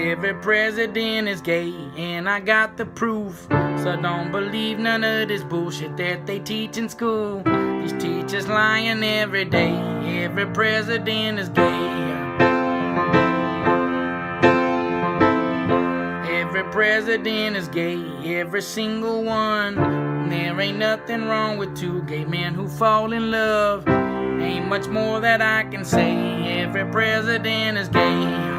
Every president is gay, and I got the proof. So don't believe none of this bullshit that they teach in school. These teachers lying every day. Every president is gay. Every president is gay, every single one. There ain't nothing wrong with two gay men who fall in love. Ain't much more that I can say. Every president is gay.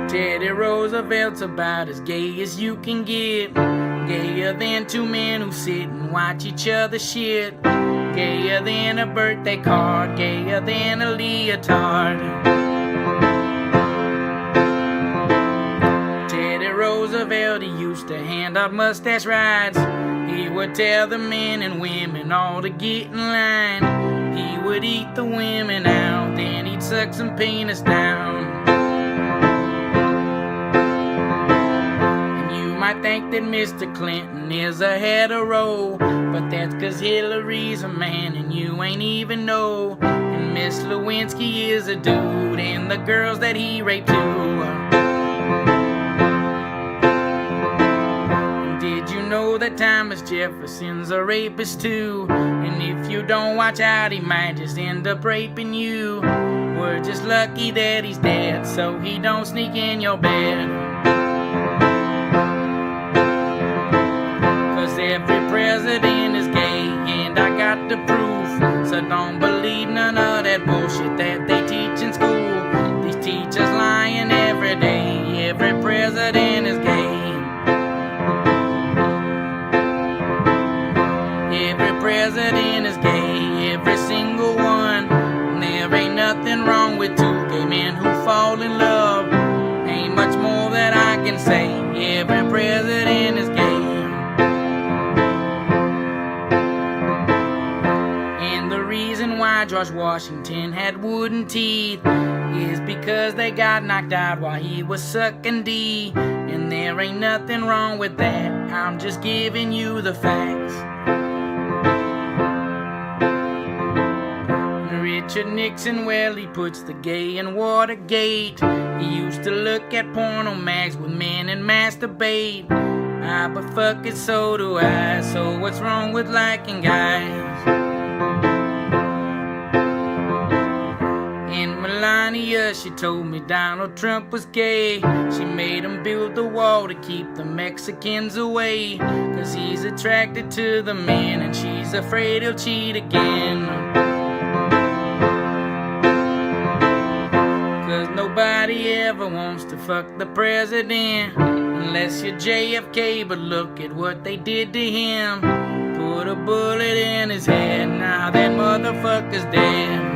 Teddy Roosevelt's about as gay as you can get. Gayer than two men who sit and watch each other shit. Gayer than a birthday card. Gayer than a leotard. Teddy Roosevelt, he used to hand out mustache rides. He would tell the men and women all to get in line. He would eat the women out, then he'd suck some penis down. I think that Mr. Clinton is a hetero, but that's cause Hillary's a man and you ain't even know. And Miss Lewinsky is a dude, and the girls that he raped too. Did you know that Thomas Jefferson's a rapist too? And if you don't watch out, he might just end up raping you. We're just lucky that he's dead, so he don't sneak in your bed. Every president is gay, and I got the proof. So don't believe none of that bullshit that they teach in school. These teachers lying every day. Every president is gay. Every president is gay, every single one. There ain't nothing wrong with two gay men who fall in love. Ain't much more that I can say. Every president is gay. Why George Washington had wooden teeth is because they got knocked out while he was sucking D. And there ain't nothing wrong with that, I'm just giving you the facts. Richard Nixon, well, he puts the gay in Watergate. He used to look at porno mags with men and masturbate. But fuck it, so do I. So what's wrong with liking guys? Melania, she told me Donald Trump was gay. She made him build the wall to keep the Mexicans away. Cause he's attracted to the men and she's afraid he'll cheat again. Cause nobody ever wants to fuck the president unless you're JFK, but look at what they did to him. Put a bullet in his head, now that motherfucker's dead.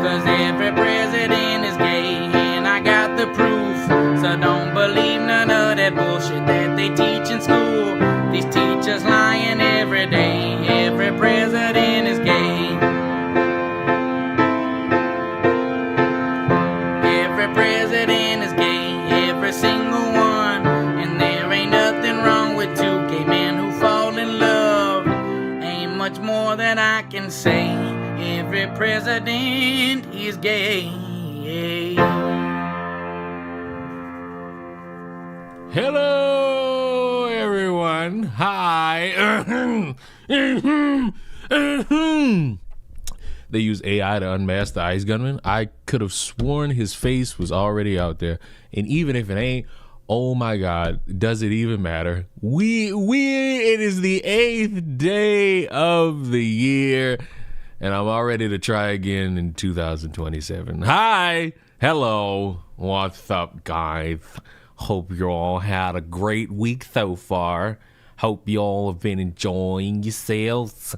Cause every president is gay, and I got the proof. So don't believe none of that bullshit that they teach in school. These teachers lying every day. Every president is gay. Every president is gay, every single one. And there ain't nothing wrong with two gay men who fall in love. Ain't much more that I can say. Every president is gay. Hello, everyone. Hi. They use AI to unmask the ice gunman. I could have sworn his face was already out there. And even if it ain't, oh my God, does it even matter? It is the 8th day of the year. And I'm all ready to try again in 2027. Hi. Hello. What's up, guys? Hope you all had a great week so far. Hope you all have been enjoying yourselves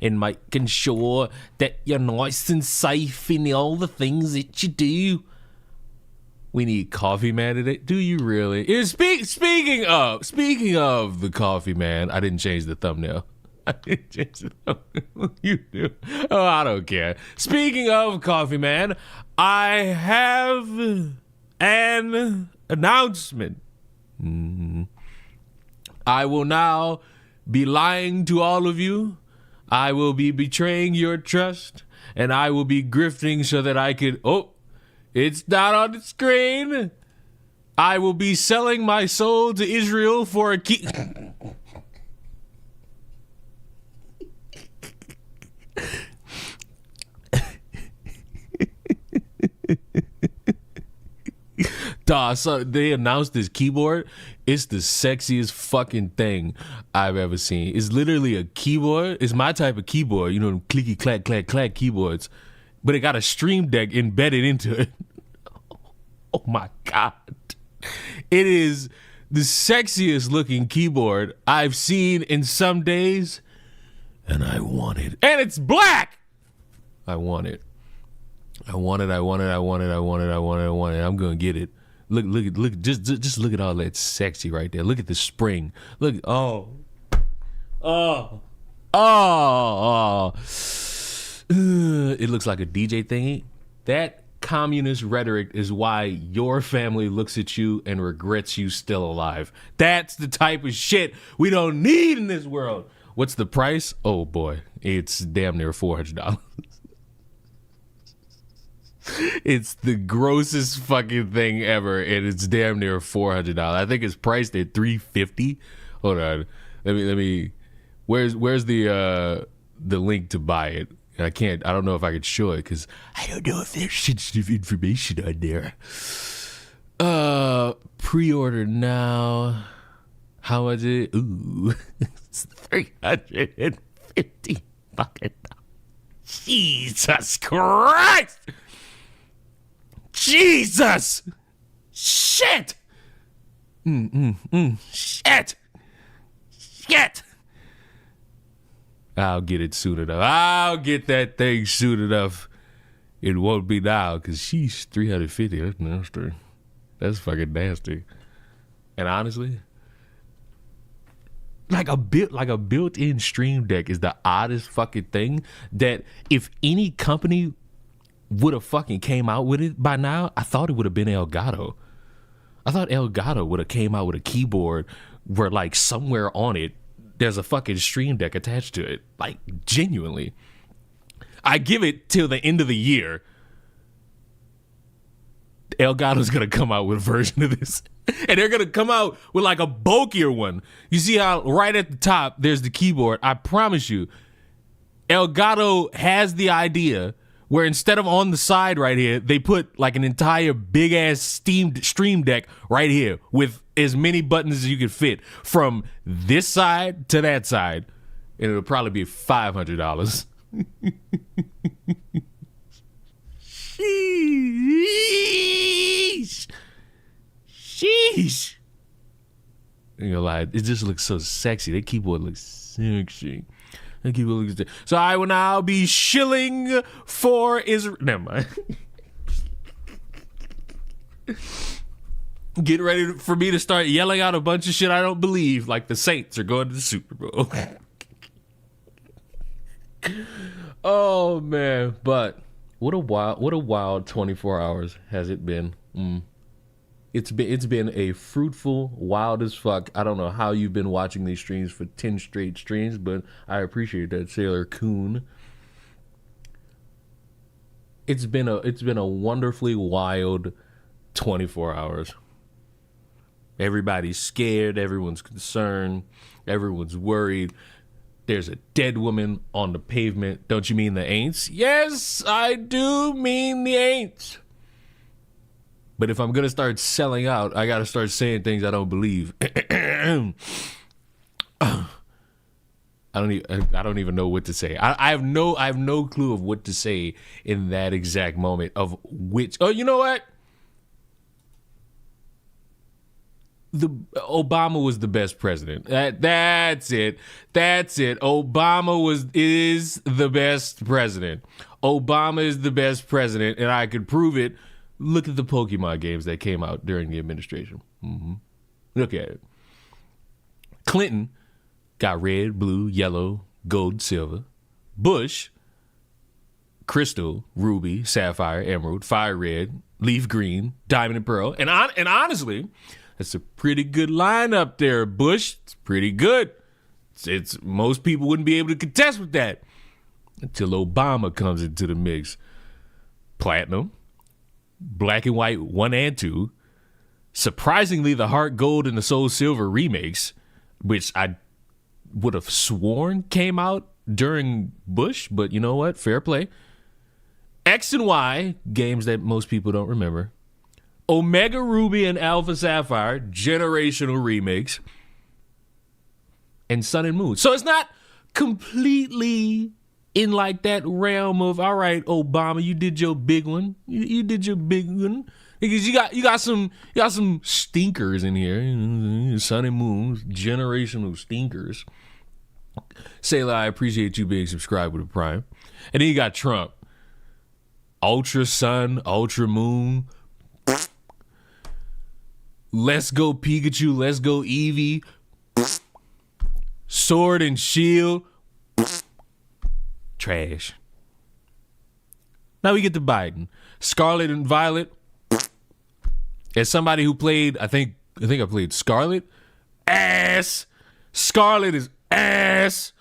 and making sure that you're nice and safe in all the things that you do. We need Coffee Man today. Do you really? Speaking of the Coffee Man, I didn't change the thumbnail. You do. Oh, I don't care. Speaking of Coffee Man, I have an announcement. I will now be lying to all of you I will be betraying your trust, and I will be grifting so that I could. Oh, it's not on the screen. I will be selling my soul to Israel for a key. Duh, so they announced this keyboard. It's the sexiest fucking thing I've ever seen. It's literally a keyboard. It's my type of keyboard, you know, clicky clack clack clack keyboards, but it got a stream deck embedded into it. Oh my god. It is the sexiest looking keyboard I've seen in some days, and I want it. And it's black. I want it. I want it. I want it. I want it. I want it. I want it. I want it. I'm gonna get it. Look. Just look at all that sexy right there. Look at the spring. Look. Oh. It looks like a DJ thingy. That communist rhetoric is why your family looks at you and regrets you still alive. That's the type of shit we don't need in this world. What's the price? Oh boy, it's damn near $400. It's the grossest fucking thing ever, and it's damn near $400. I think it's priced at $350. Hold on, let me. Where's the link to buy it? I don't know if I could show it because I don't know if there's sensitive information on there. Pre-order now. How much is it? Ooh, it's $350 fucking. Jesus Christ! Jesus! Shit! Shit! Shit! I'll get it soon enough. I'll get that thing soon enough. It won't be now because she's $350. That's nasty. That's fucking nasty. And honestly, like a built-in stream deck is the oddest fucking thing that if any company would have fucking came out with it by now, I thought it would have been Elgato. I thought Elgato would have came out with a keyboard where like somewhere on it there's a fucking stream deck attached to it. Like genuinely. I give it till the end of the year. Elgato's gonna come out with a version of this. And they're gonna come out with like a bulkier one. You see how right at the top there's the keyboard. I promise you, Elgato has the idea where instead of on the side right here, they put like an entire big ass stream deck right here with as many buttons as you can fit from this side to that side, and it'll probably be $500. Sheesh. You know, like it just looks so sexy. That keyboard looks sexy. So I will now be shilling for Israel. Never mind. Get ready for me to start yelling out a bunch of shit I don't believe, like the Saints are going to the Super Bowl. Oh man, but what a wild 24 hours has it been. It's been a fruitful, wild as fuck. I don't know how you've been watching these streams for 10 straight streams, but I appreciate that, Sailor Coon. It's been a wonderfully wild 24 hours. Everybody's scared, everyone's concerned, everyone's worried. There's a dead woman on the pavement. Don't you mean the ain'ts? Yes, I do mean the ain'ts. But if I'm gonna start selling out, I gotta start saying things I don't believe. I don't even know what to say. I have no clue of what to say in that exact moment of which. Oh, you know what? Obama was the best president. That's it. Obama is the best president. Obama is the best president, and I could prove it. Look at the Pokemon games that came out during the administration. Look at it. Clinton got red, blue, yellow, gold, silver. Bush, crystal, ruby, sapphire, emerald, fire red, leaf green, diamond and pearl. And honestly, that's a pretty good lineup there, Bush. It's pretty good. It's most people wouldn't be able to contest with that until Obama comes into the mix. Platinum, Black and White 1 and 2, surprisingly the Heart Gold and the Soul Silver remakes, which I would have sworn came out during Bush, but you know what? Fair play. X and Y, games that most people don't remember. Omega Ruby and Alpha Sapphire, generational remakes. And Sun and Moon. So it's not completely in like that realm of, all right, Obama, you did your big one. You did your big one. Because you got some stinkers in here. Sun and Moon, generational stinkers. Sayla, I appreciate you being subscribed with a Prime. And then you got Trump. Ultra Sun, Ultra Moon. Let's go Pikachu, let's go Eevee. Sword and Shield. Trash. Now we get to Biden. Scarlet and Violet. As somebody who played, I think I played Scarlet. Ass. Scarlet is ass.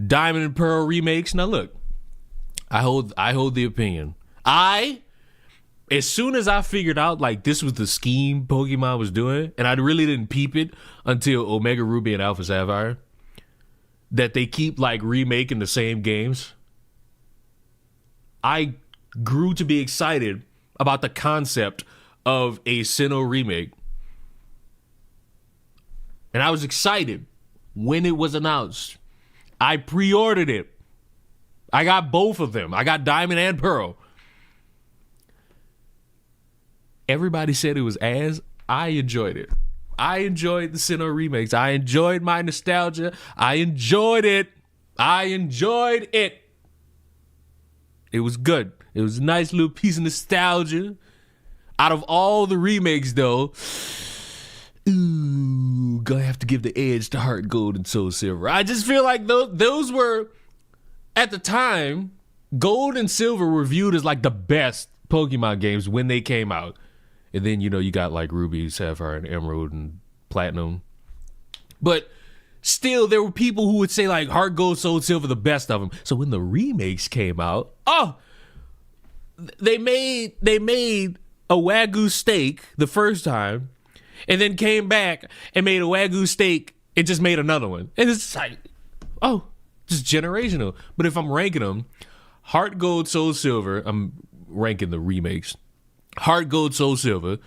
Diamond and Pearl remakes. Now look, I hold the opinion. As soon as I figured out like this was the scheme Pokemon was doing, and I really didn't peep it until Omega Ruby and Alpha Sapphire, that they keep like remaking the same games, I grew to be excited about the concept of a Sinnoh remake. And I was excited when it was announced. I pre-ordered it. I got both of them. I got Diamond and Pearl. Everybody said it was ass. I enjoyed it. I enjoyed the Sinnoh remakes. I enjoyed my nostalgia. I enjoyed it. It was good. It was a nice little piece of nostalgia. Out of all the remakes, though, gonna have to give the edge to Heart Gold and Soul Silver. I just feel like those were, at the time, Gold and Silver were viewed as like the best Pokemon games when they came out. And then, you got like Ruby, Sapphire, and Emerald, and Platinum. But still, there were people who would say like Heart Gold, Soul Silver, the best of them. So when the remakes came out, they made a Wagyu steak the first time, and then came back and made a Wagyu steak and just made another one. And it's like, just generational. But if I'm ranking them, Heart Gold, Soul Silver, I'm ranking the remakes. Heart Gold, Soul Silver,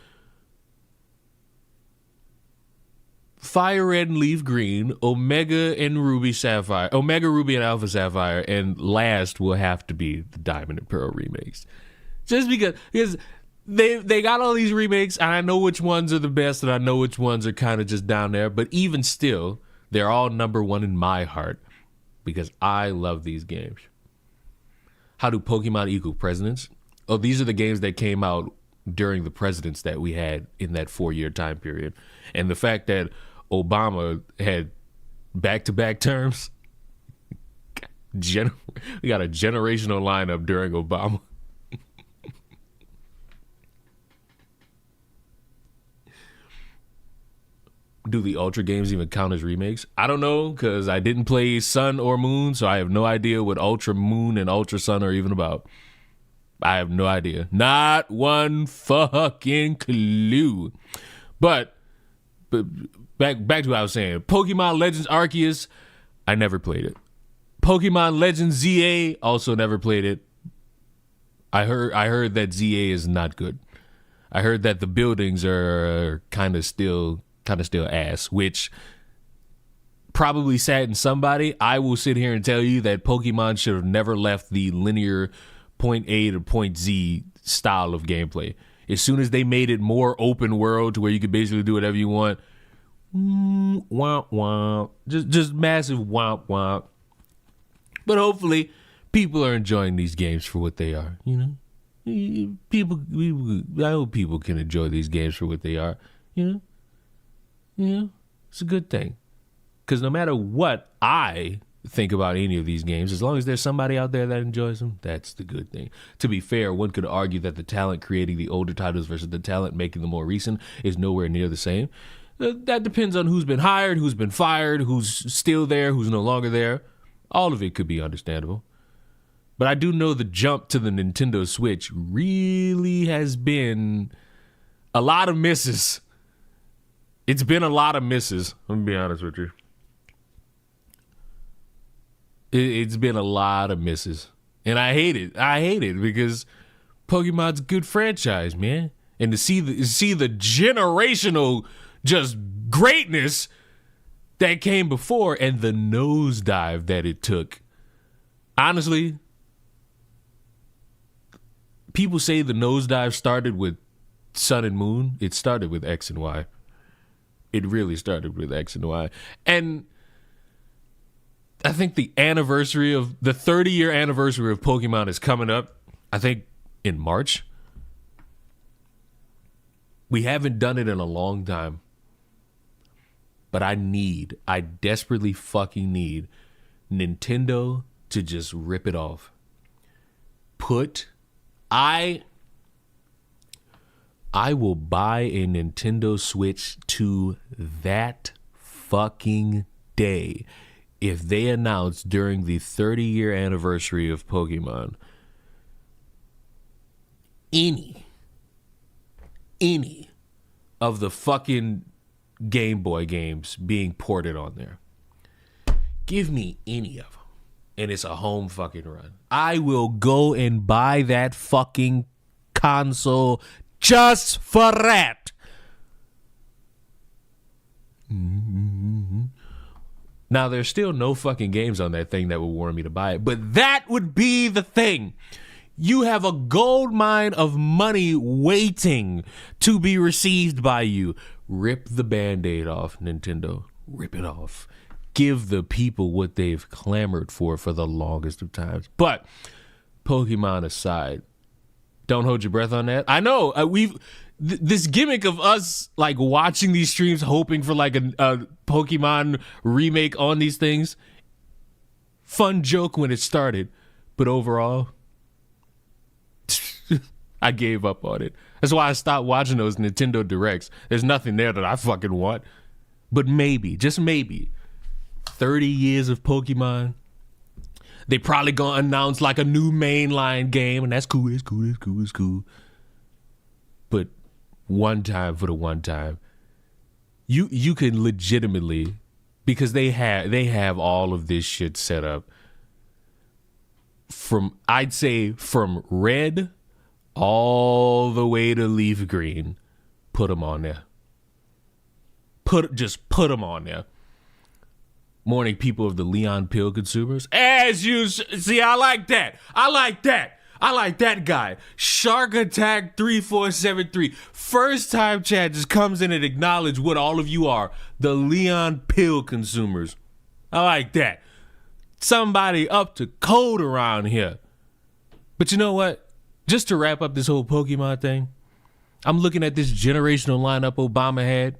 Fire Red and Leaf Green, Omega and Ruby Sapphire, Omega Ruby and Alpha Sapphire, and last will have to be the Diamond and Pearl remakes. Just because they got all these remakes, and I know which ones are the best, and I know which ones are kind of just down there, but even still, they're all number one in my heart because I love these games. How do Pokemon equal presidents? Oh, these are the games that came out during the presidents that we had in that 4-year time period. And the fact that Obama had back-to-back terms, we got a generational lineup during Obama. Do the Ultra games even count as remakes? I don't know, because I didn't play Sun or Moon, so I have no idea what Ultra Moon and Ultra Sun are even about. I have no idea. Not one fucking clue. But back to what I was saying. Pokemon Legends Arceus, I never played it. Pokemon Legends ZA, also never played it. I heard that ZA is not good. I heard that the buildings are kind of still ass, which probably saddened somebody. I will sit here and tell you that Pokemon should have never left the linear point A to point Z style of gameplay. As soon as they made it more open world to where you could basically do whatever you want, womp womp, just massive womp womp. But hopefully, people are enjoying these games for what they are. I hope people can enjoy these games for what they are. It's a good thing. Because no matter what I think about any of these games, as long as there's somebody out there that enjoys them, that's the good thing. To be fair, one could argue that the talent creating the older titles versus the talent making the more recent is nowhere near the same. That depends on who's been hired, who's been fired, who's still there, who's no longer there. All of it could be understandable. But I do know the jump to the Nintendo Switch really has been a lot of misses. It's been a lot of misses. I'm gonna be honest with you. It's been a lot of misses. And I hate it. I hate it because Pokemon's a good franchise, man. And to see the generational just greatness that came before and the nosedive that it took. Honestly, people say the nosedive started with Sun and Moon. It started with X and Y. It really started with X and Y. And I think the 30-year anniversary of Pokemon is coming up, I think in March. We haven't done it in a long time. But I desperately fucking need Nintendo to just rip it off. I will buy a Nintendo Switch to that fucking day if they announce during the 30-year anniversary of Pokemon any of the fucking Game Boy games being ported on there. Give me any of them. And it's a home fucking run. I will go and buy that fucking console just for that. Mm-hmm. Now, there's still no fucking games on that thing that would warrant me to buy it. But that would be the thing. You have a gold mine of money waiting to be received by you. Rip the Band-Aid off, Nintendo. Rip it off. Give the people what they've clamored for the longest of times. But Pokemon aside, don't hold your breath on that. I know this gimmick of us like watching these streams, hoping for like a Pokemon remake on these things. Fun joke when it started, but overall, I gave up on it. That's why I stopped watching those Nintendo Directs. There's nothing there that I fucking want. But maybe, just maybe, 30 years of Pokemon, they probably gonna announce like a new mainline game, and that's cool, it's cool. But one time for the one time, you can legitimately, because they have all of this shit set up from, I'd say, from red all the way to leaf green. Put them on there. Just put them on there. Morning, people of the Leon Pill consumers. As you see, I like that. I like that guy. Shark Attack 3473. First time chat just comes in and acknowledge what all of you are. The Leon Pill consumers. I like that. Somebody up to code around here. But you know what? Just to wrap up this whole Pokemon thing, I'm looking at this generational lineup Obama had,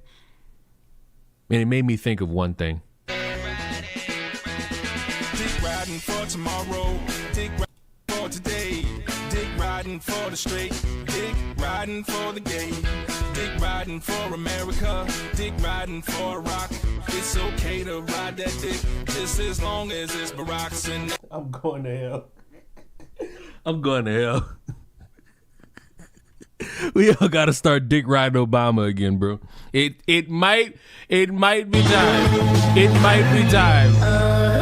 and it made me think of one thing. Dick riding for tomorrow, dick riding for today, dick riding for the straight, dick riding for the gay, dick riding for America, dick riding for a rock. It's okay to ride that dick just as long as it's Barack's and I'm going to hell. I'm going to hell. We all gotta start dick riding Obama again, bro. It might be time. It might be time.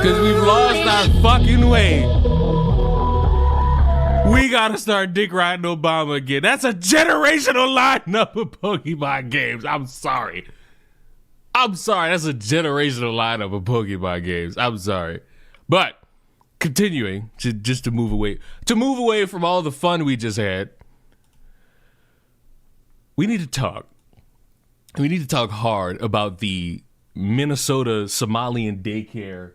Cause we've lost our fucking way. We gotta start dick riding Obama again. That's a generational lineup of Pokemon games. I'm sorry. That's a generational lineup of Pokemon games. I'm sorry. But continuing to move away from all the fun we just had. We need to talk. We need to talk hard about the Minnesota Somalian daycare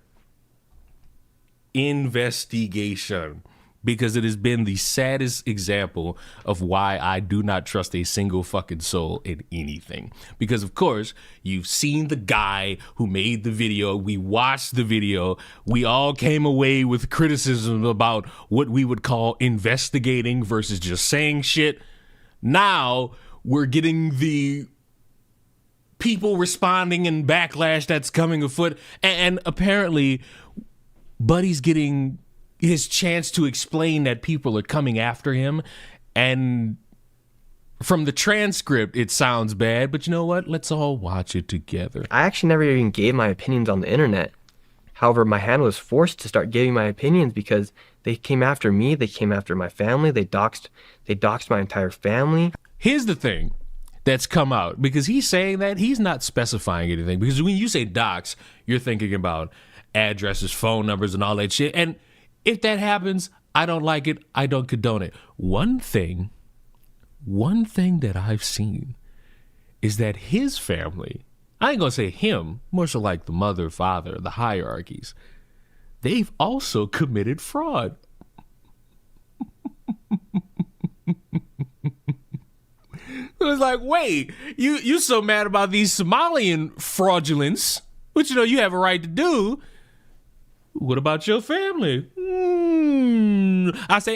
investigation, because it has been the saddest example of why I do not trust a single fucking soul in anything. Because, of course, you've seen the guy who made the video. We watched the video. We all came away with criticism about what we would call investigating versus just saying shit. Now we're getting the people responding and backlash that's coming afoot. And apparently, Buddy's getting his chance to explain that people are coming after him. And from the transcript, it sounds bad, but you know what? Let's all watch it together. I actually never even gave my opinions on the internet. However, my hand was forced to start giving my opinions because they came after me, they came after my family, they doxed my entire family. Here's the thing that's come out, because he's saying that he's not specifying anything. Because when you say dox, you're thinking about addresses, phone numbers, and all that shit. And if that happens, I don't like it. I don't condone it. One thing that I've seen is that his family, I ain't gonna say him, more so like the mother, father, the hierarchies, they've also committed fraud. It was like, wait, you so mad about these Somalian fraudulence, which you have a right to do. What about your family? I say.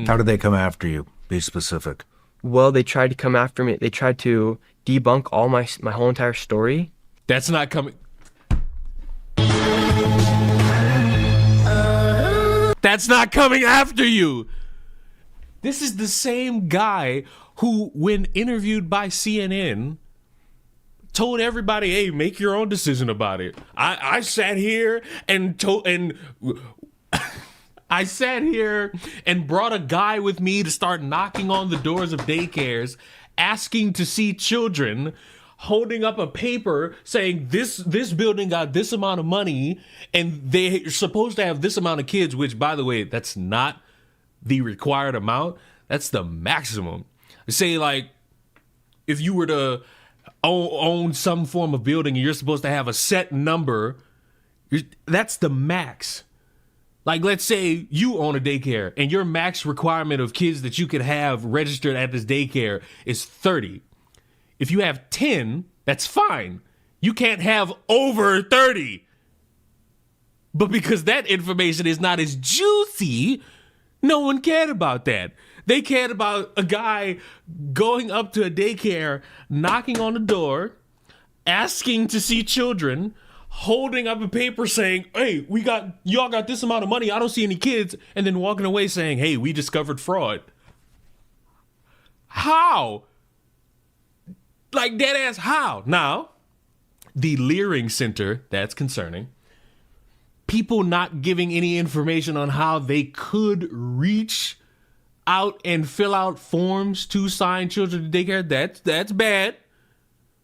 How did they come after you? Be specific. Well, they tried to come after me. They tried to debunk all my whole entire story. That's not coming. That's not coming after you. This is the same guy who, when interviewed by CNN, told everybody, "Hey, make your own decision about it." I sat here and I sat here and brought a guy with me to start knocking on the doors of daycares, asking to see children, holding up a paper saying this building got this amount of money and they're supposed to have this amount of kids, which, by the way, that's not the required amount. That's the maximum. Say, like, if you were to own some form of building and you're supposed to have a set number, that's the max. Like, let's say you own a daycare and your max requirement of kids that you could have registered at this daycare is 30. If you have 10, that's fine. You can't have over 30. But because that information is not as juicy, no one cared about that. They cared about a guy going up to a daycare, knocking on the door, asking to see children, holding up a paper saying, "Hey, y'all got this amount of money. I don't see any kids," and then walking away saying, "Hey, we discovered fraud." How? Like, dead ass, how? Now, the Leering Center, that's concerning. People not giving any information on how they could reach out and fill out forms to sign children to daycare, that's bad.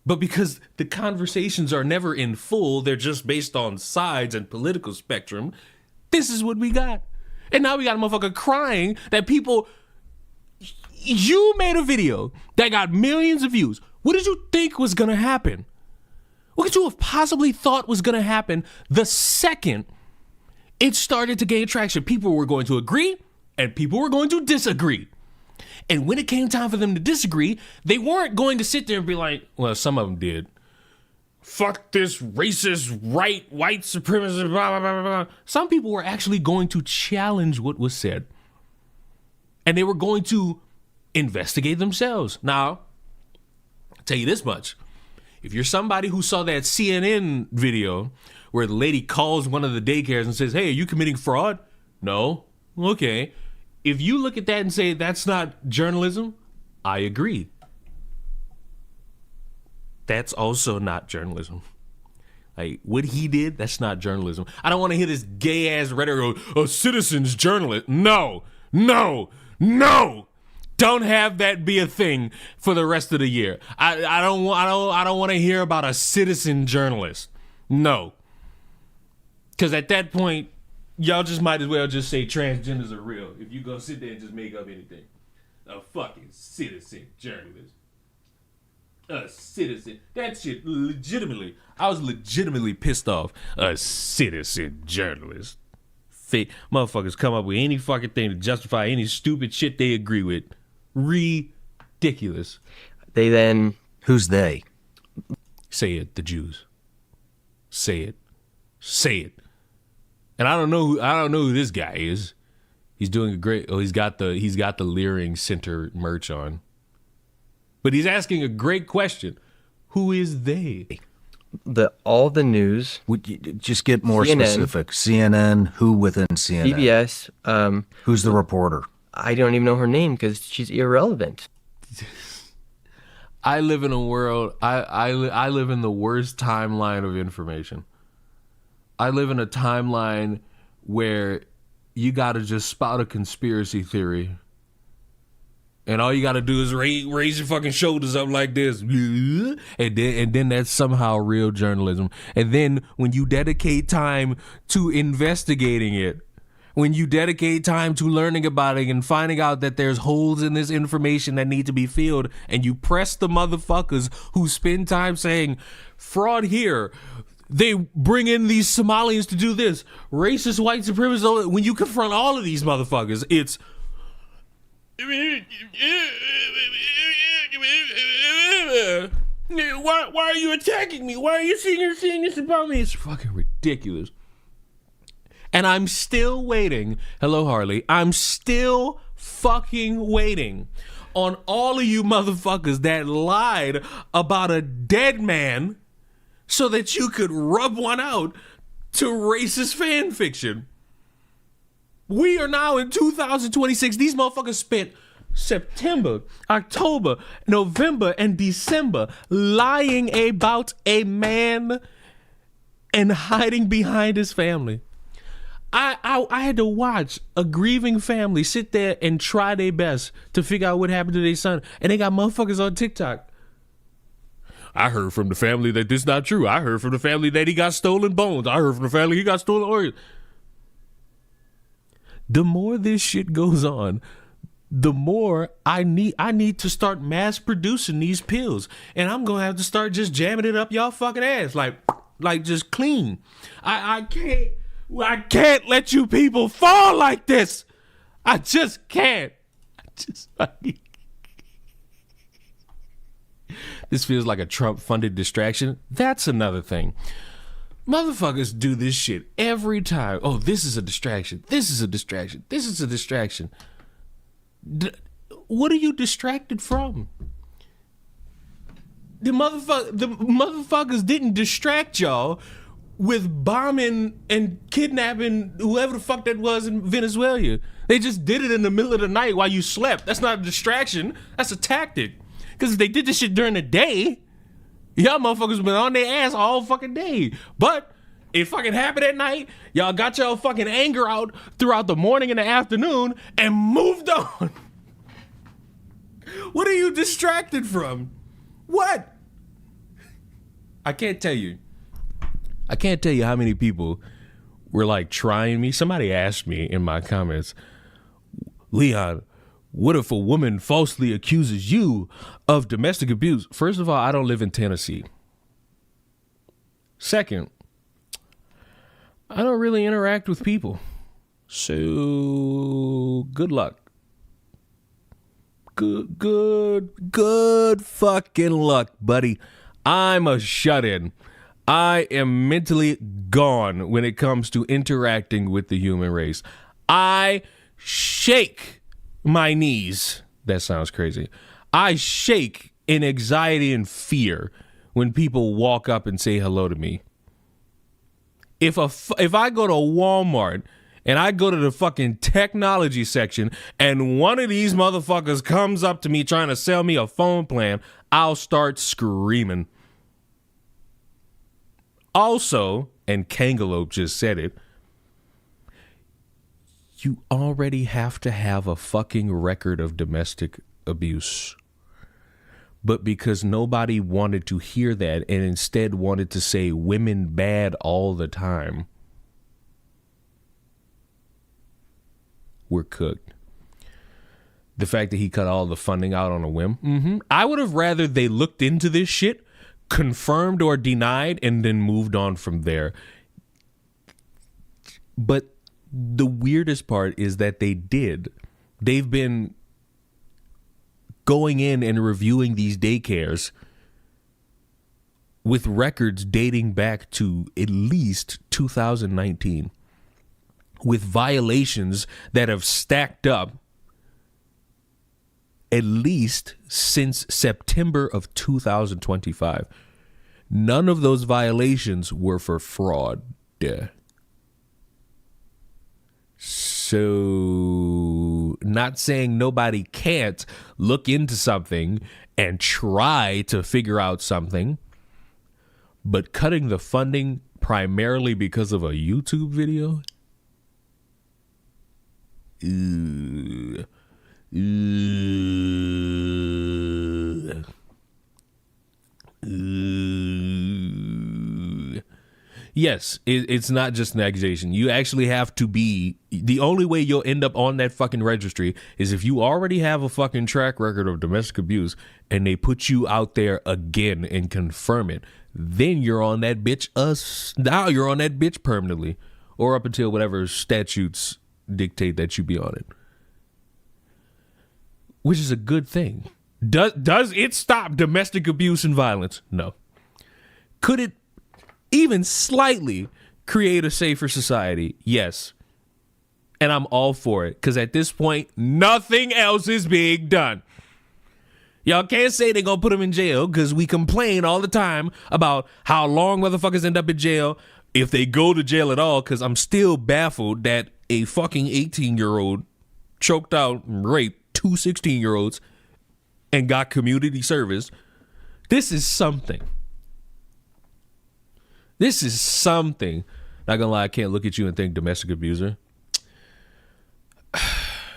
But because the conversations are never in full, they're just based on sides and political spectrum, this is what we got. And now we got a motherfucker crying that people... You made a video that got millions of views. What did you think was going to happen? What could you have possibly thought was going to happen the second it started to gain traction? People were going to agree and people were going to disagree. And when it came time for them to disagree, they weren't going to sit there and be like, well, some of them did. Fuck this racist, white supremacist, blah, blah, blah, blah. Some people were actually going to challenge what was said. And they were going to investigate themselves. Now, I'll tell you this much. If you're somebody who saw that CNN video where the lady calls one of the daycares and says, "Hey, are you committing fraud?" No? Okay. If you look at that and say that's not journalism, I agree. That's also not journalism. Like, what he did, that's not journalism. I don't want to hear this gay-ass rhetoric of a citizen's journalist. No. Don't have that be a thing for the rest of the year. I don't want to hear about a citizen journalist. No. Because at that point, y'all just might as well just say transgenders are real. If you go sit there and just make up anything. A fucking citizen journalist. A citizen. That shit legitimately. I was legitimately pissed off. A citizen journalist. Fake motherfuckers come up with any fucking thing to justify any stupid shit they agree with. Ridiculous. They then... Who's they? Say it, the Jews. Say it. And I don't know who this guy is. He's doing a great. Oh, he's got the Leering Center merch on. But he's asking a great question. Who is they? All the news, Would you just get more CNN. specific? CNN, who within CNN? CBS. Who's the reporter? I don't even know her name because she's irrelevant. I live in a world, I live in the worst timeline of information. I live in a timeline where you got to just spout a conspiracy theory. And all you got to do is raise your fucking shoulders up like this. And then that's somehow real journalism. And then when you dedicate time to investigating it, when you dedicate time to learning about it and finding out that there's holes in this information that need to be filled, and you press the motherfuckers who spend time saying, fraud here, they bring in these Somalians to do this, racist white supremacists, when you confront all of these motherfuckers, it's... Why are you attacking me? Why are you saying this about me? It's fucking ridiculous. And I'm still waiting. Hello, Harley. I'm still fucking waiting on all of you motherfuckers that lied about a dead man so that you could rub one out to racist fan fiction. We are now in 2026. These motherfuckers spent September, October, November, and December lying about a man and hiding behind his family. I had to watch a grieving family sit there and try their best to figure out what happened to their son. And they got motherfuckers on TikTok. I heard from the family that this is not true. I heard from the family that he got stolen bones. I heard from the family he got stolen organs. The more this shit goes on, the more I need to start mass producing these pills. And I'm going to have to start just jamming it up y'all fucking ass. Like just clean. I can't let you people fall like this. I just can't. This feels like a Trump-funded distraction. That's another thing. Motherfuckers do this shit every time. Oh, this is a distraction. This is a distraction. This is a distraction. What are you distracted from? The motherfuckers didn't distract y'all with bombing and kidnapping whoever the fuck that was in Venezuela. They just did it in the middle of the night while you slept. That's not a distraction. That's a tactic. Because if they did this shit during the day, y'all motherfuckers been on their ass all fucking day. But it fucking happened at night. Y'all got y'all fucking anger out throughout the morning and the afternoon and moved on. What are you distracted from? What? I can't tell you how many people were like trying me. Somebody asked me in my comments, Leon, what if a woman falsely accuses you of domestic abuse? First of all, I don't live in Tennessee. Second, I don't really interact with people. So good luck. Good fucking luck, buddy. I'm a shut-in. I am mentally gone when it comes to interacting with the human race. I shake my knees. That sounds crazy. I shake in anxiety and fear when people walk up and say hello to me. If I go to Walmart and I go to the fucking technology section and one of these motherfuckers comes up to me trying to sell me a phone plan, I'll start screaming. Also, and Kangalop just said it, you already have to have a fucking record of domestic abuse. But because nobody wanted to hear that and instead wanted to say women bad all the time, we're cooked. The fact that he cut all the funding out on a whim, I would have rather they looked into this shit, confirmed or denied, and then moved on from there. But the weirdest part is that they did. They've been going in and reviewing these daycares with records dating back to at least 2019 with violations that have stacked up at least since September of 2025. None of those violations were for fraud. So, not saying nobody can't look into something and try to figure out something, but cutting the funding primarily because of a YouTube video? Ew. Ew. Ew. Yes, it's not just an accusation. You actually have to be, the only way you'll end up on that fucking registry is if you already have a fucking track record of domestic abuse and they put you out there again and confirm it. Then you're on that bitch. Now you're on that bitch permanently, or up until whatever statutes dictate that you be on it, which is a good thing. Does it stop domestic abuse and violence? No. Could it even slightly create a safer society? Yes. And I'm all for it, because at this point, nothing else is being done. Y'all can't say they're gonna put them in jail, because we complain all the time about how long motherfuckers end up in jail if they go to jail at all, because I'm still baffled that a fucking 18-year-old choked out and raped two 16-year-olds and got community service. This is something. This is something. Not gonna lie, I can't look at you and think domestic abuser.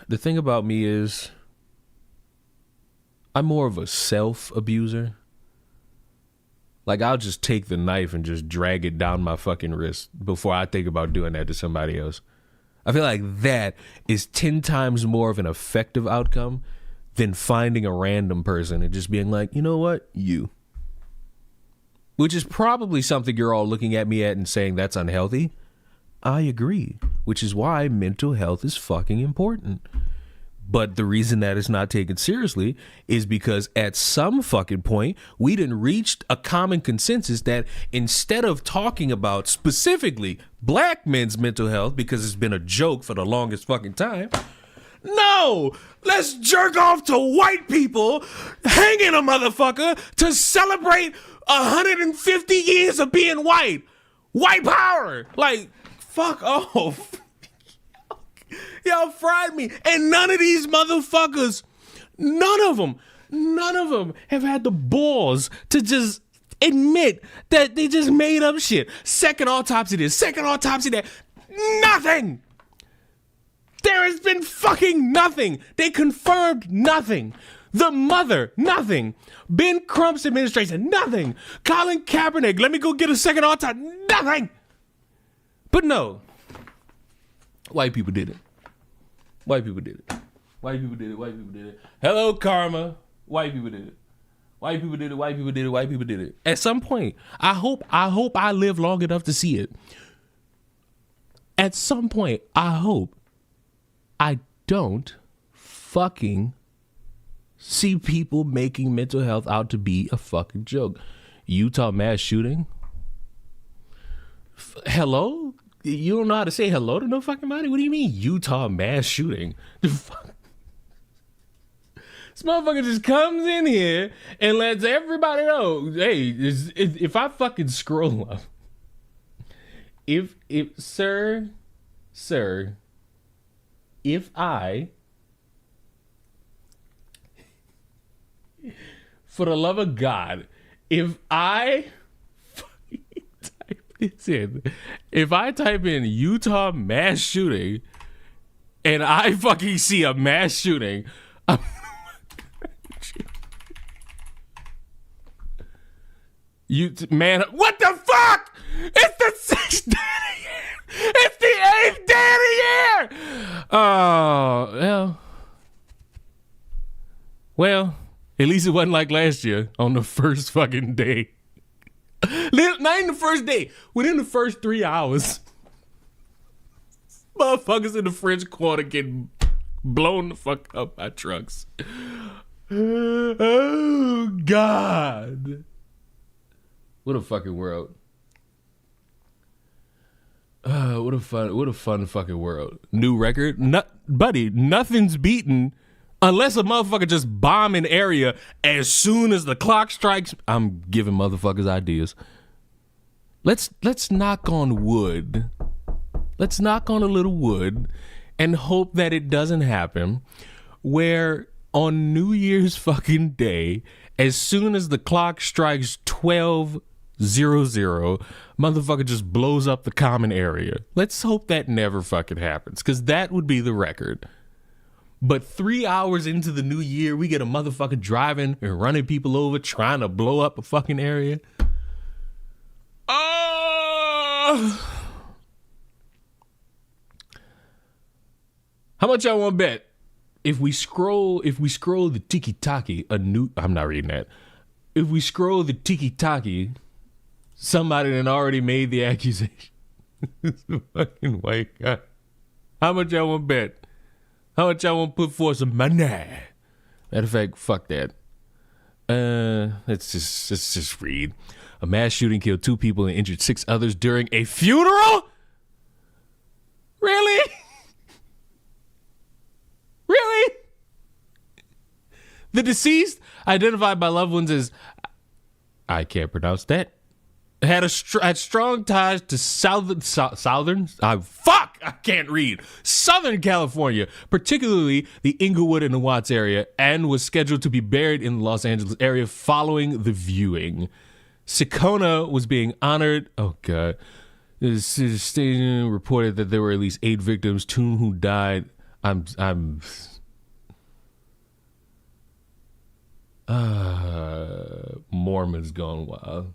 The thing about me is, I'm more of a self-abuser. Like, I'll just take the knife and just drag it down my fucking wrist before I think about doing that to somebody else. I feel like that is 10 times more of an effective outcome than finding a random person and just being like, you know what? You. Which is probably something you're all looking at me at and saying that's unhealthy. I agree, which is why mental health is fucking important. But the reason that it's not taken seriously is because at some fucking point, we done reached a common consensus that instead of talking about specifically black men's mental health, because it's been a joke for the longest fucking time, no, let's jerk off to white people hanging a motherfucker to celebrate 150 years of being white. White power. Like, fuck off. Y'all fried me. And none of these motherfuckers, none of them have had the balls to just admit that they just made up shit. Second autopsy this, second autopsy that. Nothing. There has been fucking nothing. They confirmed nothing. The mother, nothing. Ben Crump's administration, nothing. Colin Kaepernick, let me go get a second autopsy, nothing. But no, white people did it. White people did it. White people did it. White people did it. Hello, karma. White people did it. White people did it. White people did it. White people did it. At some point, I hope I live long enough to see it. At some point, I hope I don't fucking see people making mental health out to be a fucking joke. Utah mass shooting. Hello? You don't know how to say hello to no fucking body? What do you mean Utah mass shooting? This motherfucker just comes in here and lets everybody know, hey, if I fucking scroll up, sir, if I, for the love of God, if I if I type in Utah mass shooting and I fucking see a mass shooting, man, what the fuck? It's the 6th day of the year. It's the 8th day of the year. Oh, well, at least it wasn't like last year on the first fucking day. Not in the first day, within the first 3 hours, motherfuckers in the French Quarter getting blown the fuck up by trucks. Oh God. What a fucking world. What a fun fucking world. New record. Buddy, nothing's beaten Unless a motherfucker just bomb an area as soon as the clock strikes. I'm giving motherfuckers ideas. Let's knock on wood. Let's knock on a little wood and hope that it doesn't happen, where on New Year's fucking day, as soon as the clock strikes 12:00, motherfucker just blows up the common area. Let's hope that never fucking happens, because that would be the record. But 3 hours into the new year, we get a motherfucker driving and running people over, trying to blow up a fucking area. Oh! How much y'all want to bet? If we scroll the tiki-taki, I'm not reading that. If we scroll the tiki-taki, somebody done already made the accusation. It's a fucking white guy. How much y'all want to bet? How much y'all want to put forth some money? Matter of fact, fuck that. Let's just read. A mass shooting killed 2 people and injured 6 others during a funeral? Really? Really? The deceased, identified by loved ones as, I can't pronounce that, had strong ties to Southern California, particularly the Inglewood and the Watts area, and was scheduled to be buried in the Los Angeles area following the viewing. Sikona was being honored. Oh, God. The station reported that there were at least 8 victims, 2 who died. Mormons gone wild.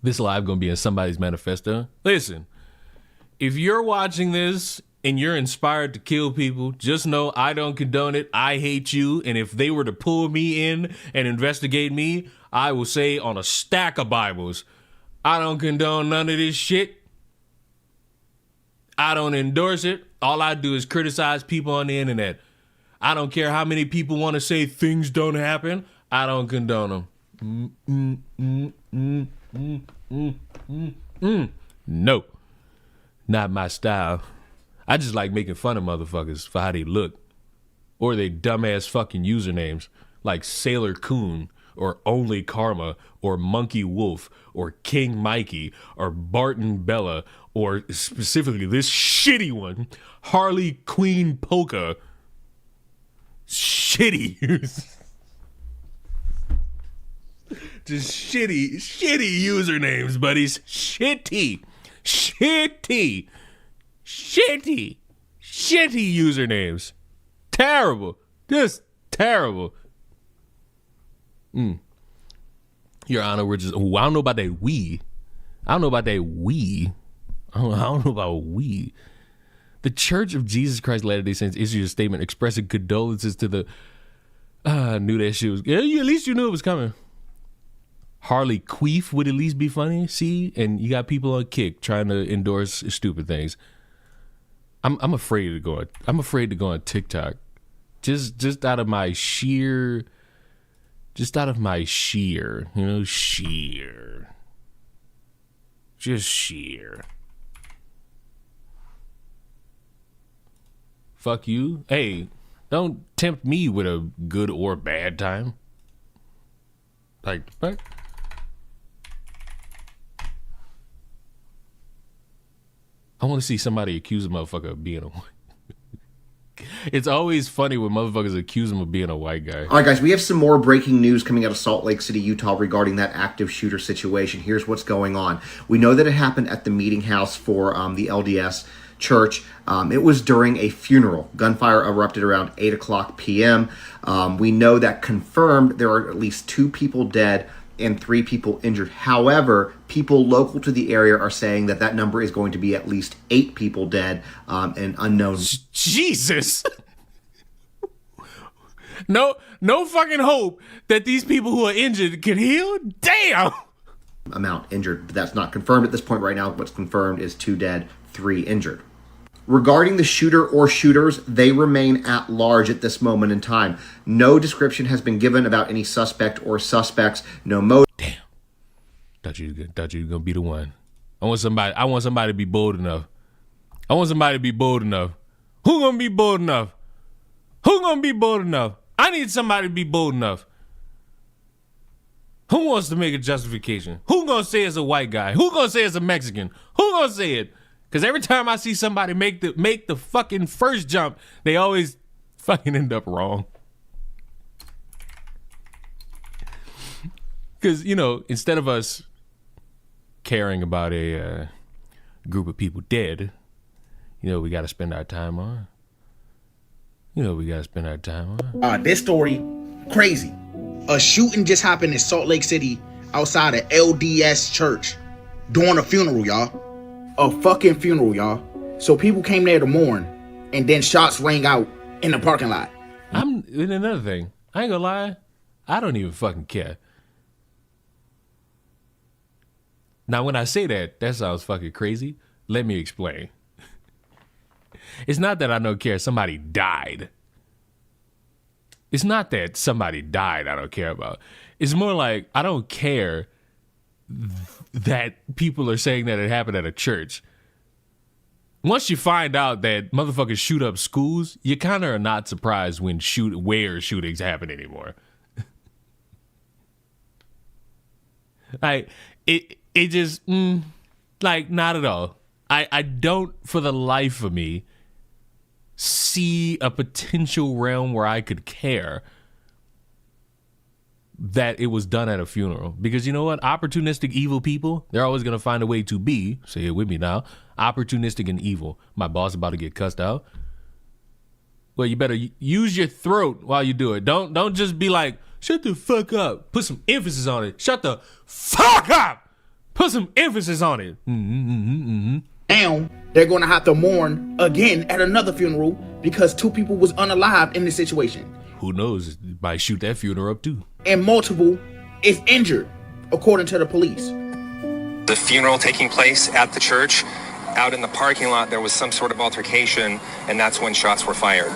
This live gonna be in somebody's manifesto. Listen, if you're watching this and you're inspired to kill people, just know I don't condone it. I hate you. And if they were to pull me in and investigate me, I will say on a stack of Bibles, I don't condone none of this shit. I don't endorse it. All I do is criticize people on the internet. I don't care how many people want to say things don't happen. I don't condone them. No, not my style. I just like making fun of motherfuckers for how they look, or they dumbass fucking usernames like Sailor Coon or Only Karma or Monkey Wolf or King Mikey or Barton Bella, or specifically this shitty one, Harley Queen Polka. Shitty. Just shitty usernames, buddies. Shitty usernames. Terrible. Just terrible. Your Honor, we're just, I don't know about that we. I don't know about we. The Church of Jesus Christ Latter-day Saints issued a statement expressing condolences to the, knew that shit was, yeah, at least you knew it was coming. Harley Queef would at least be funny, see? And you got people on Kick trying to endorse stupid things. I'm afraid to go on TikTok. Just out of my sheer, Just sheer. Fuck you. Hey, don't tempt me with a good or bad time. Like, what? I want to see somebody accuse a motherfucker of being a white. It's always funny when motherfuckers accuse him of being a white guy. All right, guys, we have some more breaking news coming out of Salt Lake City, Utah regarding that active shooter situation. Here's what's going on. We know that it happened at the meeting house for the LDS church. It was during a funeral. Gunfire erupted around 8 o'clock p.m. We know that confirmed there are at least 2 people dead and 3 people injured. However, people local to the area are saying that that number is going to be at least 8 people dead and unknown. Jesus. No fucking hope that these people who are injured can heal? Damn. Amount injured, but that's not confirmed at this point right now. What's confirmed is 2 dead, 3 injured. Regarding the shooter or shooters, they remain at large at this moment in time. No description has been given about any suspect or suspects. No motive. Damn. Thought you were gonna be the one. I want somebody to be bold enough. Who gonna be bold enough? Who gonna be bold enough? I need somebody to be bold enough. Who wants to make a justification? Who gonna say it's a white guy? Who gonna say it's a Mexican? Who gonna say it? Because every time I see somebody make the fucking first jump, they always fucking end up wrong. Because, you know, instead of us caring about a group of people dead, you know, we got to spend our time on. This story, crazy. A shooting just happened in Salt Lake City outside of LDS church during a funeral, y'all. A fucking funeral, y'all. So people came there to mourn, and then shots rang out in the parking lot. And another thing, I ain't gonna lie, I don't even fucking care. Now, when I say that sounds fucking crazy. Let me explain. It's not that I don't care somebody died. It's not that somebody died I don't care about. It's more like I don't care that people are saying that it happened at a church. Once you find out that motherfuckers shoot up schools, you kind of are not surprised when where shootings happen anymore. Like, it just, like, not at all. I don't, for the life of me, see a potential realm where I could care that it was done at a funeral. Because you know what? Opportunistic evil people, they're always going to find a way to be, say it with me now, opportunistic and evil. My boss about to get cussed out. Well, you better use your throat while you do it. Don't just be like, shut the fuck up. Put some emphasis on it. Shut the fuck up. Put some emphasis on it. Now they're going to have to mourn again at another funeral because 2 people was unalived in this situation. Who knows? Might shoot that funeral up too. And multiple is injured, according to the police. The funeral taking place at the church, out in the parking lot, there was some sort of altercation, and that's when shots were fired.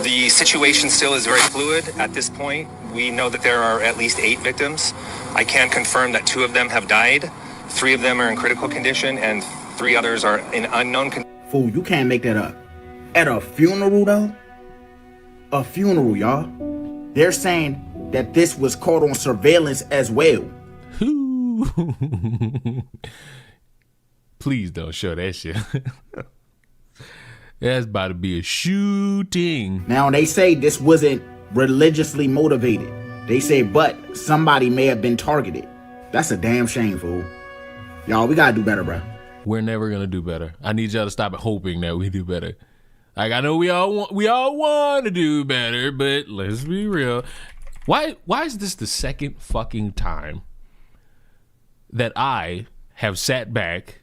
The situation still is very fluid at this point. We know that there are at least 8 victims. I can confirm that 2 of them have died. 3 of them are in critical condition, and 3 others are in unknown condition. Fool, you can't make that up. At a funeral, though? A funeral, y'all. They're saying that this was caught on surveillance as well. Please don't show that shit. That's about to be a shooting. Now, they say this wasn't religiously motivated. They say, but somebody may have been targeted. That's a damn shame, fool. Y'all, we gotta do better, bro. We're never gonna do better. I need y'all to stop hoping that we do better. Like, I know we all want to do better, but let's be real. Why is this the second fucking time that I have sat back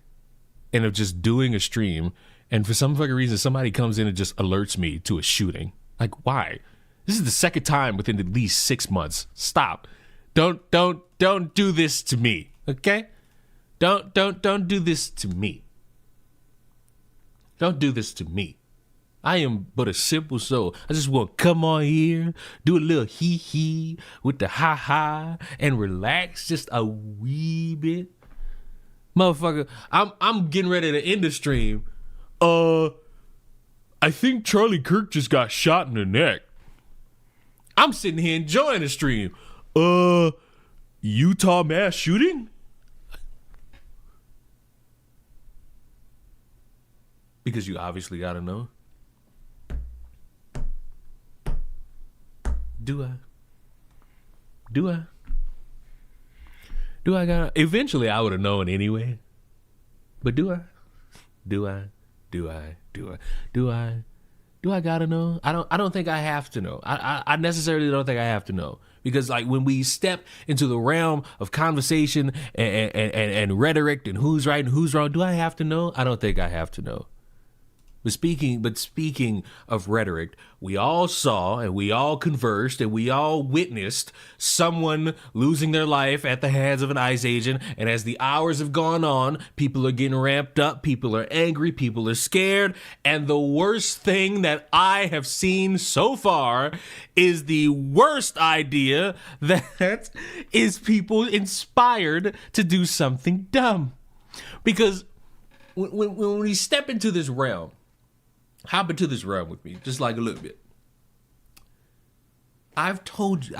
and of just doing a stream, and for some fucking reason somebody comes in and just alerts me to a shooting? Like, why? This is the second time within at least 6 months. Stop. Don't do this to me. Okay? Don't do this to me. Don't do this to me. I am but a simple soul. I just want to come on here, do a little hee with the ha and relax just a wee bit. Motherfucker, I'm getting ready to end the stream. I think Charlie Kirk just got shot in the neck. I'm sitting here enjoying the stream. Utah mass shooting? Because you obviously gotta know. Do I gotta? Eventually I would have known anyway. But do I gotta know? I don't think I have to know. I necessarily don't think I have to know. Because, like, when we step into the realm of conversation and rhetoric and who's right and who's wrong, do I have to know? I don't think I have to know. But speaking of rhetoric, we all saw and we all conversed and we all witnessed someone losing their life at the hands of an ICE agent. And as the hours have gone on, people are getting ramped up, people are angry, people are scared. And the worst thing that I have seen so far is the worst idea that is people inspired to do something dumb. Because when we step into this realm, hop into this realm with me, just like a little bit. I've told you,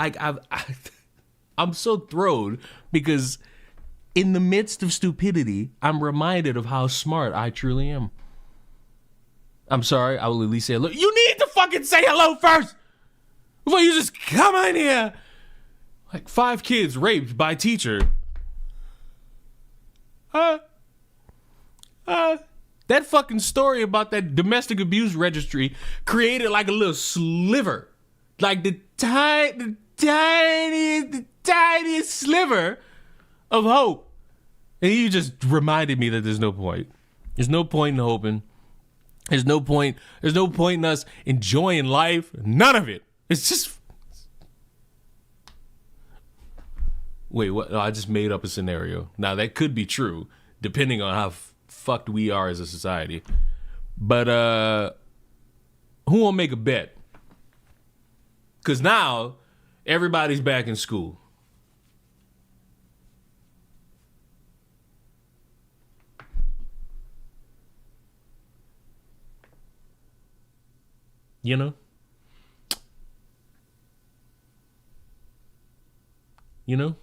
I'm so thrown because in the midst of stupidity, I'm reminded of how smart I truly am. I'm sorry, I will at least say hello. You need to fucking say hello first before you just come in here. Like 5 kids raped by teacher. That fucking story about that domestic abuse registry created like a little sliver. Like the tiniest sliver of hope. And you just reminded me that there's no point. There's no point in hoping. There's no point in us enjoying life. None of it. It's just... Wait, what? No, I just made up a scenario. Now, that could be true, depending on how fucked we are as a society. But, who won't make a bet? Because now, everybody's back in school. You know? You know?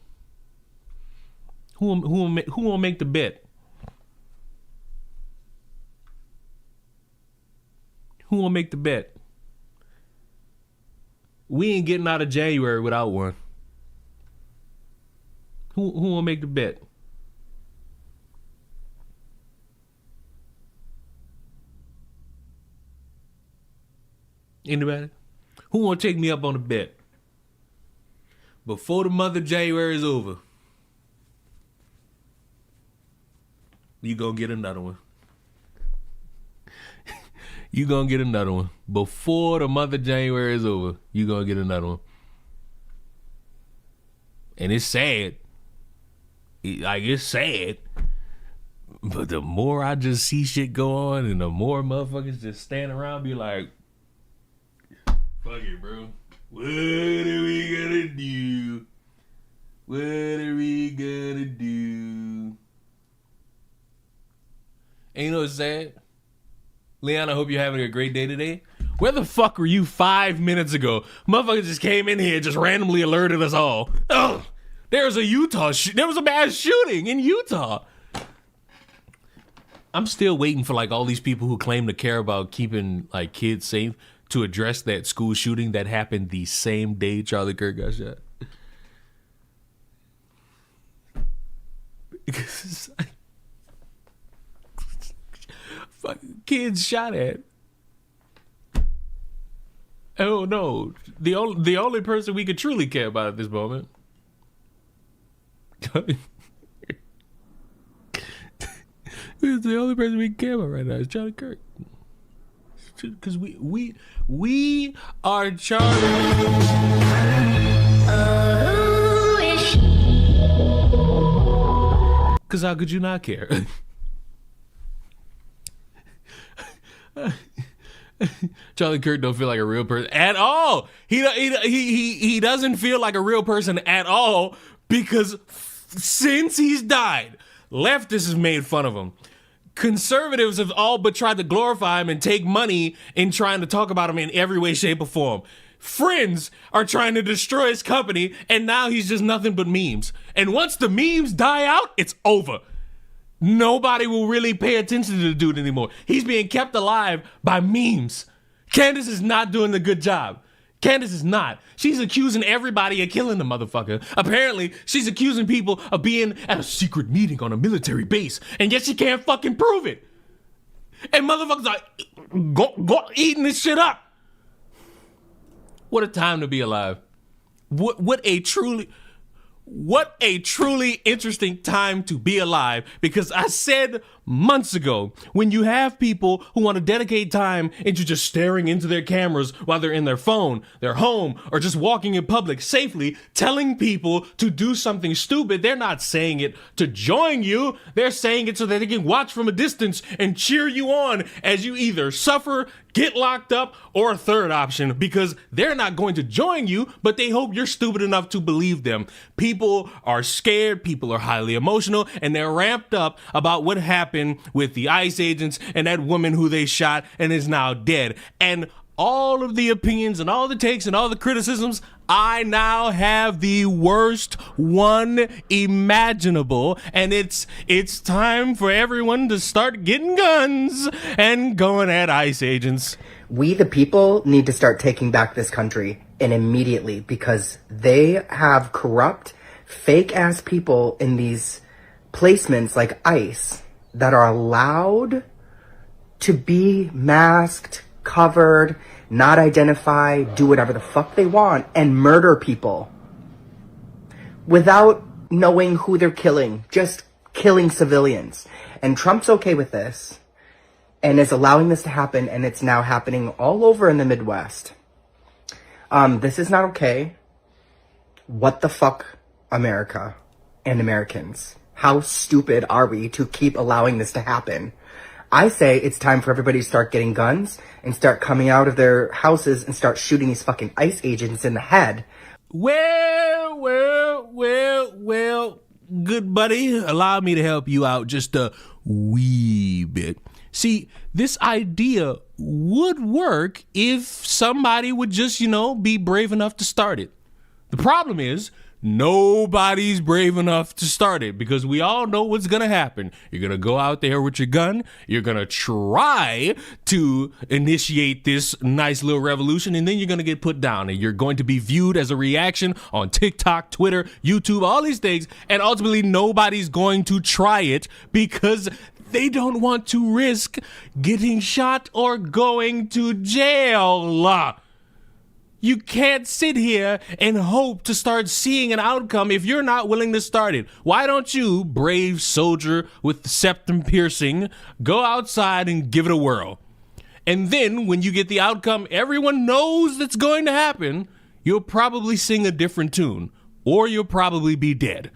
Who will make the bet? Who will make the bet? We ain't getting out of January without one. Who will make the bet? Anybody? Who will take me up on the bet? Before the month of January is over, you gonna get another one. You gonna get another one. Before the month of January is over, you gonna get another one. And it's sad. It's sad. But the more I just see shit go on and the more motherfuckers just stand around be like, fuck it, bro. What are we gonna do? What are we gonna do? And you know what's sad? Leon, I hope you're having a great day today. Where the fuck were you 5 minutes ago? Motherfucker just came in here, just randomly alerted us all. Ugh. There was a mass shooting in Utah. I'm still waiting for like all these people who claim to care about keeping like kids safe to address that school shooting that happened the same day Charlie Kirk got shot. Because fucking kids shot at. Oh no, the only person we could truly care about at this moment. The only person we care about right now is Charlie Kirk. Because we are Charlie. Because how could you not care? Charlie Kirk don't feel like a real person at all. He doesn't feel like a real person at all because since he's died, leftists have made fun of him. Conservatives have all but tried to glorify him and take money in trying to talk about him in every way, shape, or form. Friends are trying to destroy his company, and now he's just nothing but memes. And once the memes die out, it's over. Nobody will really pay attention to the dude anymore. He's being kept alive by memes. Candace is not doing a good job. Candace is not. She's accusing everybody of killing the motherfucker. Apparently, she's accusing people of being at a secret meeting on a military base, and yet she can't fucking prove it. And motherfuckers are eating this shit up. What a time to be alive. What a truly interesting time to be alive, because I said months ago, when you have people who want to dedicate time into just staring into their cameras while they're in their phone, their home, or just walking in public safely, telling people to do something stupid, they're not saying it to join you. They're saying it so that they can watch from a distance and cheer you on as you either suffer, get locked up, or a third option, because they're not going to join you, but they hope you're stupid enough to believe them. People are scared, people are highly emotional, and they're ramped up about what happened with the ICE agents and that woman who they shot and is now dead. And all of the opinions and all the takes and all the criticisms, I now have the worst one imaginable, and it's time for everyone to start getting guns and going at ICE agents. We, the people, need to start taking back this country, and immediately, because they have corrupt, fake-ass people in these placements like ICE that are allowed to be masked, covered, not identify, do whatever the fuck they want, and murder people without knowing who they're killing, just killing civilians. And Trump's okay with this and is allowing this to happen, and it's now happening all over in the Midwest. This is not okay. What the fuck, America and Americans? How stupid are we to keep allowing this to happen? I say it's time for everybody to start getting guns and start coming out of their houses and start shooting these fucking ICE agents in the head. Well, good buddy, allow me to help you out just a wee bit. See, this idea would work if somebody would just, be brave enough to start it. The problem is, nobody's brave enough to start it because we all know what's going to happen. You're going to go out there with your gun. You're going to try to initiate this nice little revolution, and then you're going to get put down, and you're going to be viewed as a reaction on TikTok, Twitter, YouTube, all these things, and ultimately nobody's going to try it because they don't want to risk getting shot or going to jail. You can't sit here and hope to start seeing an outcome if you're not willing to start it. Why don't you, brave soldier with the septum piercing, go outside and give it a whirl? And then when you get the outcome everyone knows that's going to happen, you'll probably sing a different tune, or you'll probably be dead.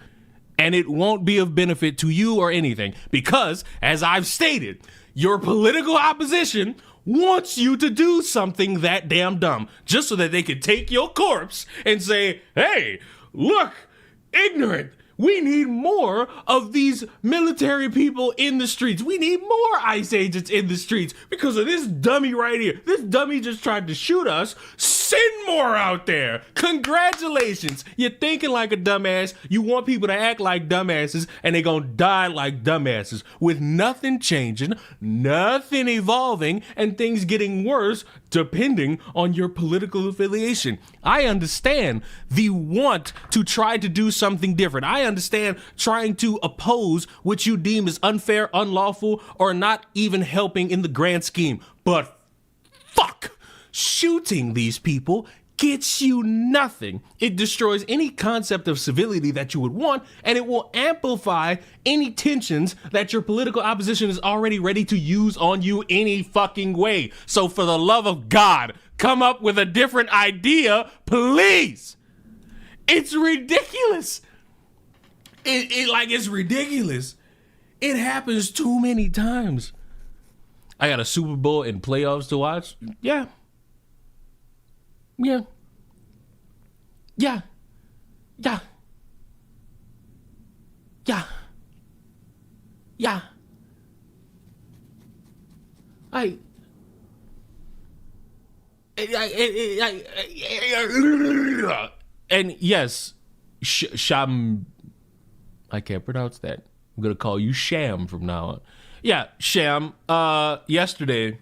And it won't be of benefit to you or anything because, as I've stated, your political opposition wants you to do something that damn dumb just so that they can take your corpse and say, hey, look, ignorant. We need more of these military people in the streets. We need more ICE agents in the streets because of this dummy right here. This dummy just tried to shoot us. Send more out there. Congratulations. You're thinking like a dumbass. You want people to act like dumbasses, and they're gonna die like dumbasses with nothing changing, nothing evolving, and things getting worse depending on your political affiliation. I understand the want to try to do something different. I understand trying to oppose what you deem is unfair, unlawful, or not even helping in the grand scheme. But fuck, shooting these people gets you nothing. It destroys any concept of civility that you would want, and it will amplify any tensions that your political opposition is already ready to use on you any fucking way. So for the love of God, come up with a different idea, please. It's ridiculous. It's ridiculous. It happens too many times. I got a Super Bowl and playoffs to watch. Yeah. Yeah. Yeah. Yeah. Yeah. Yeah. And yes, Sham, I can't pronounce that. I'm going to call you Sham from now on. Yeah, Sham, yesterday,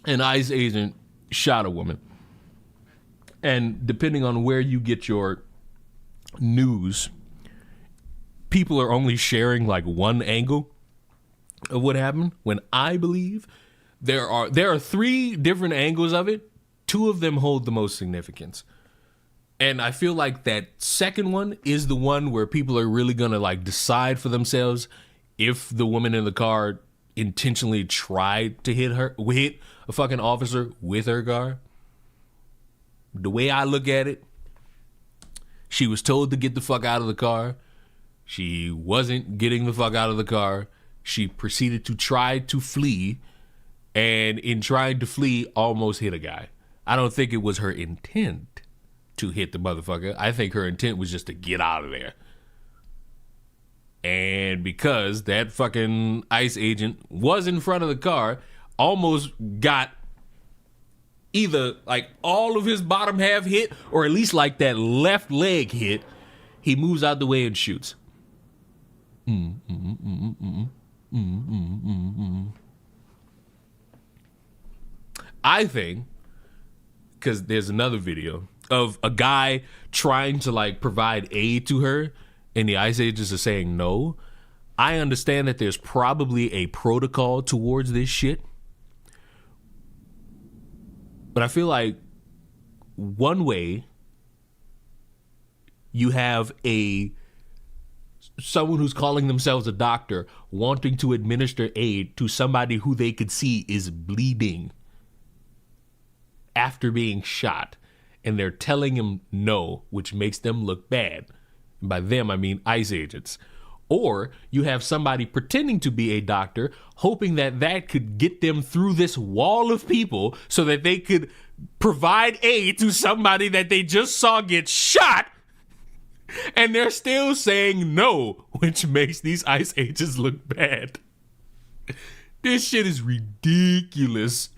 an ICE agent shot a woman. And depending on where you get your news, people are only sharing like one angle of what happened, when I believe there are three different angles of it. Two of them hold the most significance. And I feel like that second one is the one where people are really going to like decide for themselves if the woman in the car intentionally tried to hit a fucking officer with her car. The way I look at it, she was told to get the fuck out of the car. She wasn't getting the fuck out of the car. She proceeded to try to flee, and in trying to flee, almost hit a guy. I don't think it was her intent to hit the motherfucker. I think her intent was just to get out of there. And because that fucking ICE agent was in front of the car, almost got either like all of his bottom half hit or at least like that left leg hit, he moves out the way and shoots. I think, because there's another video of a guy trying to like provide aid to her and the ICE agents are saying no. I understand that there's probably a protocol towards this shit. But I feel like one way you have someone who's calling themselves a doctor wanting to administer aid to somebody who they could see is bleeding after being shot, and they're telling him no, which makes them look bad. And by them, I mean ICE agents. Or you have somebody pretending to be a doctor, hoping that that could get them through this wall of people so that they could provide aid to somebody that they just saw get shot, and they're still saying no, which makes these ICE agents look bad. This shit is ridiculous.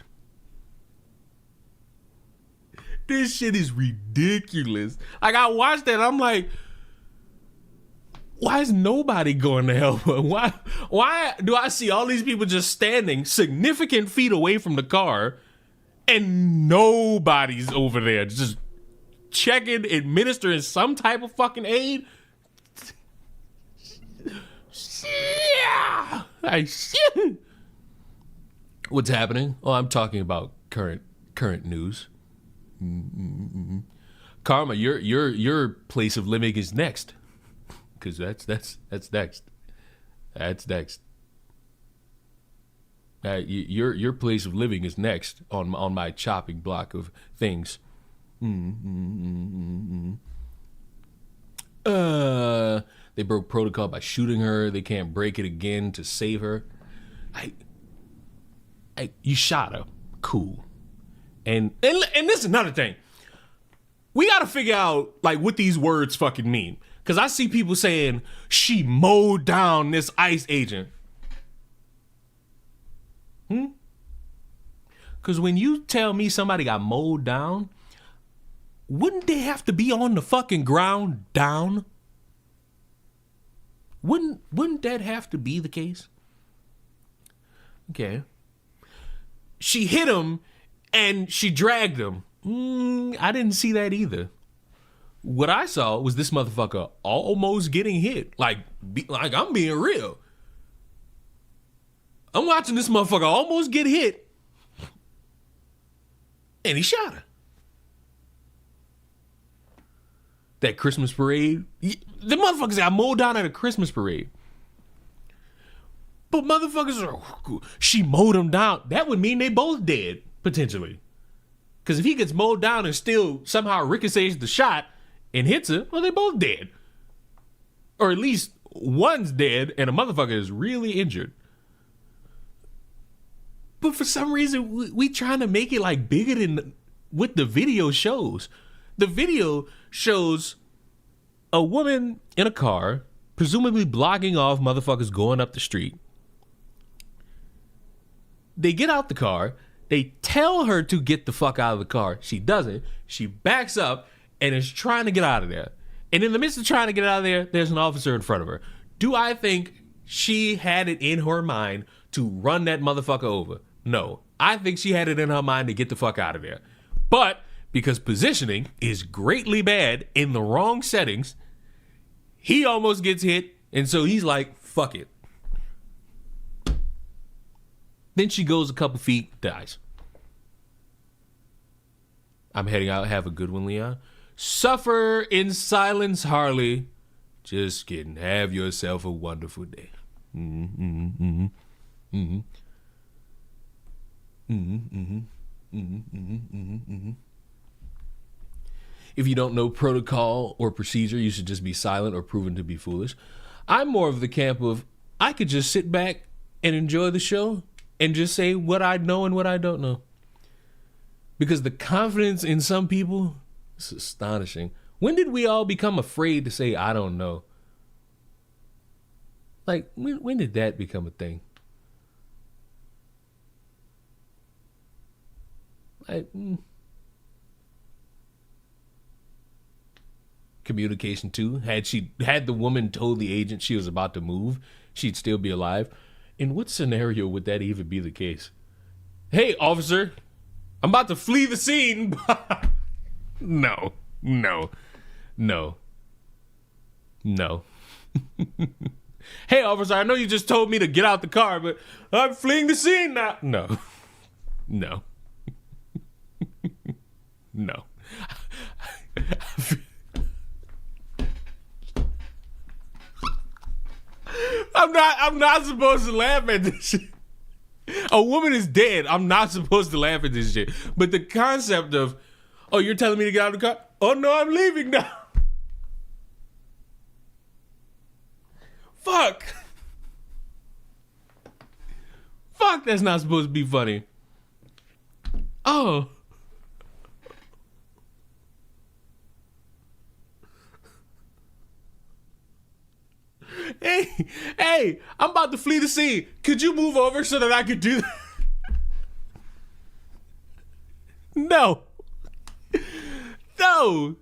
This shit is ridiculous. Like, I watched that, I'm like, why is nobody going to help her? Why do I see all these people just standing significant feet away from the car and nobody's over there just checking, administering some type of fucking aid? Yeah. Like, shit. What's happening? Oh, I'm talking about current news. Karma, your place of living is next. Because that's next. That's next. Your place of living is next on my chopping block of things. They broke protocol by shooting her. They can't break it again to save her. You shot her. Cool. And this is another thing. We got to figure out like what these words fucking mean. Because I see people saying, she mowed down this ICE agent. Because when you tell me somebody got mowed down, wouldn't they have to be on the fucking ground down? Wouldn't that have to be the case? Okay. She hit him and she dragged him. I didn't see that either. What I saw was this motherfucker almost getting hit. Like I'm being real. I'm watching this motherfucker almost get hit. And he shot her. That Christmas parade. The motherfuckers got mowed down at a Christmas parade. But motherfuckers are, she mowed him down. That would mean they both dead, potentially. Because if he gets mowed down and still somehow ricochets the shot and hits her, well, they both dead. Or at least one's dead and a motherfucker is really injured. But for some reason, we trying to make it like bigger than what the video shows. The video shows a woman in a car, presumably blocking off motherfuckers going up the street. They get out the car. They tell her to get the fuck out of the car. She doesn't. She backs up and is trying to get out of there. And in the midst of trying to get out of there, there's an officer in front of her. Do I think she had it in her mind to run that motherfucker over? No. I think she had it in her mind to get the fuck out of there. But because positioning is greatly bad in the wrong settings, he almost gets hit, and so he's like, fuck it. Then she goes a couple feet, dies. I'm heading out. Have a good one, Leon. Suffer in silence, Harley. Just kidding. Have yourself a wonderful day. If you don't know protocol or procedure, you should just be silent or proven to be foolish. I'm more of the camp of I could just sit back and enjoy the show and just say what I know and what I don't know. Because the confidence in some people is astonishing. When did we all become afraid to say I don't know? Like, when did that become a thing? Communication too. Had the woman told the agent she was about to move, she'd still be alive. In what scenario would that even be the case? Hey, officer, I'm about to flee the scene. No. Hey, officer, I know you just told me to get out the car, but I'm fleeing the scene now. No. I'm not supposed to laugh at this shit. A woman is dead. I'm not supposed to laugh at this shit. But the concept of, oh, you're telling me to get out of the car? Oh no, I'm leaving now. Fuck, that's not supposed to be funny. Oh. Hey, I'm about to flee the scene. Could you move over so that I could do that? No. No.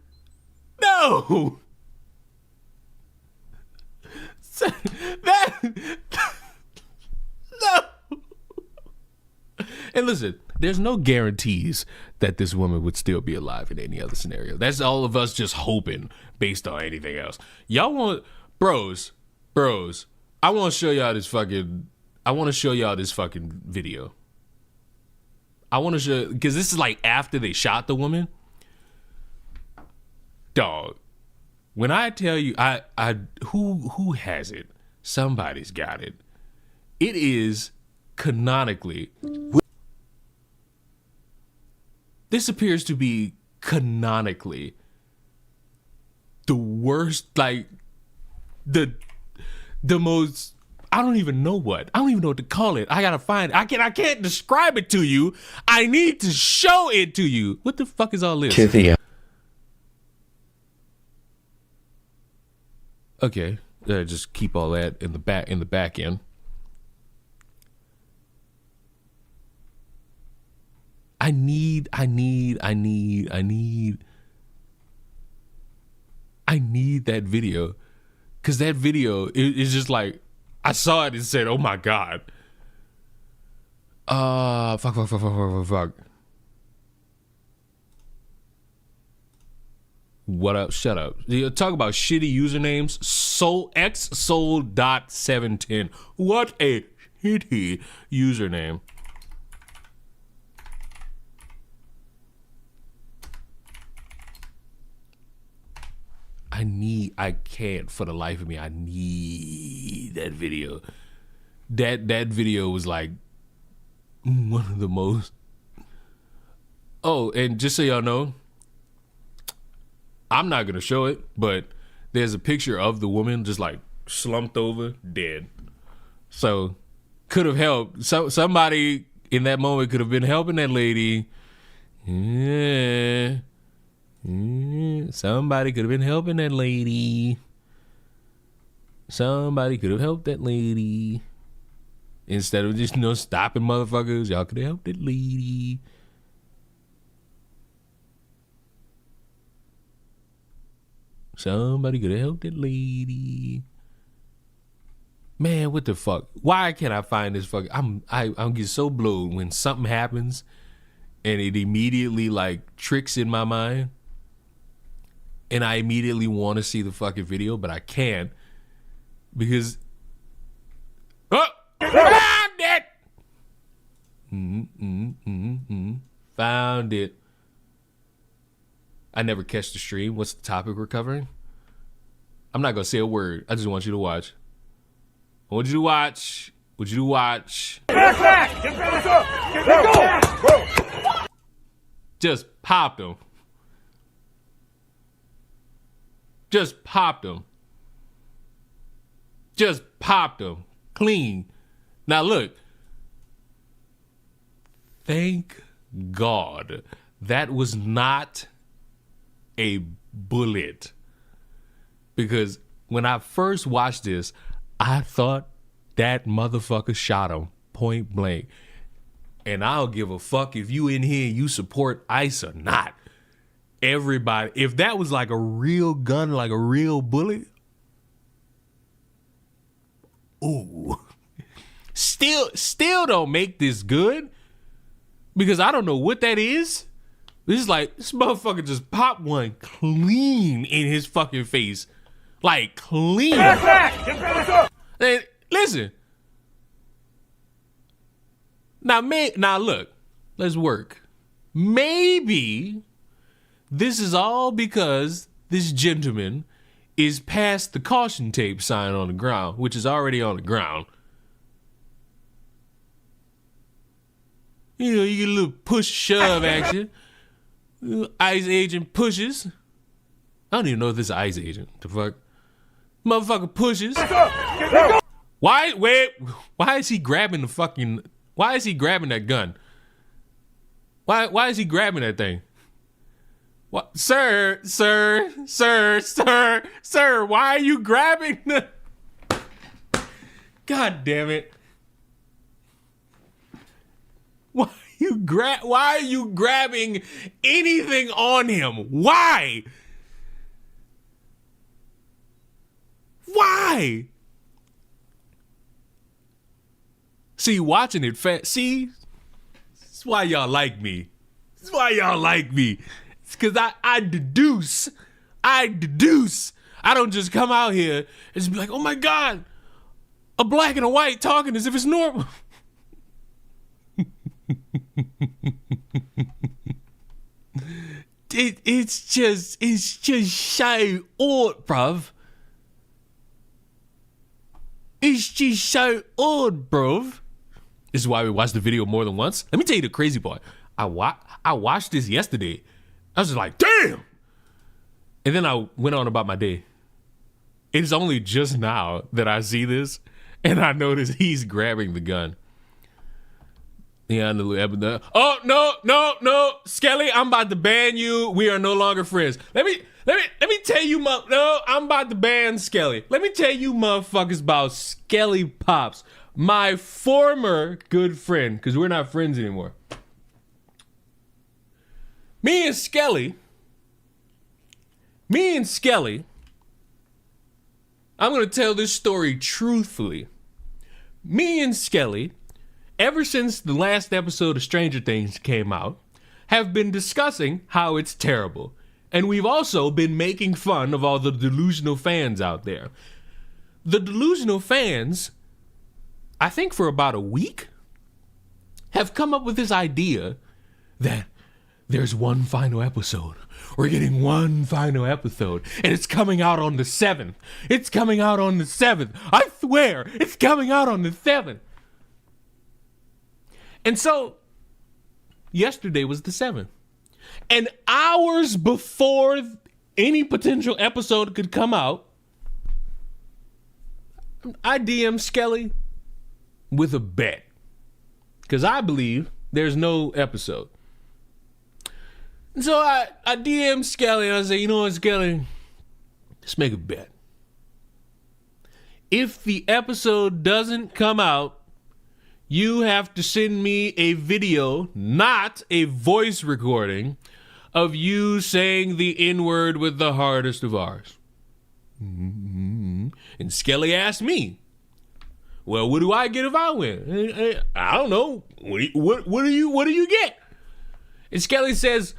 And listen, there's no guarantees that this woman would still be alive in any other scenario. That's all of us just hoping based on anything else. Y'all want, bros, I want to show y'all this fucking video. I want to show, because this is like after they shot the woman. Dog, when I tell you, who has it? Somebody's got it. It is canonically. This appears to be canonically the worst, like the most. I don't even know what to call it. I gotta find. I can't describe it to you. I need to show it to you. What the fuck is all this? Okay, just keep all that in the back end. I need that video, because that video is just like, I saw it and said, oh my God. Fuck. What up? Shut up. You talk about shitty usernames. Soul.710. What a shitty username. I can't for the life of me. I need that video. That video was like one of the most. Oh, and just so y'all know, I'm not gonna show it, but there's a picture of the woman just like slumped over, dead. So could have helped. So somebody in that moment could have been helping that lady. Yeah. Somebody could have been helping that lady. Somebody could have helped that lady. Instead of just, stopping motherfuckers, y'all could have helped that lady. Somebody could have helped that lady. Man, what the fuck? Why can't I find this fucking? I'm get so blowed when something happens and it immediately like tricks in my mind. And I immediately want to see the fucking video, but I can't because found it. Found it. I never catch the stream. What's the topic we're covering? I'm not gonna say a word. I just want you to watch. I want you to watch. Would you watch? Just popped him. Just popped him. Just popped him. Clean. Now look. Thank God that was not a bullet. Because when I first watched this, I thought that motherfucker shot him point blank. And I don't give a fuck if you in here and you support ICE or not. Everybody, if that was like a real gun, like a real bullet, ooh. Still don't make this good. Because I don't know what that is. This is like, this motherfucker just popped one clean in his fucking face. Like, clean. And listen. Now look, let's work. Maybe this is all because this gentleman is past the caution tape sign on the ground, which is already on the ground. You know, you get a little push shove action. ICE agent pushes. I don't even know if this is ICE agent. The fuck? Motherfucker pushes. Why is he grabbing the fucking... Why is he grabbing that gun? Why is he grabbing that thing? What? Sir, why are you grabbing the... God damn it. Why are you grabbing anything on him? Why? Why? See, watching it see? That's why y'all like me. That's why y'all like me. It's because I deduce. I don't just come out here and just be like, oh my God, a black and a white talking as if it's normal. It's just so odd, bruv. It's just so odd, bruv. This is why we watched the video more than once. Let me tell you the crazy part. I watched this yesterday. I was just like, damn. And then I went on about my day. It's only just now that I see this and I notice he's grabbing the gun. Yeah, oh no, Skelly, I'm about to ban you. We are no longer friends. Let me tell you, no, I'm about to ban Skelly. Let me tell you, motherfuckers, about Skelly Pops, my former good friend, because we're not friends anymore. Me and Skelly, I'm gonna tell this story truthfully. Me and Skelly, ever since the last episode of Stranger Things came out, have been discussing how it's terrible. And we've also been making fun of all the delusional fans out there. The delusional fans, I think for about a week, have come up with this idea that there's one final episode. We're getting one final episode. And it's coming out on the 7th. It's coming out on the 7th. I swear, it's coming out on the 7th. And so, yesterday was the 7th. And hours before any potential episode could come out, I DM Skelly with a bet. Because I believe there's no episode. And so I DM Skelly and I say, you know what, Skelly? Let's make a bet. If the episode doesn't come out, you have to send me a video, not a voice recording, of you saying the N-word with the hardest of R's. Mm-hmm. And Skelly asked me, well, what do I get if I win? I don't know. What do you get? And Skelly says,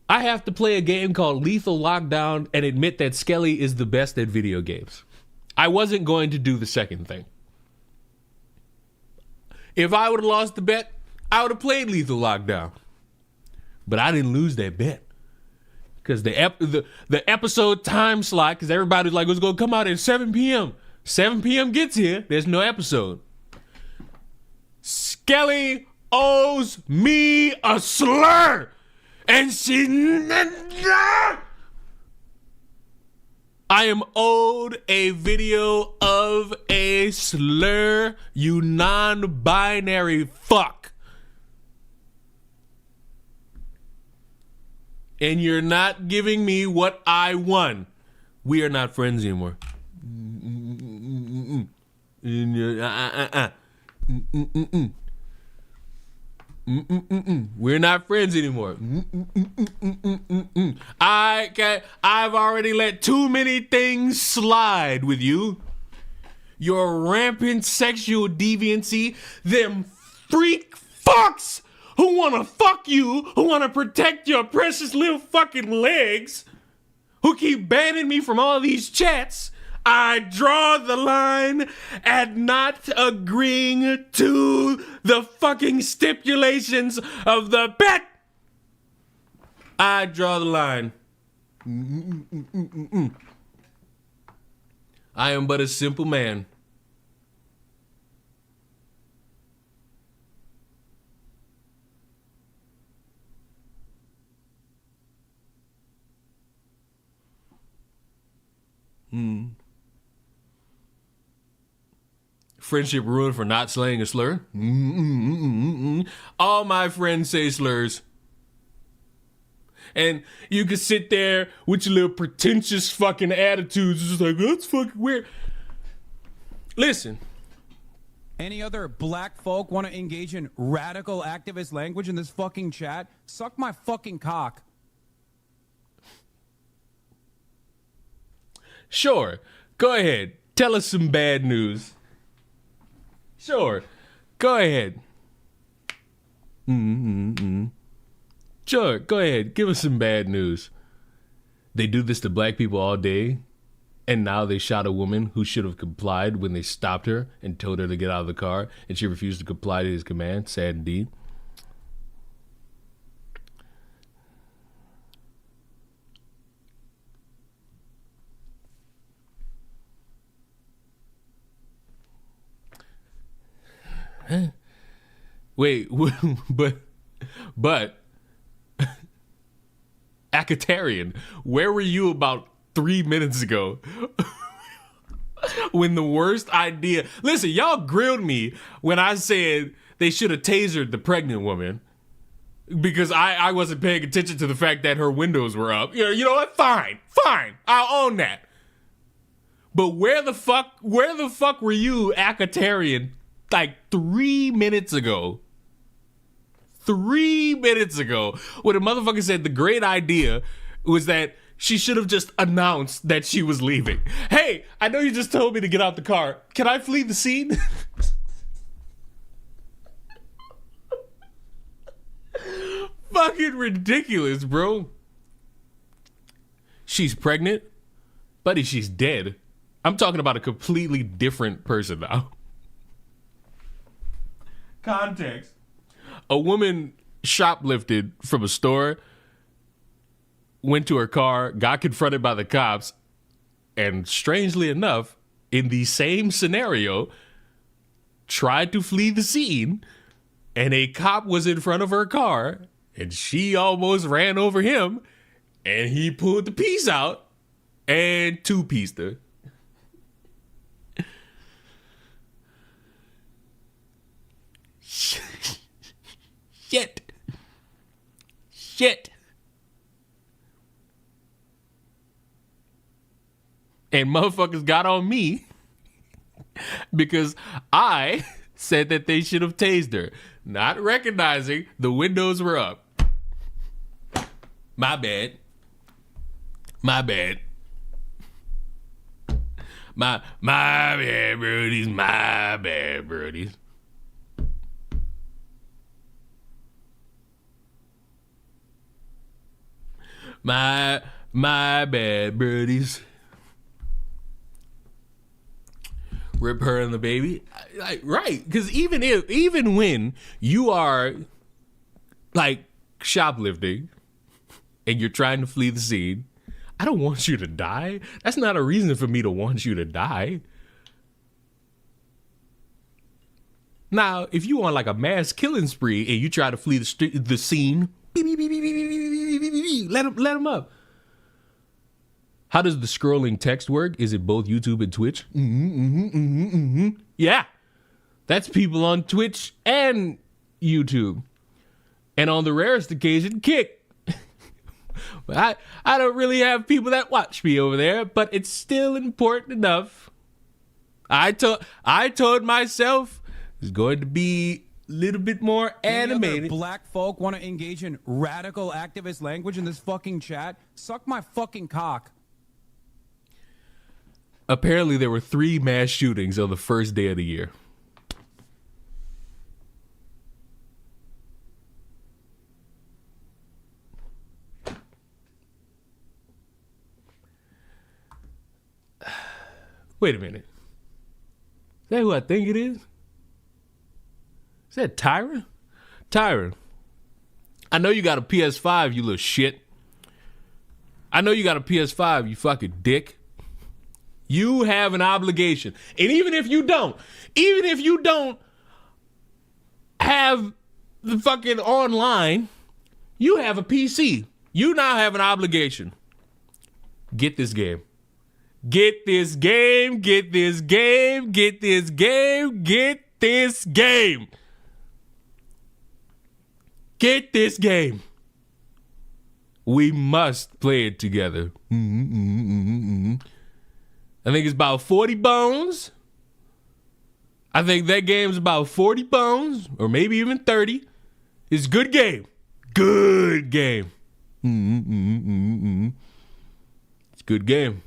I have to play a game called Lethal Lockdown and admit that Skelly is the best at video games. I wasn't going to do the second thing. If I would have lost the bet, I would have played Lethal Lockdown. But I didn't lose that bet. Because the episode time slot, because everybody's like, it's going to come out at 7 p.m. 7 p.m. gets here, there's no episode. Skelly owes me a slur. And she... I am owed a video of a slur, you non-binary fuck. And you're not giving me what I won. We are not friends anymore. We're not friends anymore. I've already let too many things slide with you. Your rampant sexual deviancy, them freak fucks who wanna fuck you, who wanna protect your precious little fucking legs, who keep banning me from all these chats. I draw the line at not agreeing to the fucking stipulations of the bet. I draw the line. I am but a simple man. Friendship ruined for not slaying a slur. All my friends say slurs. And you can sit there with your little pretentious fucking attitudes, just like, that's fucking weird. Listen. Any other black folk want to engage in radical activist language in this fucking chat? Suck my fucking cock. Sure. Go ahead. Tell us some bad news. Sure. Go ahead. Sure. Go ahead. Give us some bad news. They do this to black people all day, and now they shot a woman who should have complied when they stopped her and told her to get out of the car, and she refused to comply to his command. Sad indeed. Wait, but Acatarian, where were you about 3 minutes ago? When the worst idea... Listen, y'all grilled me when I said they should have tasered the pregnant woman because I wasn't paying attention to the fact that her windows were up. You know what? Fine. I'll own that. But where the fuck were you, Acatarian, like 3 minutes ago? 3 minutes ago, when a motherfucker said the great idea was that she should have just announced that she was leaving. Hey, I know you just told me to get out the car. Can I flee the scene? Fucking ridiculous, bro. She's pregnant? Buddy, she's dead. I'm talking about a completely different person now. Context. A woman shoplifted from a store, went to her car, got confronted by the cops, and strangely enough, in the same scenario, tried to flee the scene, and a cop was in front of her car, and she almost ran over him, and he pulled the piece out and two-pieced her. Shit. And motherfuckers got on me because I said that they should have tased her, not recognizing the windows were up. My bad. My bad, broodies. My bad, broodies. My bad, birdies. Rip her and the baby. Right, because even when you are like shoplifting and you're trying to flee the scene, I don't want you to die. That's not a reason for me to want you to die. Now, if you on like a mass killing spree and you try to flee the scene, let him up. How does the scrolling text work? Is it both YouTube and Twitch? Yeah. That's people on Twitch and YouTube. And on the rarest occasion, Kick. I don't really have people that watch me over there, but it's still important enough. I told myself there's going to be little bit more Any other animated. black folk want to engage in radical activist language in this fucking chat? Suck my fucking cock. Apparently, there were 3 mass shootings on the first day of the year. Wait a minute. Is that who I think it is? Is that Tyra? Tyra, I know you got a PS5, you little shit. I know you got a PS5, you fucking dick. You have an obligation. And even if you don't have the fucking online, you have a PC. You now have an obligation. Get this game. Get this game. Get this game. Get this game. Get this game. Get this game. We must play it together. I think it's about 40 bones. I think that game's about 40 bones, or maybe even 30. It's a good game. Good game. It's a good game.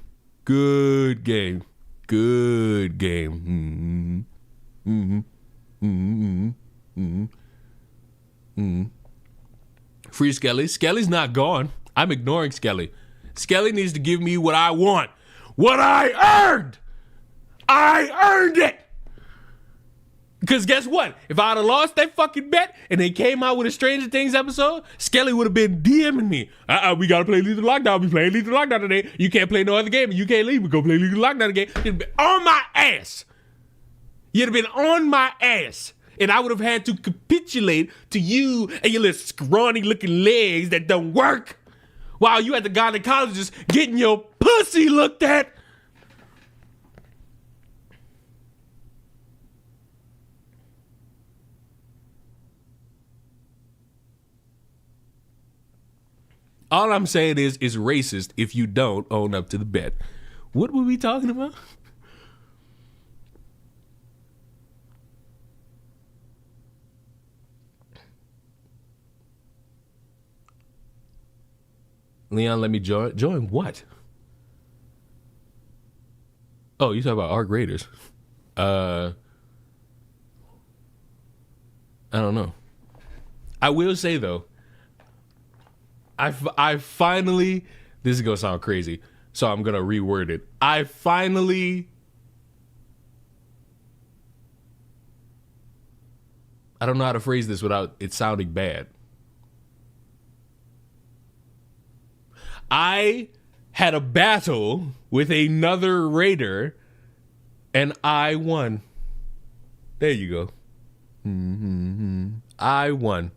Good game. Good game. Free Skelly. Skelly's not gone. I'm ignoring Skelly. Skelly needs to give me what I want. What I earned. I earned it. Because guess what? If I'd have lost that fucking bet and they came out with a Stranger Things episode, Skelly would have been DMing me. We got to play Lethal Lockdown. We playing Lethal Lockdown today. You can't play no other game. You can't leave. We go play Lethal Lockdown again. You'd be on my ass. You'd have been on my ass. And I would have had to capitulate to you and your little scrawny looking legs that don't work while you at the gynecologist getting your pussy looked at. All I'm saying is it's racist if you don't own up to the bet. What were we talking about? Leon, let me join. Join what? Oh, you talking about Arc Raiders. I don't know. I will say, though, I finally, this is going to sound crazy, so I'm going to reword it. I don't know how to phrase this without it sounding bad. I had a battle with another raider and I won. There you go. I won.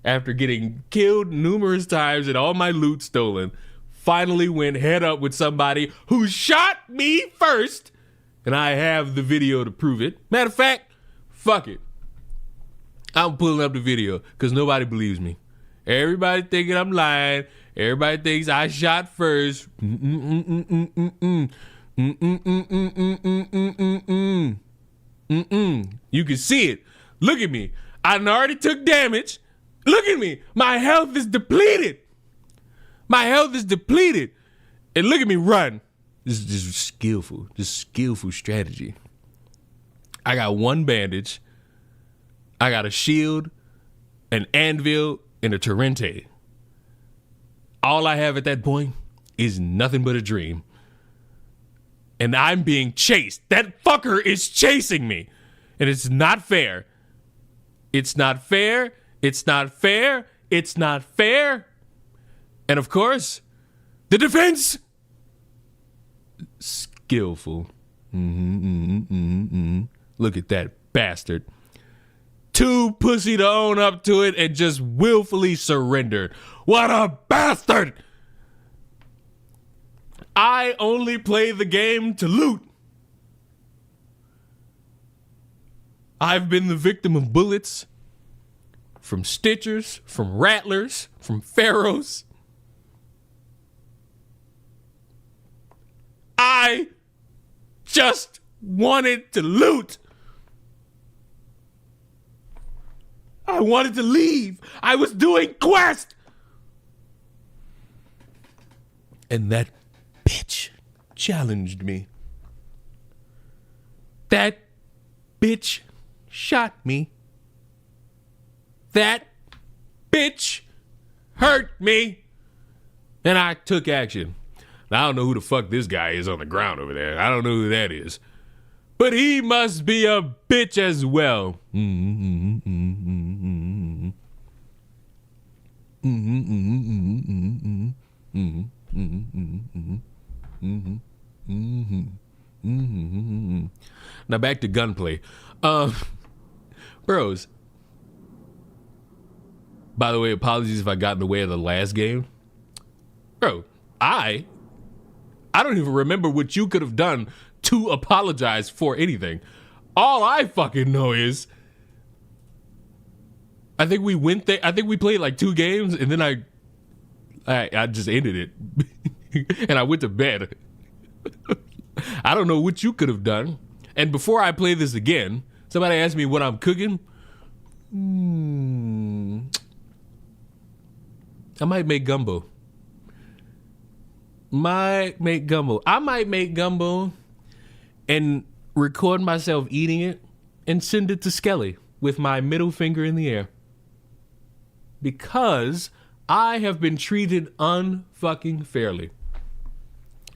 After getting killed numerous times and all my loot stolen, finally went head up with somebody who shot me first. And I have the video to prove it. Matter of fact, fuck it. I'm pulling up the video because nobody believes me. Everybody thinking I'm lying. Everybody thinks I shot first. You can see it. Look at me. I already took damage. Look at me. My health is depleted. My health is depleted. And look at me run. This is just skillful. Just skillful strategy. I got one bandage. I got a shield, an anvil, and a Torrente. All I have at that point is nothing but a dream. And I'm being chased. That fucker is chasing me. And it's not fair. It's not fair. It's not fair. It's not fair. And of course, the defense. Skillful. Look at that bastard. Too pussy to own up to it and just willfully surrendered. What a bastard! I only play the game to loot. I've been the victim of bullets from Stitchers, from Rattlers, from Pharaohs. I just wanted to loot. I wanted to leave. I was doing quest. And that bitch challenged me. That bitch shot me. That bitch hurt me. And I took action. Now, I don't know who the fuck this guy is on the ground over there. I don't know who that is. But he must be a bitch as well. Now back to gunplay. Bros. By the way, apologies if I got in the way of the last game. Bro, I don't even remember what you could have done to apologize for anything. All I fucking know is I think we went there. I think we played like 2 games and then I just ended it. And I went to bed. I don't know what you could have done. And before I play this again, somebody asked me what I'm cooking. I might make gumbo. I might make gumbo and record myself eating it and send it to Skelly with my middle finger in the air. Because I have been treated unfucking fairly.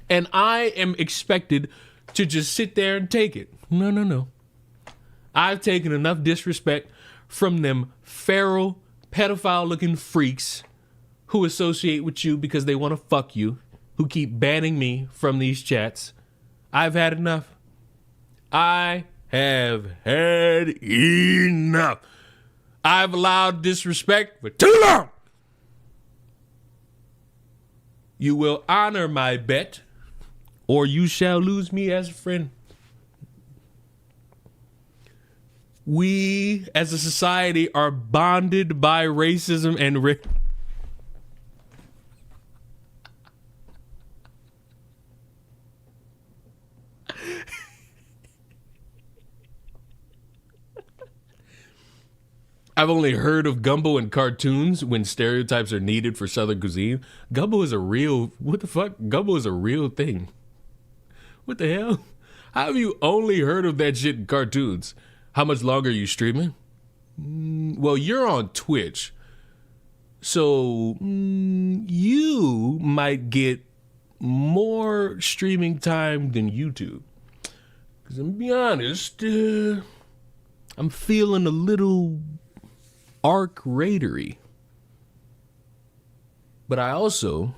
And I am expected to just sit there and take it. No. I've taken enough disrespect from them feral, pedophile-looking freaks who associate with you because they want to fuck you, who keep banning me from these chats. I've had enough. I have had enough. I've allowed disrespect for too long. You will honor my bet, or you shall lose me as a friend. We, as a society, are bonded by racism and I've only heard of gumbo in cartoons when stereotypes are needed for Southern cuisine. Gumbo is a real... What the fuck? Gumbo is a real thing. What the hell? How have you only heard of that shit in cartoons? How much longer are you streaming? Well, you're on Twitch. So, you might get more streaming time than YouTube. Because I'm gonna be honest, I'm feeling a little arc raidery. But I also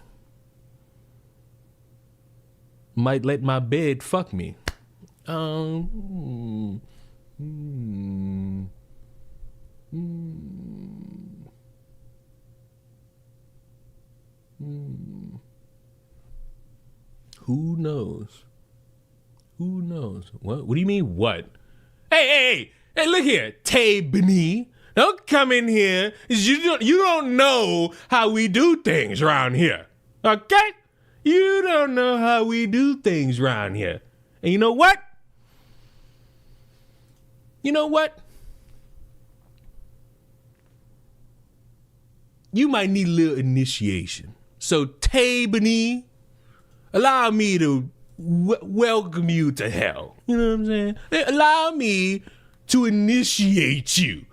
might let my bed fuck me. Who knows? Who knows? What do you mean, what? Hey, look here, Tay B'ni. Don't come in here. You don't know how we do things around here. Okay? You don't know how we do things around here. And you know what? You might need a little initiation. So, Tay B'ni, allow me to welcome you to hell. You know what I'm saying? Allow me to initiate you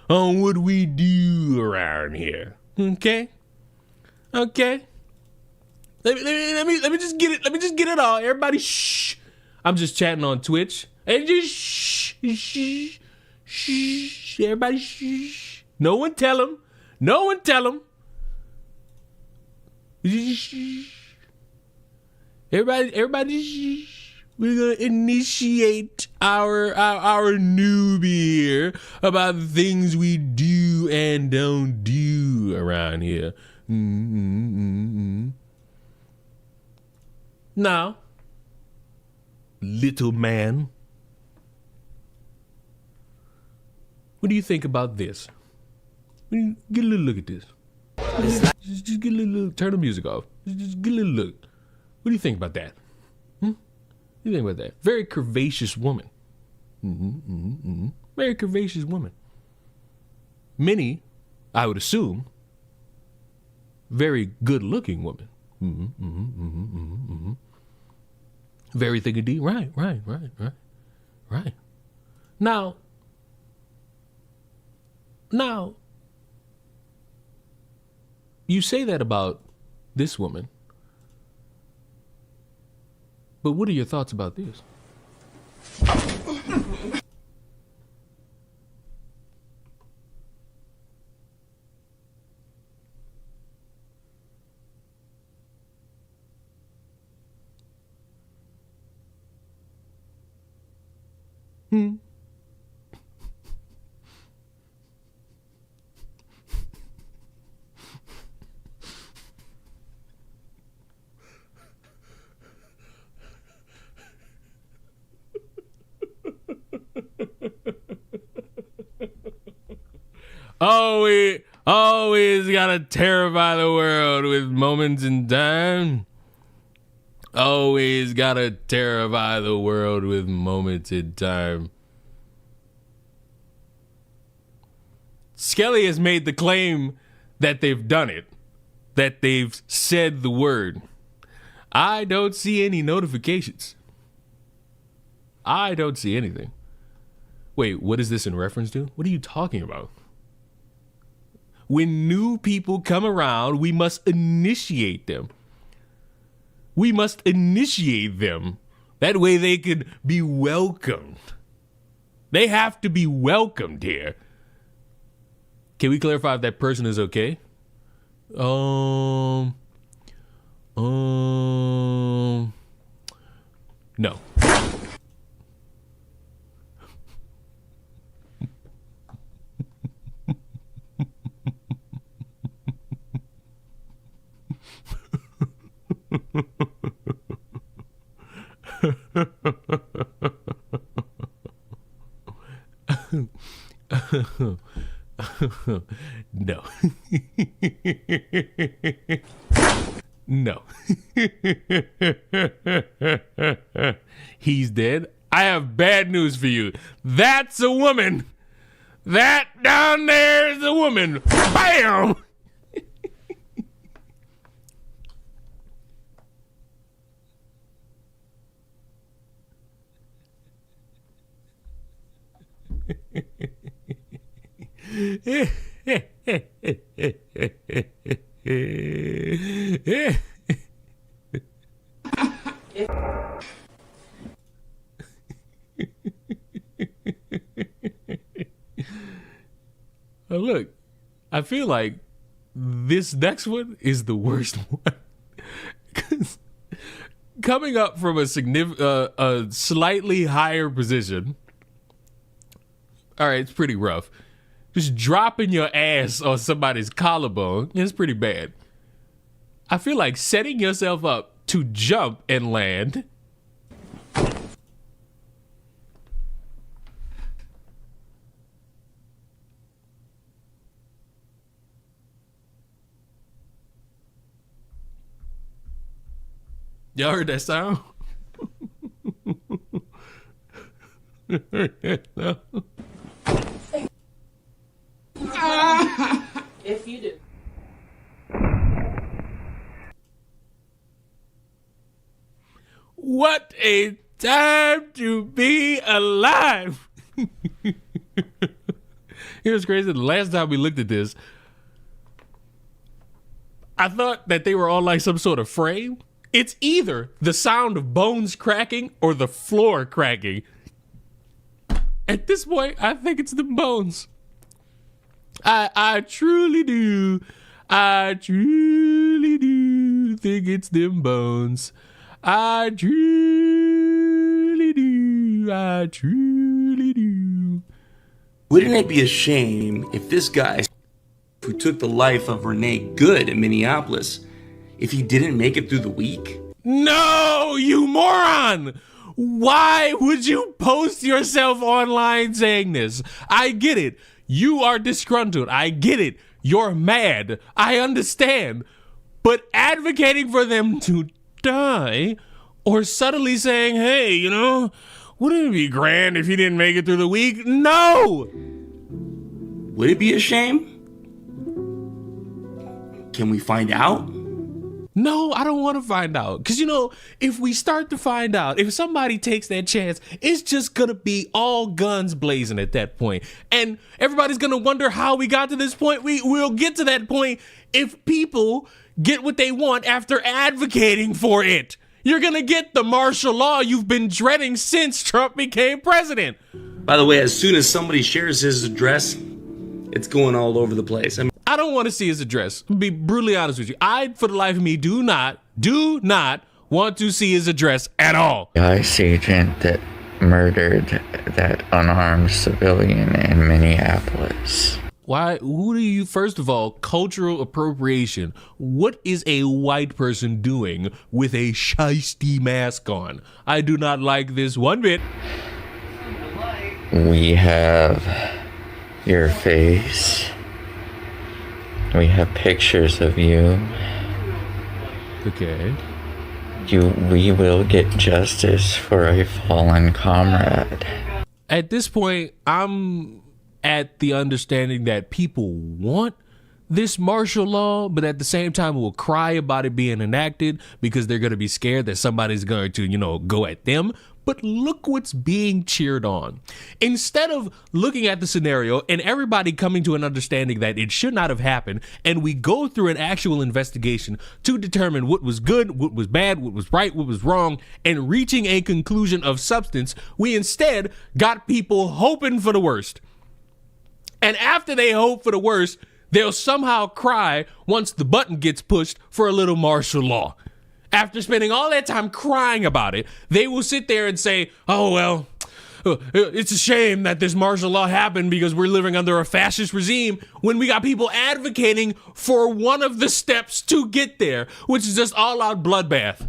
on what we do around here. Okay? Let me just get it. Let me just get it all. Everybody, shh. I'm just chatting on Twitch. And just shh. Everybody, shh. No one tell them. Everybody, shh. We're gonna initiate our newbie here about the things we do and don't do around here. Now, little man, what do you think about this? Get a little look at this. Just get a little. Turn the music off. Just get a little look. What do you think about that? What do you think about that? Very curvaceous woman. Very curvaceous woman. many, I would assume, very good-looking women. Very thick and deep. Right. Now, you say that about this woman, but what are your thoughts about this? Always gotta terrify the world with moments in time. Always gotta terrify the world with moments in time. Skelly has made the claim that they've done it, that they've said the word. I don't see any notifications. I don't see anything. Wait, what is this in reference to? What are you talking about? When new people come around, we must initiate them. We must initiate them. That way they can be welcomed. They have to be welcomed here. Can we clarify if that person is okay? No. No. No. He's dead. I have bad news for you. That's a woman. That down there is a woman. Bam! Look, I feel like this next one is the worst one. 'Cause coming up from a slightly higher position, all right, it's pretty rough. Just dropping your ass on somebody's collarbone is pretty bad. I feel like setting yourself up to jump and land. Y'all heard that sound? Heard that sound? If you do. What a time to be alive. Here's crazy. The last time we looked at this, I thought that they were all like some sort of frame. It's either the sound of bones cracking or the floor cracking. At this point, I think it's the bones. I truly do. I truly do think it's them bones. I truly do. I truly do. Wouldn't it be a shame if this guy who took the life of Renee Good in Minneapolis, if he didn't make it through the week? No, you moron! Why would you post yourself online saying this? I get it. You are disgruntled. I get it. You're mad. I understand. But advocating for them to die or subtly saying, hey, you know, wouldn't it be grand if you didn't make it through the week? No! Would it be a shame? Can we find out? No, I don't want to find out. Because, if we start to find out, if somebody takes that chance, it's just going to be all guns blazing at that point. And everybody's going to wonder how we got to this point. We'll get to that point if people get what they want after advocating for it. You're going to get the martial law you've been dreading since Trump became president. By the way, as soon as somebody shares his address, it's going all over the place. I don't want to see his address. To be brutally honest with you. I, for the life of me, do not want to see his address at all. The ICE agent that murdered that unarmed civilian in Minneapolis. Why? Who do you, first of all, cultural appropriation. What is a white person doing with a shiesty mask on? I do not like this one bit. We have your face. We have pictures of you. Okay. We will get justice for a fallen comrade. At this point, I'm at the understanding that people want this martial law, but at the same time will cry about it being enacted because they're going to be scared that somebody's going to, go at them. But look what's being cheered on. Instead of looking at the scenario and everybody coming to an understanding that it should not have happened, and we go through an actual investigation to determine what was good, what was bad, what was right, what was wrong, and reaching a conclusion of substance, we instead got people hoping for the worst. And after they hope for the worst, they'll somehow cry once the button gets pushed for a little martial law. After spending all that time crying about it, they will sit there and say, oh, well, it's a shame that this martial law happened because we're living under a fascist regime, when we got people advocating for one of the steps to get there, which is just all-out bloodbath.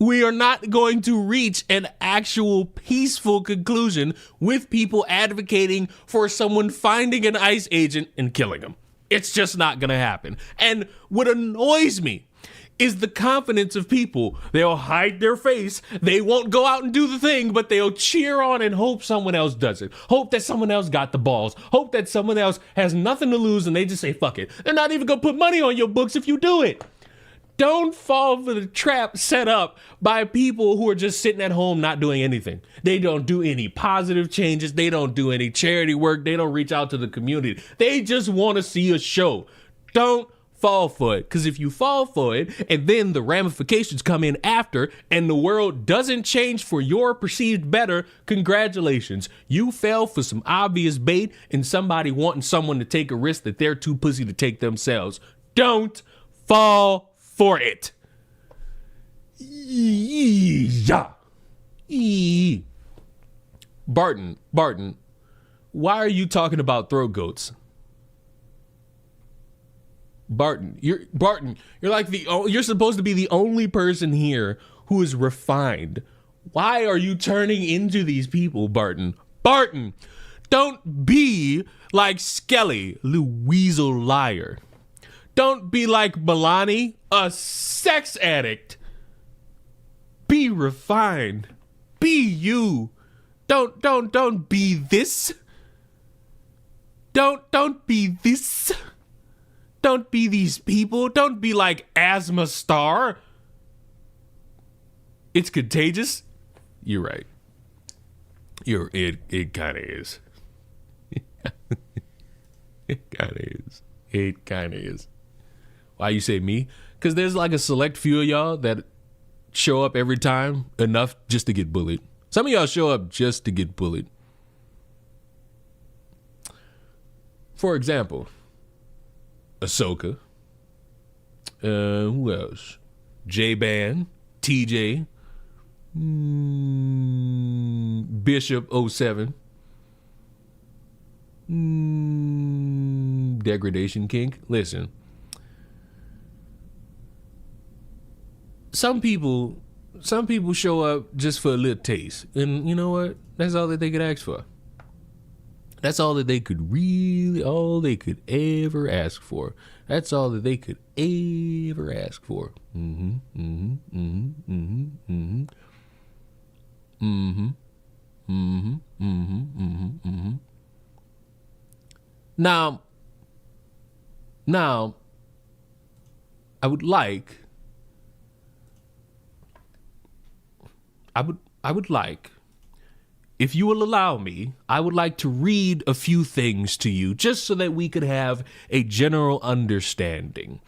We are not going to reach an actual peaceful conclusion with people advocating for someone finding an ICE agent and killing him. It's just not going to happen. And what annoys me is the confidence of people. They'll hide their face. They won't go out and do the thing, but they'll cheer on and hope someone else does it. Hope that someone else got the balls. Hope that someone else has nothing to lose and they just say, fuck it. They're not even going to put money on your books if you do it. Don't fall for the trap set up by people who are just sitting at home not doing anything. They don't do any positive changes. They don't do any charity work. They don't reach out to the community. They just want to see a show. Don't fall for it, because if you fall for it and then the ramifications come in after and the world doesn't change for your perceived better, congratulations. You fell for some obvious bait and somebody wanting someone to take a risk that they're too pussy to take themselves. Don't fall for it. Yeah. Barton, why are you talking about throat goats? Barton, you're like you're supposed to be the only person here who is refined. Why are you turning into these people, Barton? Barton, don't be like Skelly, weasel liar. Don't be like Milani, a sex addict. Be refined. Be you. Don't be this. Don't be this. Don't be these people. Don't be like Asthma Star. It's contagious. You're right. It kind of is. It kind of is. It kind of is. Why you say me? Because there's like a select few of y'all that show up every time enough just to get bullied. Some of y'all show up just to get bullied. For example, Ahsoka. Who else? J-Ban, TJ, Bishop 07, Degradation Kink. Listen, some people show up just for a little taste, and you know what? That's all that they could ask for. That's all that they could ever ask for. That's all that they could ever ask for. Now, I would like, if you will allow me, I would like to read a few things to you just so that we could have a general understanding.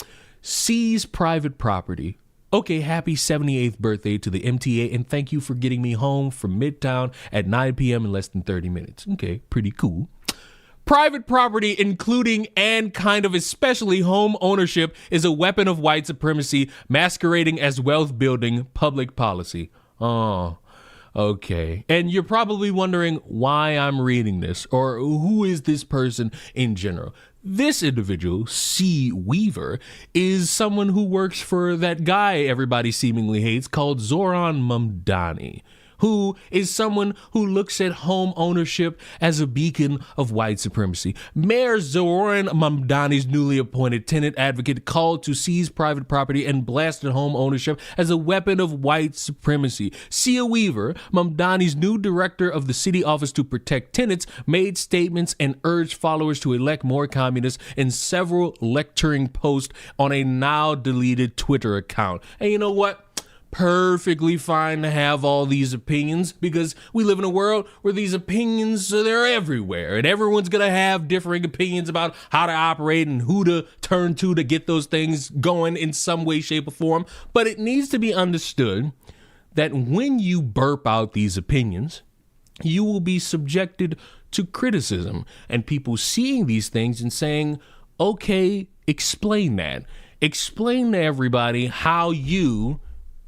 Seize private property. Okay, happy 78th birthday to the MTA, and thank you for getting me home from Midtown at 9 p.m. in less than 30 minutes. Okay, pretty cool. Private property, including and kind of especially home ownership, is a weapon of white supremacy masquerading as wealth building public policy. Oh, okay. And you're probably wondering why I'm reading this, or who is this person in general. This individual, C. Weaver, is someone who works for that guy everybody seemingly hates called Zoran Mamdani, who is someone who looks at home ownership as a beacon of white supremacy. Mayor Zoran Mamdani's newly appointed tenant advocate called to seize private property and blasted home ownership as a weapon of white supremacy. Sia Weaver, Mamdani's new director of the city office to protect tenants, made statements and urged followers to elect more communists in several lecturing posts on a now deleted Twitter account. And you know what? Perfectly fine to have all these opinions, because we live in a world where these opinions, they're everywhere, and everyone's gonna have differing opinions about how to operate and who to turn to get those things going in some way, shape, or form. But it needs to be understood that when you burp out these opinions, you will be subjected to criticism and people seeing these things and saying, okay, explain that. Explain to everybody how you,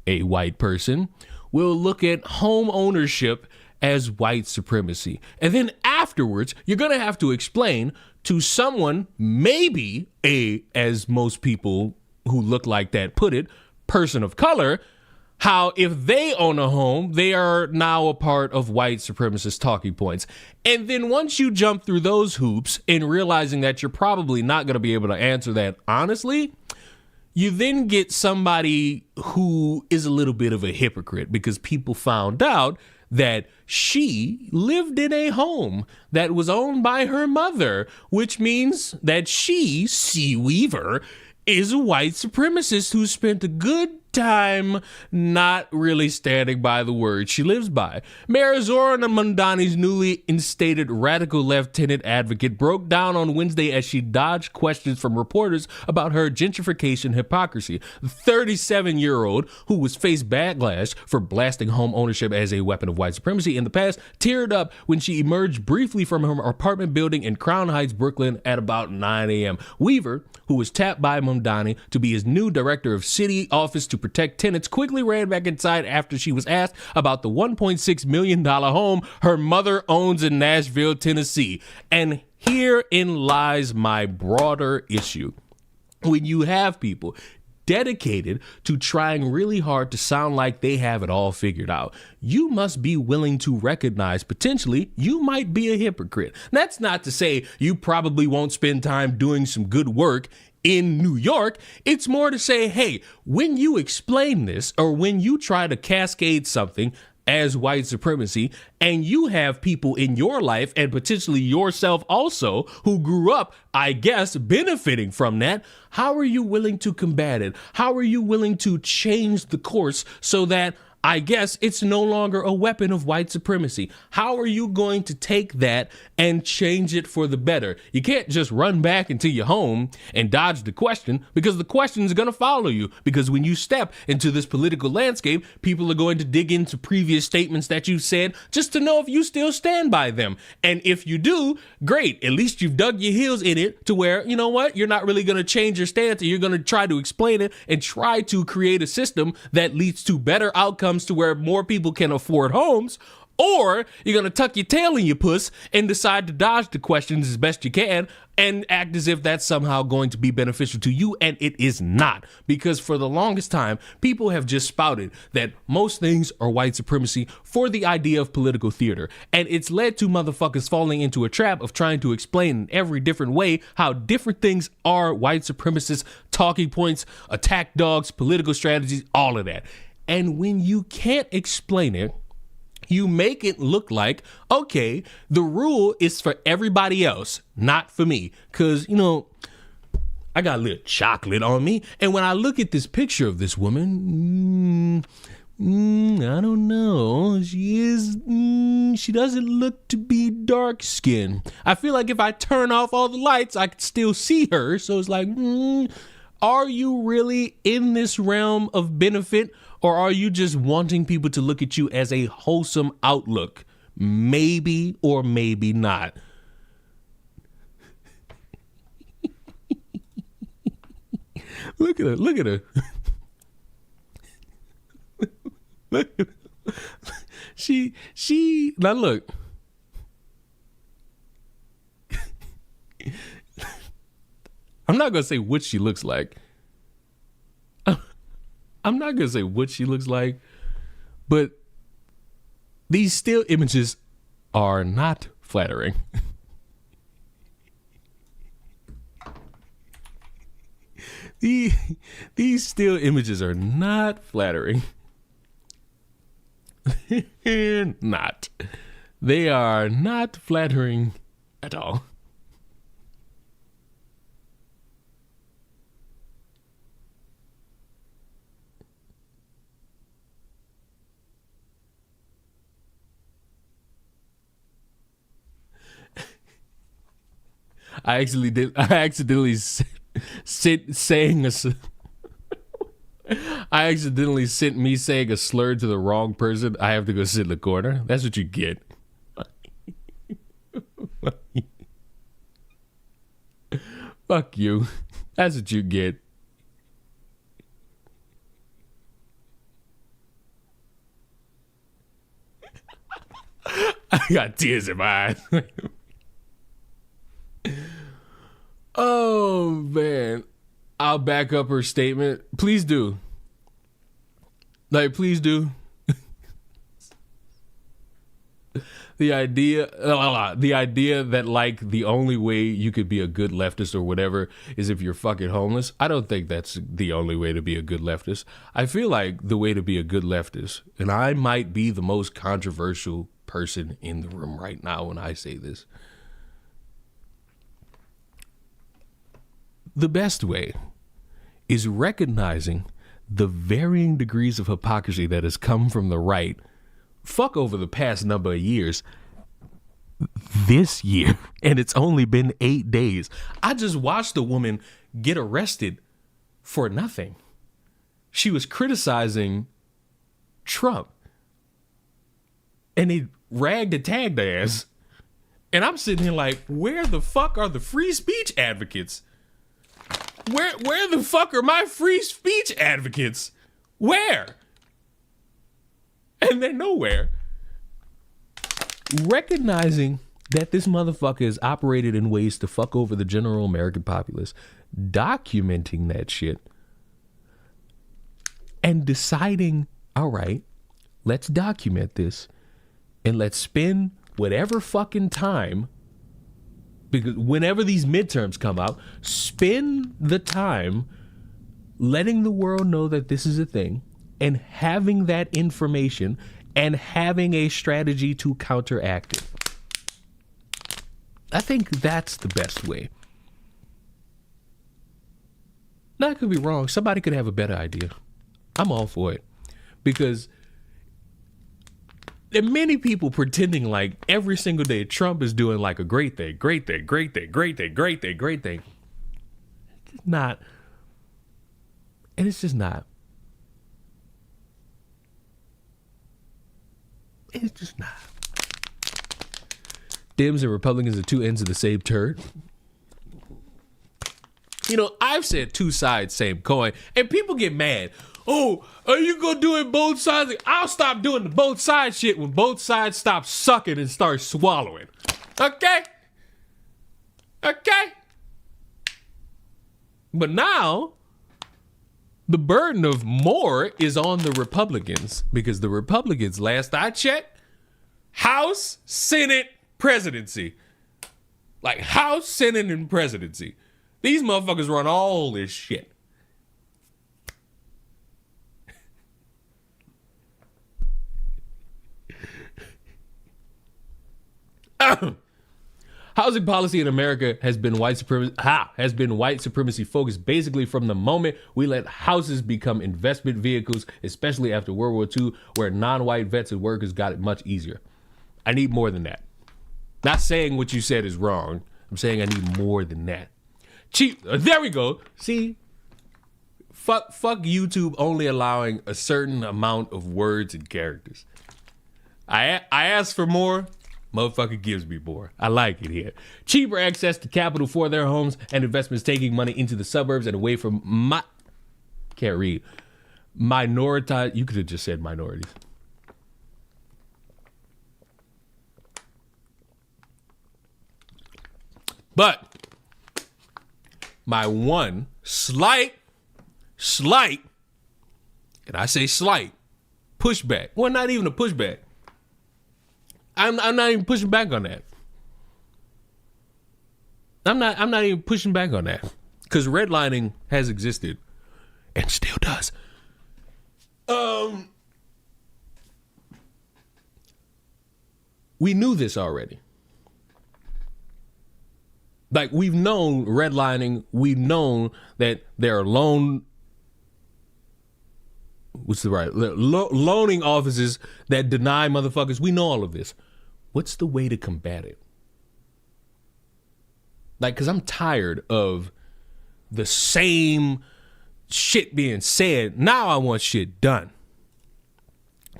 a white person, will look at home ownership as white supremacy. And then afterwards, you're going to have to explain to someone, maybe as most people who look like that put it, person of color, how if they own a home, they are now a part of white supremacist talking points. And then once you jump through those hoops and realizing that you're probably not going to be able to answer that honestly, you then get somebody who is a little bit of a hypocrite, because people found out that she lived in a home that was owned by her mother, which means that she, C. Weaver, is a white supremacist who spent a good time not really standing by the words she lives by. Mayor Zoran Mamdani's newly instated radical left tenant advocate broke down on Wednesday as she dodged questions from reporters about her gentrification hypocrisy. The 37-year-old, who was faced backlash for blasting home ownership as a weapon of white supremacy in the past, teared up when she emerged briefly from her apartment building in Crown Heights, Brooklyn at about 9 a.m. Weaver, who was tapped by Mamdani to be his new director of city office to protect tenants, quickly ran back inside after she was asked about the $1.6 million home her mother owns in Nashville, Tennessee. And herein lies my broader issue. When you have people dedicated to trying really hard to sound like they have it all figured out, you must be willing to recognize potentially you might be a hypocrite. That's not to say you probably won't spend time doing some good work in New York. It's more to say, hey, when you explain this, or when you try to cascade something as white supremacy, and you have people in your life and potentially yourself also who grew up, I guess, benefiting from that, how are you willing to combat it? How are you willing to change the course so that, I guess, it's no longer a weapon of white supremacy? How are you going to take that and change it for the better? You can't just run back into your home and dodge the question, because the question is going to follow you. Because when you step into this political landscape, people are going to dig into previous statements that you've said just to know if you still stand by them. And if you do, great. At least you've dug your heels in it to where, you know what, you're not really going to change your stance, and you're going to try to explain it and try to create a system that leads to better outcomes, to where more people can afford homes. Or you're going to tuck your tail in your puss and decide to dodge the questions as best you can and act as if that's somehow going to be beneficial to you, and it is not. Because for the longest time, people have just spouted that most things are white supremacy for the idea of political theater. And it's led to motherfuckers falling into a trap of trying to explain in every different way how different things are white supremacist talking points, attack dogs, political strategies, all of that. And when you can't explain it, You make it look like, okay, the rule is for everybody else, not for me. Because, you know, I got a little chocolate on me. And when I look at this picture of this woman, I don't know. She doesn't look to be dark skinned. I feel like if I turn off all the lights, I could still see her. So it's like, are you really in this realm of benefit, or are you just wanting people to look at you as a wholesome outlook? Maybe or maybe not. Look at her. Look at her. Look at her. She, now look. I'm not going to say what she looks like. I'm not going to say what she looks like, but these still images are not flattering. These still images are not flattering. Not. They are not flattering at all. I accidentally sent me saying a slur to the wrong person. I have to go sit in the corner. That's what you get. Fuck you. That's what you get. I got tears in my eyes. Oh, man. I'll back up her statement. Please do. Like, please do. The idea that, like, the only way you could be a good leftist or whatever is if you're fucking homeless. I don't think that's the only way to be a good leftist. I feel like the way to be a good leftist, and I might be the most controversial person in the room right now when I say this. The best way is recognizing the varying degrees of hypocrisy that has come from the right, fuck over the past number of years, this year, and it's only been 8 days. I just watched a woman get arrested for nothing. She was criticizing Trump, and they ragged and tagged her ass. And I'm sitting here like, where the fuck are the free speech advocates? Where the fuck are my free speech advocates? Where? And they're nowhere. Recognizing that this motherfucker is operated in ways to fuck over the general American populace, documenting that shit, and deciding, all right, let's document this, and let's spend whatever fucking time, because whenever these midterms come out, spend the time letting the world know that this is a thing, and having that information and having a strategy to counteract it. I think that's the best way. Now, I could be wrong. Somebody could have a better idea. I'm all for it. Because there are many people pretending like every single day Trump is doing like a great thing, great thing, great thing, great thing, great thing, great thing. It's not. And it's just not. It's just not. Dems and Republicans are two ends of the same turd. You know, I've said two sides, same coin, and people get mad. Oh, are you gonna do it both sides? I'll stop doing the both sides shit when both sides stop sucking and start swallowing. Okay? Okay? But now, the burden of more is on the Republicans, because the Republicans, last I checked, House, Senate, presidency. Like House, Senate, and presidency. These motherfuckers run all this shit. Housing policy in America has been white supremacy focused basically from the moment we let houses become investment vehicles, especially after World War II, where non-white vets and workers got it much easier. I need more than that. Not saying what you said is wrong. I'm saying I need more than that. Cheap. There we go. See, fuck YouTube only allowing a certain amount of words and characters. I asked for more. Motherfucker gives me more. I like it here. Cheaper access to capital for their homes and investments, taking money into the suburbs and away from can't read. Minoritized. You could have just said minorities. But my one slight, and I say slight, pushback. Well, not even a pushback. I'm not even pushing back on that. I'm not even pushing back on that. Because redlining has existed and still does. We knew this already. Like, we've known redlining. We've known that there are loaning offices that deny motherfuckers. We know all of this. What's the way to combat it? Like, because I'm tired of the same shit being said. Now I want shit done.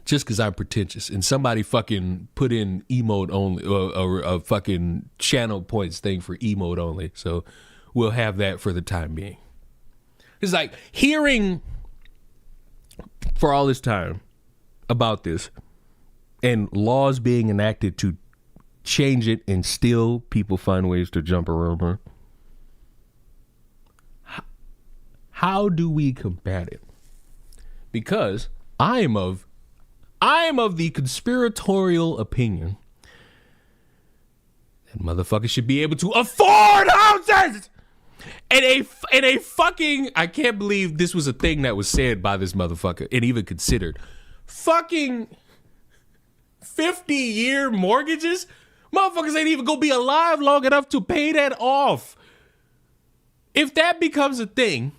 Just because I'm pretentious and somebody fucking put in emote only, or a fucking channel points thing for emote only. So we'll have that for the time being. It's like hearing for all this time about this and laws being enacted to change it, and still people find ways to jump around her. How do we combat it? Because I am of the conspiratorial opinion that motherfuckers should be able to afford houses. And a fucking, I can't believe this was a thing that was said by this motherfucker and even considered. Fucking 50-year mortgages? Motherfuckers ain't even gonna be alive long enough to pay that off. If that becomes a thing,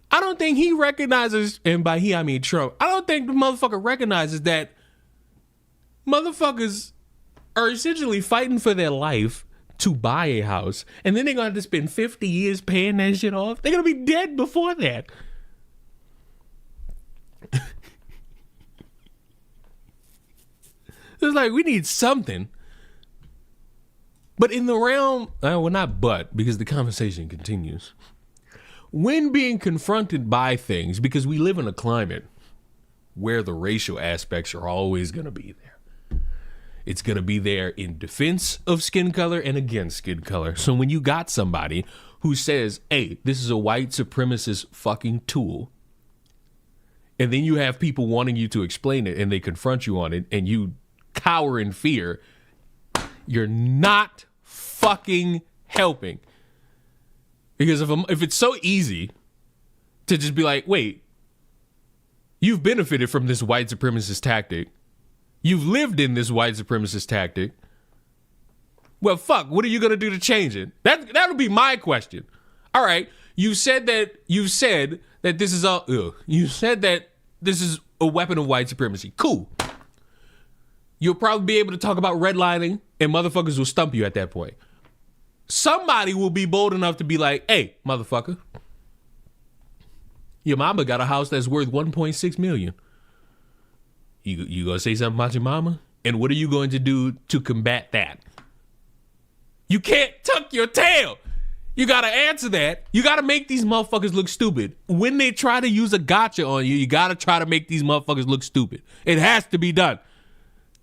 I don't think he recognizes, and by he I mean Trump, I don't think the motherfucker recognizes that motherfuckers are essentially fighting for their life to buy a house, and then they're gonna have to spend 50 years paying that shit off. They're gonna be dead before that. It's like, we need something. But in the realm, well, not but, because the conversation continues. When being confronted by things, because we live in a climate where the racial aspects are always going to be there. It's going to be there in defense of skin color and against skin color. So when you got somebody who says, hey, this is a white supremacist fucking tool, and then you have people wanting you to explain it and they confront you on it and you cower in fear, you're not fucking helping. Because if it's so easy to just be like, wait, you've benefited from this white supremacist tactic. You've lived in this white supremacist tactic. Well, fuck, what are you going to do to change it? That would be my question. All right, you said that this is you said that this is a weapon of white supremacy. Cool. You'll probably be able to talk about redlining and motherfuckers will stump you at that point. Somebody will be bold enough to be like, hey, motherfucker, your mama got a house that's worth 1.6 million. You gonna say something about your mama? And what are you going to do to combat that? You can't tuck your tail. You gotta answer that. You gotta make these motherfuckers look stupid. When they try to use a gotcha on you, you gotta try to make these motherfuckers look stupid. It has to be done.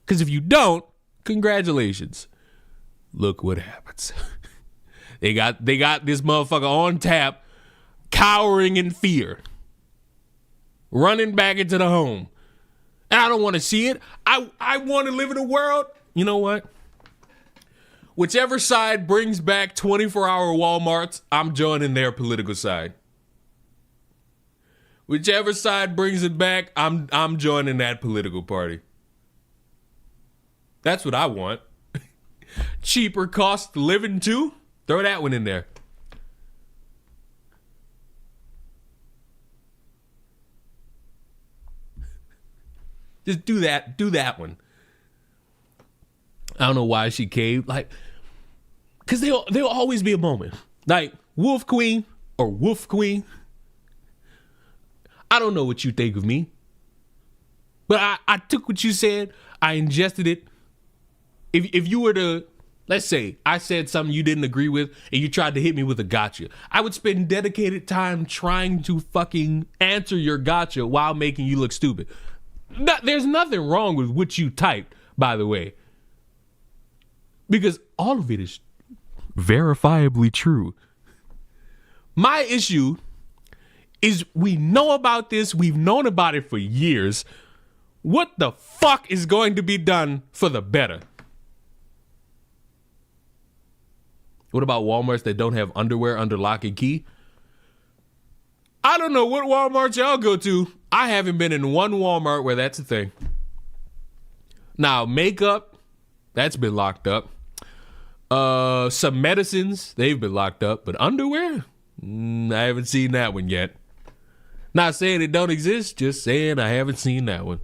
Because if you don't, congratulations. Look what happens. They got this motherfucker on tap, cowering in fear, running back into the home. And I don't want to see it. I want to live in a world. You know what? Whichever side brings back 24-hour Walmarts, I'm joining their political side. Whichever side brings it back, I'm joining that political party. That's what I want. Cheaper cost of living too? Throw that one in there. Just do that one. I don't know why she caved. Like, because there'll always be a moment. Like, Wolf Queen or Wolf Queen. I don't know what you think of me. But I took what you said. I ingested it. If you were to, let's say, I said something you didn't agree with and you tried to hit me with a gotcha, I would spend dedicated time trying to fucking answer your gotcha while making you look stupid. There's nothing wrong with what you typed, by the way. Because all of it is verifiably true. My issue is we know about this. We've known about it for years. What the fuck is going to be done for the better? What about Walmarts that don't have underwear under lock and key? I don't know what Walmart y'all go to. I haven't been in one Walmart where that's a thing. Now, makeup, that's been locked up. Some medicines, they've been locked up. But underwear? I haven't seen that one yet. Not saying it don't exist, just saying I haven't seen that one.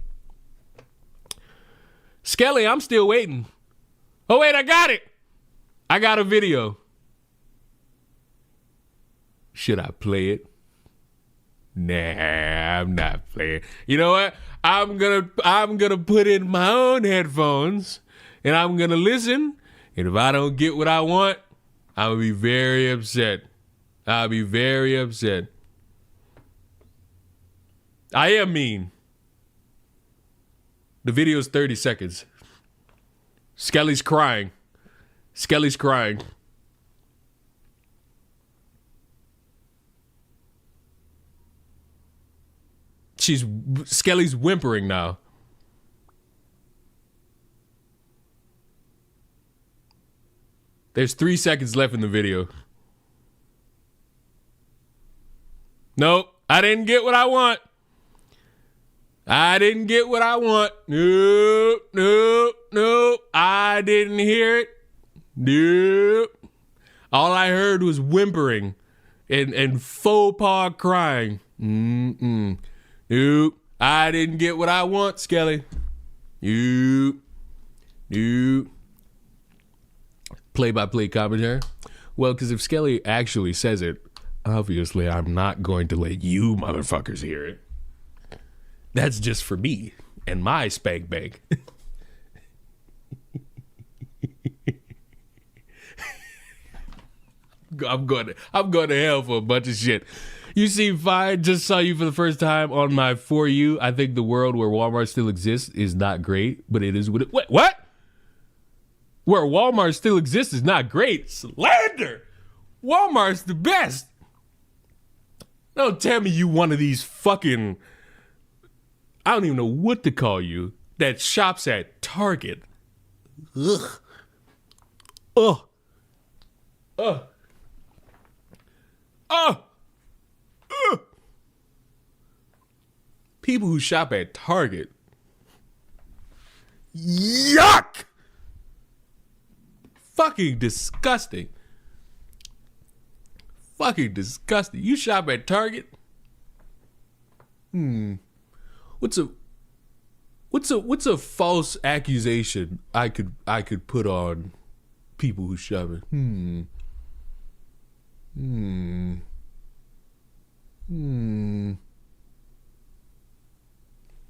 Skelly, I'm still waiting. Oh, wait, I got it. I got a video. Should I play it? Nah, I'm not playing. You know what? I'm gonna put in my own headphones and I'm gonna listen. And if I don't get what I want, I'll be very upset. I'll be very upset. I am mean. The video's 30 seconds. Skelly's crying. Skelly's crying. Skelly's whimpering now. There's 3 seconds left in the video. Nope, I didn't get what I want. I didn't get what I want. Nope, nope, nope. I didn't hear it. Nope. All I heard was whimpering and faux pas crying. Nope. I didn't get what I want, Skelly. Nope. Nope. Play-by-play commentary. Well, because if Skelly actually says it, obviously I'm not going to let you motherfuckers hear it. That's just for me and my spank bank. I'm going to hell for a bunch of shit. You seem fine. Just saw you for the first time on my For You. I think the world where Walmart still exists is not great, but it is what it... Wait, what? Where Walmart still exists is not great. Slander! Walmart's the best. Don't tell me you one of these fucking... I don't even know what to call you. That shops at Target. Ugh. Ugh. Ugh. Ugh. Ugh. People who shop at Target. Yuck! Fucking disgusting. Fucking disgusting. You shop at Target? What's a false accusation I could put on people who shop it?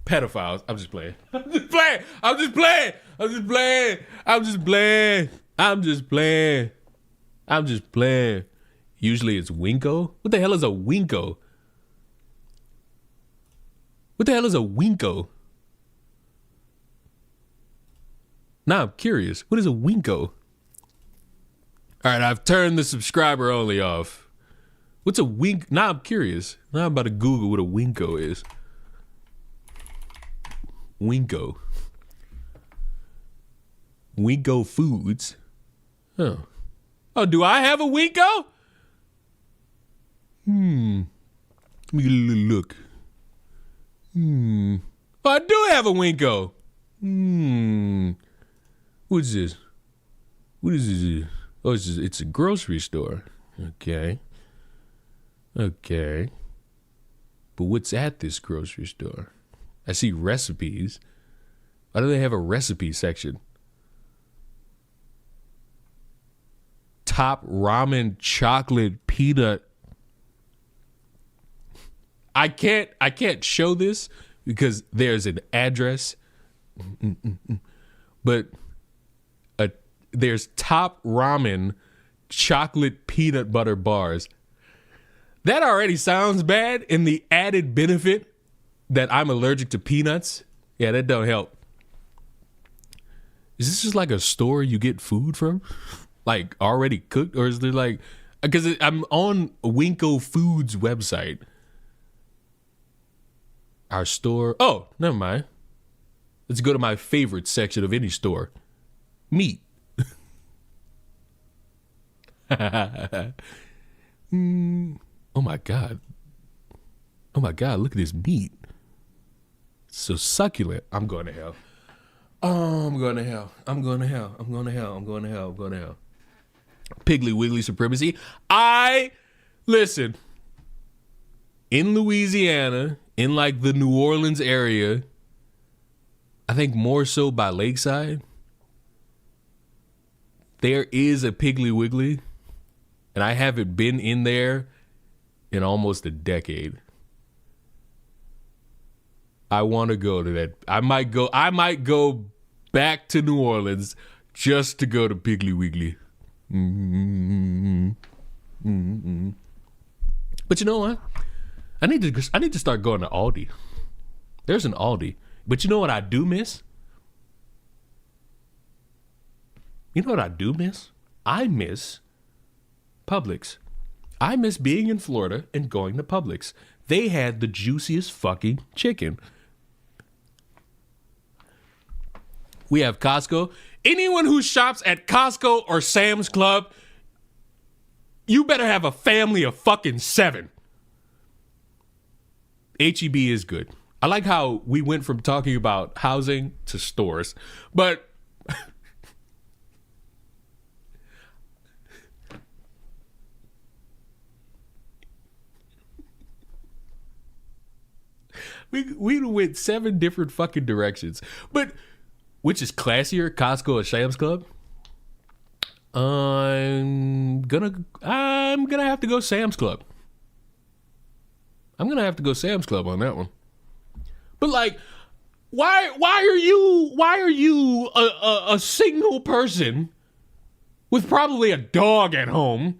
Pedophiles. I'm just playing. I'm just playing. I'm just playing. I'm just playing. I'm just playing. I'm just playing. I'm just playing. Usually it's Winko. What the hell is a Winko? What the hell is a Winko? Now I'm curious. What is a Winko? All right, I've turned the subscriber only off. What's a wink? Now I'm curious. Now I'm about to Google what a Winko is. Winko. Winko Foods. Oh. Oh, do I have a Winko? Let me get a little look. Oh, I do have a Winko. What's this? What is this? Oh, it's a grocery store. Okay. Okay. But what's at this grocery store? I see recipes. Why do they have a recipe section? Top ramen chocolate peanut. I can't show this because there's an address. But there's top ramen chocolate peanut butter bars. That already sounds bad, and the added benefit that I'm allergic to peanuts, yeah, that don't help. Is this just like a store you get food from? Like already cooked? Or is there like, because I'm on Winko Foods website. Our store, oh, never mind. Let's go to my favorite section of any store. Meat. Oh my God. Oh my God, look at this meat. It's so succulent. I'm going to hell. Oh, I'm going to hell. I'm going to hell. I'm going to hell. I'm going to hell. I'm going to hell. Piggly Wiggly Supremacy. Listen, in Louisiana, in like the New Orleans area, I think more so by Lakeside, there is a Piggly Wiggly, and I haven't been in there in almost a decade. I want to go to that. I might go back to New Orleans just to go to Piggly Wiggly. Mm-hmm. Mm-hmm. But you know what? I need to start going to Aldi. There's an Aldi. But you know what I do miss? You know what I do miss? I miss Publix. I miss being in Florida and going to Publix. They had the juiciest fucking chicken. We have Costco. Anyone who shops at Costco or Sam's Club, you better have a family of fucking 7. HEB is good. I like how we went from talking about housing to stores, but we went 7 different fucking directions. But which is classier, Costco or Sam's Club? I'm gonna have to go Sam's Club. I'm gonna have to go Sam's Club on that one. But like, why are you a single person with probably a dog at home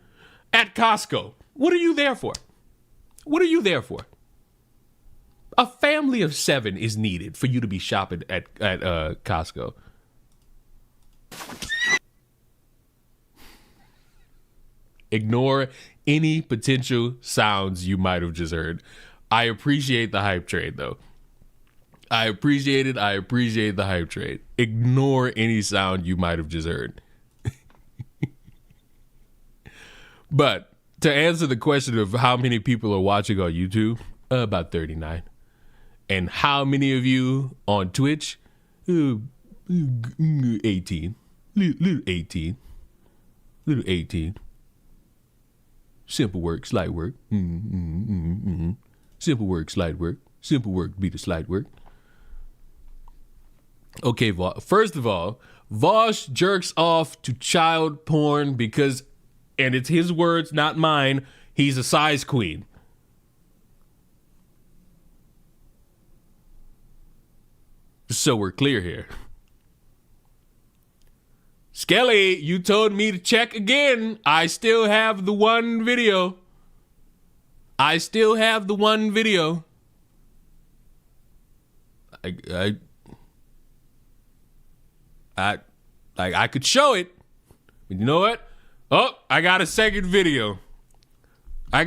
at Costco? What are you there for? What are you there for? A family of 7 is needed for you to be shopping at Costco. Ignore any potential sounds you might have just heard. I appreciate the hype train, though. I appreciate it. I appreciate the hype train. Ignore any sound you might have just heard. But to answer the question of how many people are watching on YouTube, about 39. And how many of you on Twitch? 18. Little 18. Little 18. Simple work, slight work. Simple work, slight work. Simple work be the slight work. Okay, first of all, Vosh jerks off to child porn because, and it's his words, not mine, he's a size queen. So we're clear here. Skelly, you told me to check again. I still have the one video. I could show it. But you know what? Oh, I got a second video. I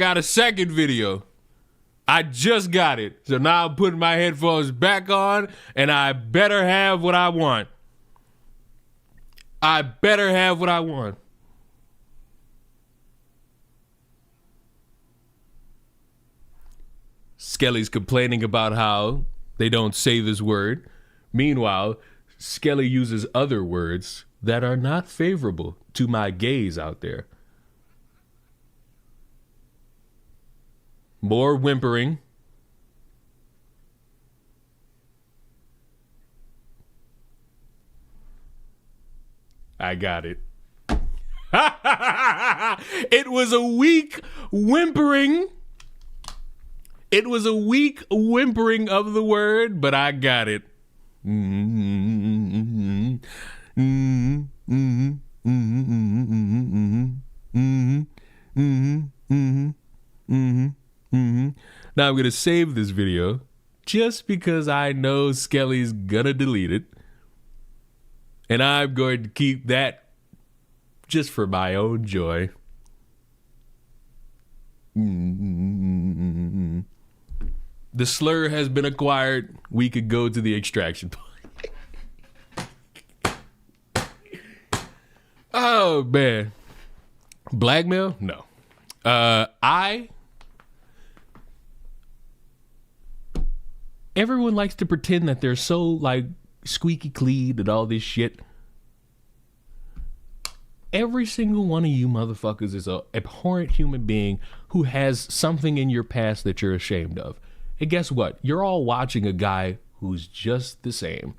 just got it. So now I'm putting my headphones back on, and I better have what I want. Skelly's complaining about how they don't say this word. Meanwhile, Skelly uses other words that are not favorable to my gaze out there. More whimpering. I got it. It was a weak whimpering. It was a weak whimpering of the word, but I got it. Now I'm going to save this video just because I know Skelly's gonna delete it. And I'm going to keep that just for my own joy. The slur has been acquired. We could go to the extraction point. Oh, man. Blackmail? No. Everyone likes to pretend that they're so, like, squeaky clean and all this shit. Every single one of you motherfuckers is a abhorrent human being who has something in your past that you're ashamed of. And guess what? You're all watching a guy who's just the same.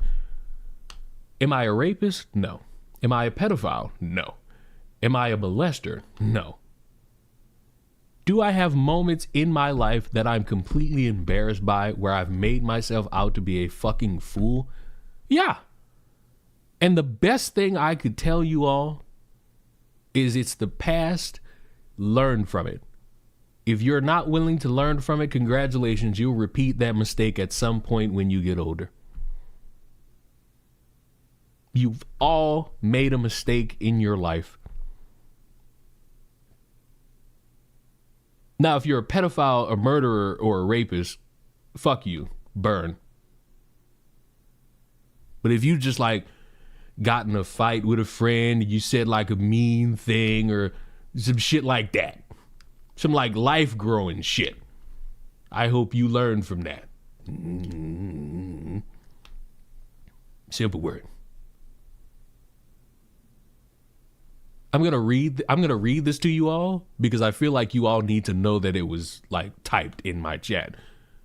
Am I a rapist? No. Am I a pedophile? No. Am I a molester? No. Do I have moments in my life that I'm completely embarrassed by where I've made myself out to be a fucking fool? Yeah. And the best thing I could tell you all is it's the past. Learn from it. If you're not willing to learn from it, congratulations, you'll repeat that mistake at some point when you get older. You've all made a mistake in your life. Now, if you're a pedophile, a murderer, or a rapist, fuck you. Burn. But if you just like got in a fight with a friend, you said like a mean thing or some shit like that, some like life growing shit, I hope you learn from that. Simple word. I'm gonna read this to you all because I feel like you all need to know that it was like typed in my chat.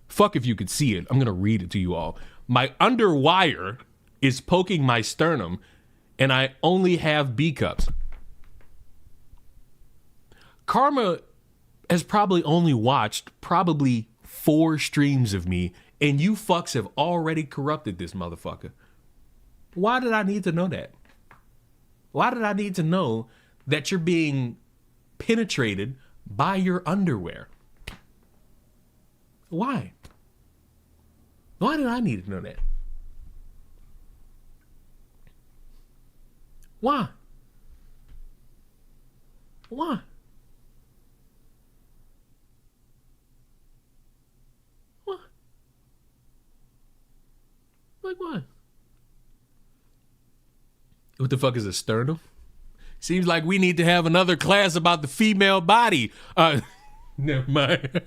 Fuck if you could see it. I'm gonna read it to you all. My underwire is poking my sternum and I only have B cups. Karma has probably only watched 4 streams of me, and you fucks have already corrupted this motherfucker. Why did I need to know that? Why did I need to know that you're being penetrated by your underwear? Why? Why did I need to know that? Why? Why? What? Like what? What the fuck is a sternum? Seems like we need to have another class about the female body. Never mind.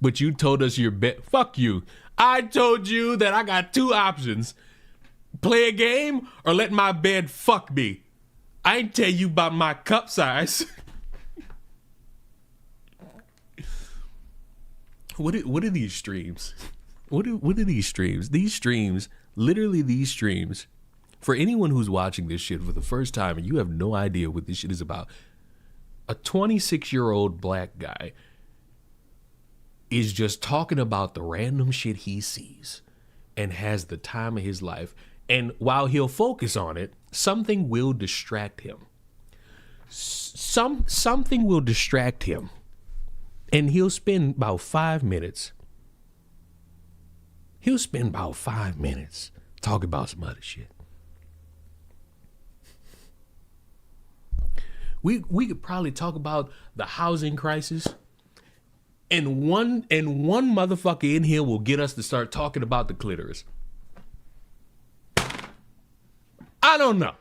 But you told us your bet. Fuck you. I told you that I got 2 options. Play a game or let my bed fuck me. I ain't tell you about my cup size. What are these streams? What are these streams? These streams, literally these streams, for anyone who's watching this shit for the first time and you have no idea what this shit is about, a 26-year-old black guy is just talking about the random shit he sees and has the time of his life. And while he'll focus on it, something will distract him. Something will distract him. And he'll spend about 5 minutes. He'll spend about 5 minutes talking about some other shit. We could probably talk about the housing crisis. And one motherfucker in here will get us to start talking about the clitoris. I don't know.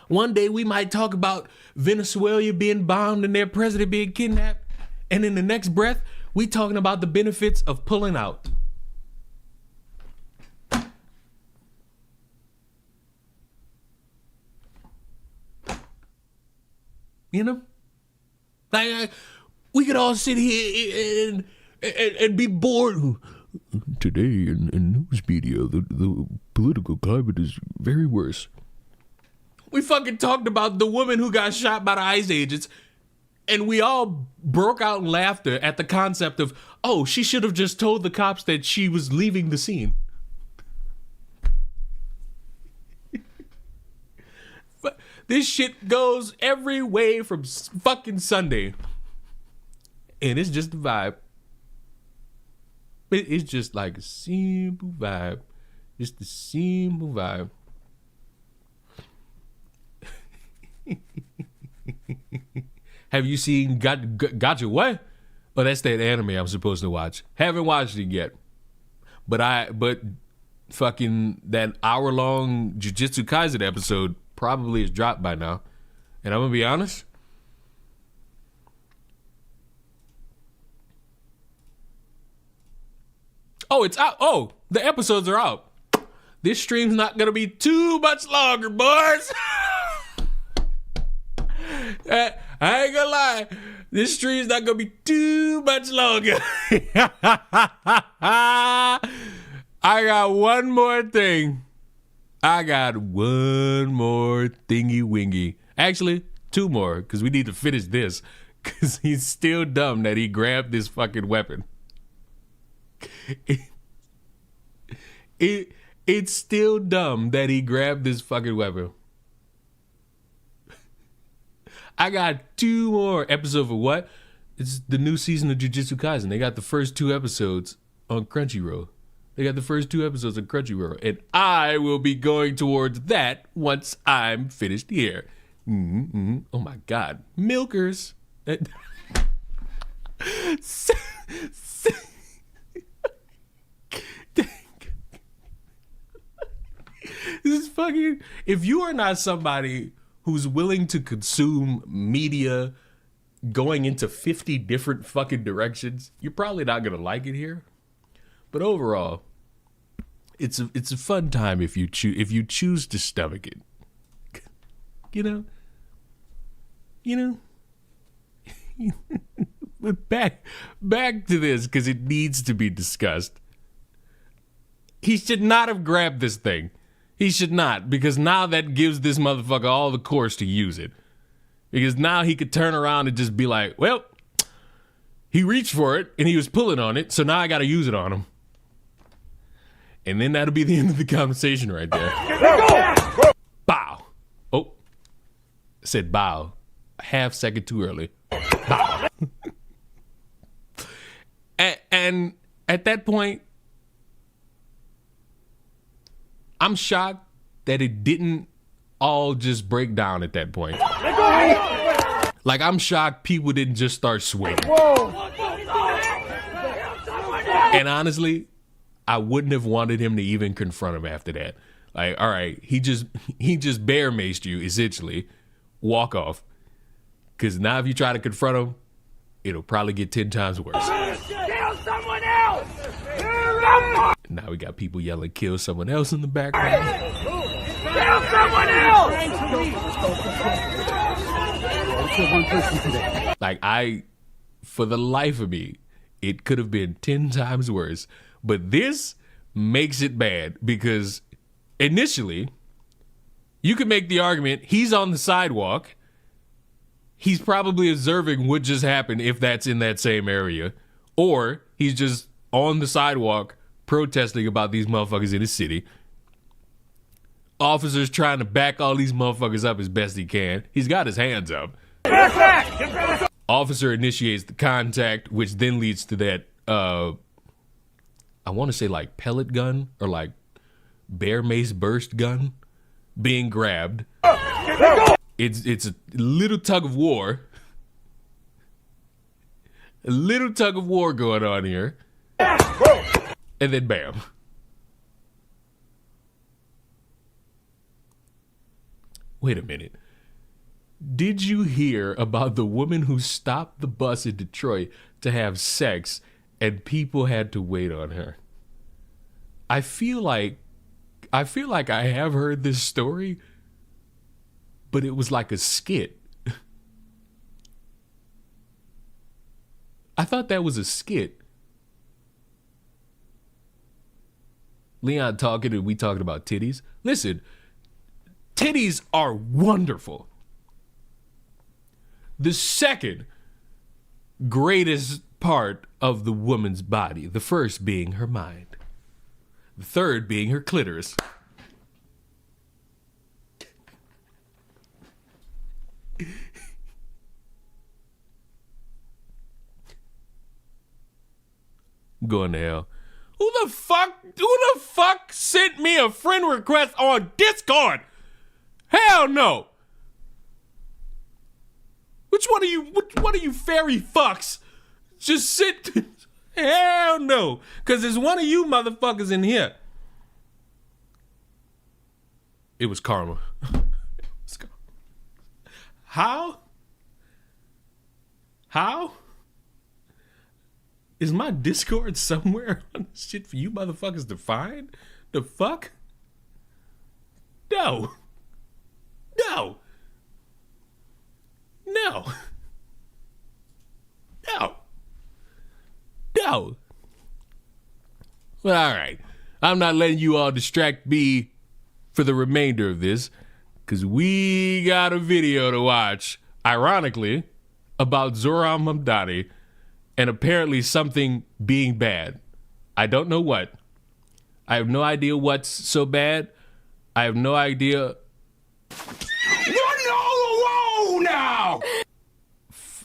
One day we might talk about Venezuela being bombed and their president being kidnapped. And in the next breath, we talking about the benefits of pulling out. You know? Like, we could all sit here and be bored. Today in news media, the political climate is very worse. We fucking talked about the woman who got shot by the ICE agents, and we all broke out in laughter at the concept of, oh, she should have just told the cops that she was leaving the scene. But this shit goes every way from fucking Sunday. And it's just a vibe. It's just like a simple vibe. Just a simple vibe. Have you seen Gotcha What? Oh, that's that anime I'm supposed to watch. Haven't watched it yet. But fucking that hour-long Jujutsu Kaisen episode probably is dropped by now. And I'm gonna be honest. Oh, it's out. Oh, the episodes are out. This stream's not gonna be too much longer, boys. I ain't gonna lie. This stream's not gonna be too much longer. I got one more thing. I got one more thingy wingy. Actually, two more, because we need to finish this. Because he's still dumb that he grabbed this fucking weapon. It's still dumb that he grabbed this fucking weapon. I got two more episodes of what? It's the new season of Jujutsu Kaisen. They got the first two episodes on Crunchyroll. And I will be going towards that once I'm finished here. Oh my God. Milkers. This is fucking. If you are not somebody who's willing to consume media going into 50 different fucking directions, you're probably not gonna like it here. But overall, it's a fun time if you choose to stomach it. You know. But back to this, because it needs to be discussed. He should not have grabbed this thing. He should not, because now that gives this motherfucker all the course to use it. Because now he could turn around and just be like, well, he reached for it and he was pulling on it, so now I got to use it on him. And then that'll be the end of the conversation right there. Bow. Oh, I said bow. A half second too early. Bow. And at that point, I'm shocked that it didn't all just break down at that point. Like, I'm shocked people didn't just start swinging. And honestly, I wouldn't have wanted him to even confront him after that. Like, all right, he just bear maced you, essentially. Walk off. Because now if you try to confront him, it'll probably get 10 times worse. Kill someone else! Now we got people yelling, kill someone else in the background. Kill someone else! Like, for the life of me, it could have been 10 times worse. But this makes it bad because initially, you could make the argument he's on the sidewalk. He's probably observing what just happened if that's in that same area. Or he's just on the sidewalk protesting about these motherfuckers in the city. Officers trying to back all these motherfuckers up as best he can. He's got his hands up. Officer initiates the contact, which then leads to that, I want to say like pellet gun or like bear mace burst gun being grabbed. It's a little tug of war. A little tug of war going on here. And then bam. Wait a minute. Did you hear about the woman who stopped the bus in Detroit to have sex and people had to wait on her? I feel like I have heard this story, but it was like a skit. I thought that was a skit. Leon talking and we talking about titties. Listen, titties are wonderful. The second greatest part of the woman's body, the first being her mind, the third being her clitoris. Going to hell. Who the fuck sent me a friend request on Discord? Hell no. Which one of you fairy fucks just sit? Hell no. Because there's one of you motherfuckers in here. It was karma. How? Is my Discord somewhere on shit for you motherfuckers to find? The fuck? No. No. No. No. No. Well, all right. I'm not letting you all distract me for the remainder of this, because we got a video to watch, ironically, about Zohran Mamdani and apparently something being bad. I don't know what. I have no idea what's so bad. I have no idea. Whoa now!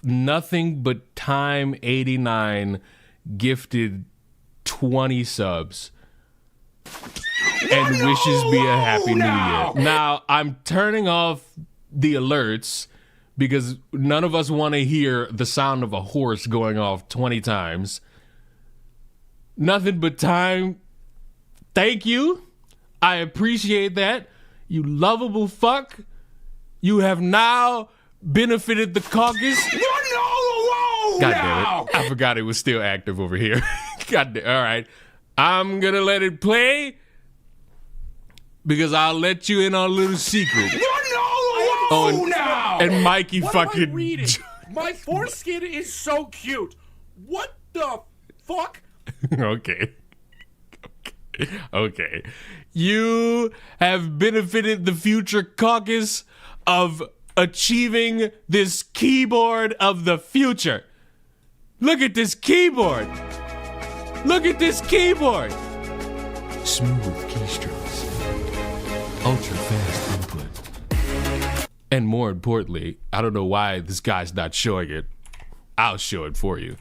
Nothing but Time 89 gifted 20 subs and wishes me a happy new year. Now, I'm turning off the alerts because none of us want to hear the sound of a horse going off 20 times. Nothing but time. Thank you. I appreciate that. You lovable fuck. You have now benefited the caucus. God damn it. I forgot it was still active over here. God damn. All right. I'm going to let it play because I'll let you in on a little secret. And Mikey what fucking. Am I reading? My foreskin is so cute. What the fuck? Okay. Okay. You have benefited the future caucus of achieving this keyboard of the future. Look at this keyboard. Look at this keyboard. Smooth keystrokes. Ultra fast input. And more importantly, I don't know why this guy's not showing it. I'll show it for you.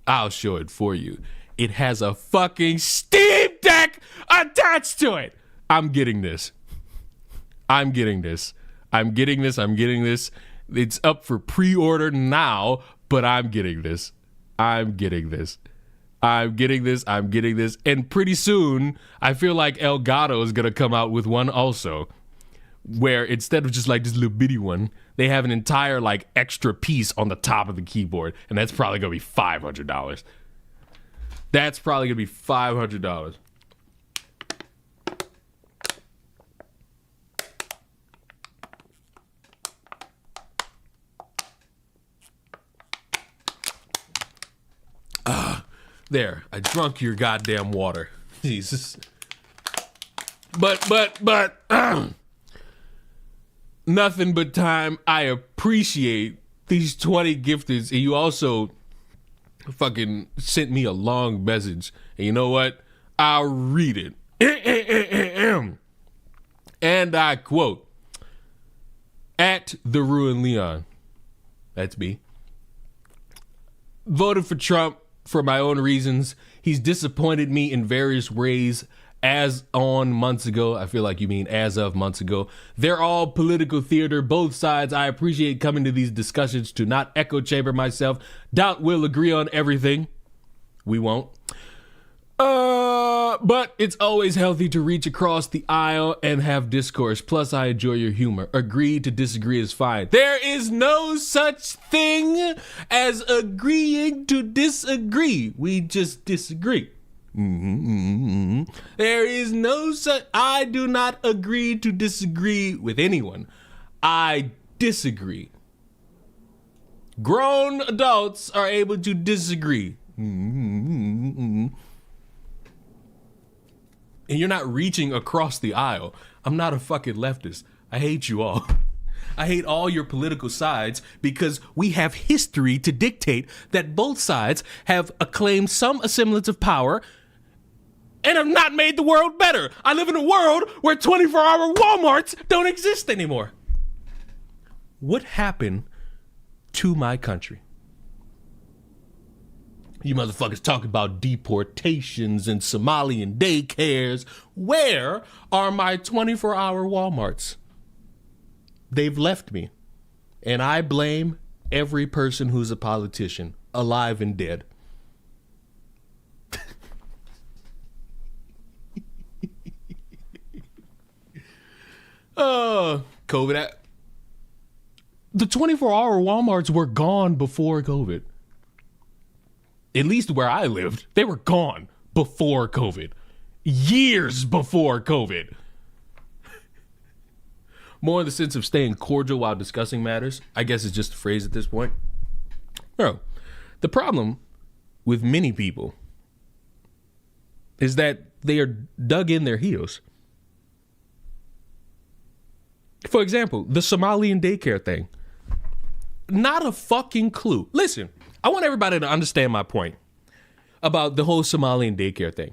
I'll show it for you. It has a fucking Steam Deck attached to it. I'm getting this. I'm getting this. I'm getting this. I'm getting this. It's up for pre-order now, but I'm getting this. I'm getting this. I'm getting this. I'm getting this. And pretty soon, I feel like Elgato is going to come out with one also, where instead of just like this little bitty one, they have an entire like extra piece on the top of the keyboard, and that's probably going to be $500. That's probably going to be $500. There, I drunk your goddamn water. Jesus. But, nothing but time. I appreciate these 20 gifteds, and you also fucking sent me a long message. And you know what? I'll read it. And I quote, at the Ruin Leon. That's me. Voted for Trump for my own reasons. He's disappointed me in various ways as of months ago. They're all political theater, both sides. I appreciate coming to these discussions to not echo chamber myself. Doubt we'll agree on everything. We won't. But it's always healthy to reach across the aisle and have discourse. Plus, I enjoy your humor. Agree to disagree is fine. There is no such thing as agreeing to disagree. We just disagree. There is no such. I do not agree to disagree with anyone. I disagree. Grown adults are able to disagree. And you're not reaching across the aisle. I'm not a fucking leftist. I hate you all. I hate all your political sides because we have history to dictate that both sides have acclaimed some semblance of power and have not made the world better. I live in a world where 24-hour Walmarts don't exist anymore. What happened to my country? You motherfuckers talk about deportations and Somalian daycares. Where are my 24-hour Walmarts? They've left me. And I blame every person who's a politician, alive and dead. COVID. The 24-hour Walmarts were gone before COVID. At least where I lived, they were gone before COVID. Years before COVID. More in the sense of staying cordial while discussing matters. I guess it's just a phrase at this point. Bro, the problem with many people is that they are dug in their heels. For example, the Somalian daycare thing. Not a fucking clue. Listen, I want everybody to understand my point about the whole Somalian daycare thing.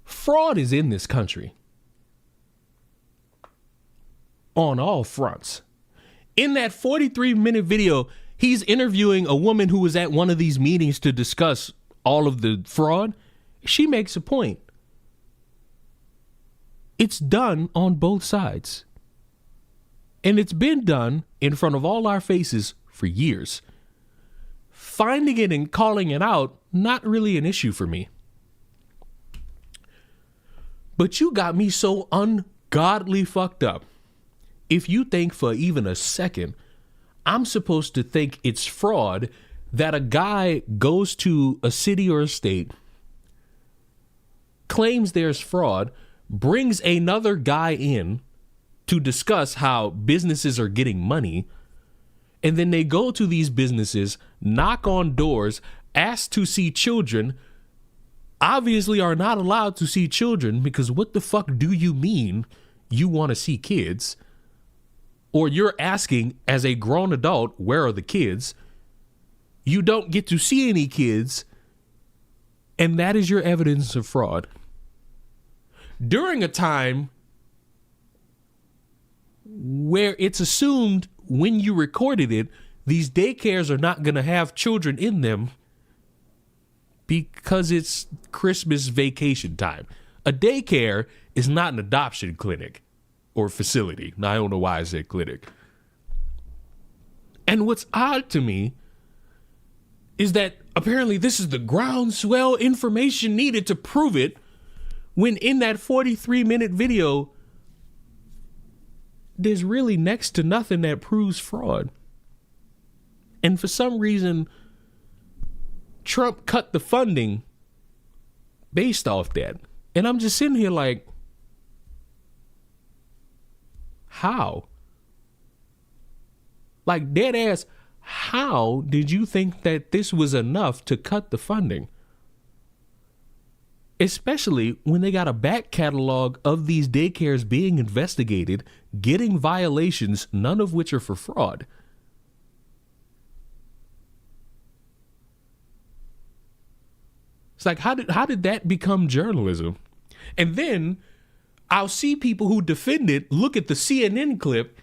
Fraud is in this country on all fronts. In that 43-minute video, he's interviewing a woman who was at one of these meetings to discuss all of the fraud. She makes a point. It's done on both sides. And it's been done in front of all our faces for years. Finding it and calling it out, not really an issue for me. But you got me so ungodly fucked up. If you think for even a second, I'm supposed to think it's fraud that a guy goes to a city or a state, claims there's fraud, brings another guy in to discuss how businesses are getting money, and then they go to these businesses, knock on doors, ask to see children, obviously are not allowed to see children because what the fuck do you mean you want to see kids? Or you're asking as a grown adult, where are the kids? You don't get to see any kids, and that is your evidence of fraud. During a time where it's assumed when you recorded it, these daycares are not going to have children in them because it's Christmas vacation time. A daycare is not an adoption clinic or facility. Now, I don't know why I said clinic. And what's odd to me is that apparently this is the groundswell information needed to prove it, when in that 43-minute video, there's really next to nothing that proves fraud. And for some reason, Trump cut the funding based off that. And I'm just sitting here like, how? Like, dead ass, how did you think that this was enough to cut the funding? Especially when they got a back catalog of these daycares being investigated, getting violations, none of which are for fraud. It's like, how did that become journalism? And then I'll see people who defend it look at the CNN clip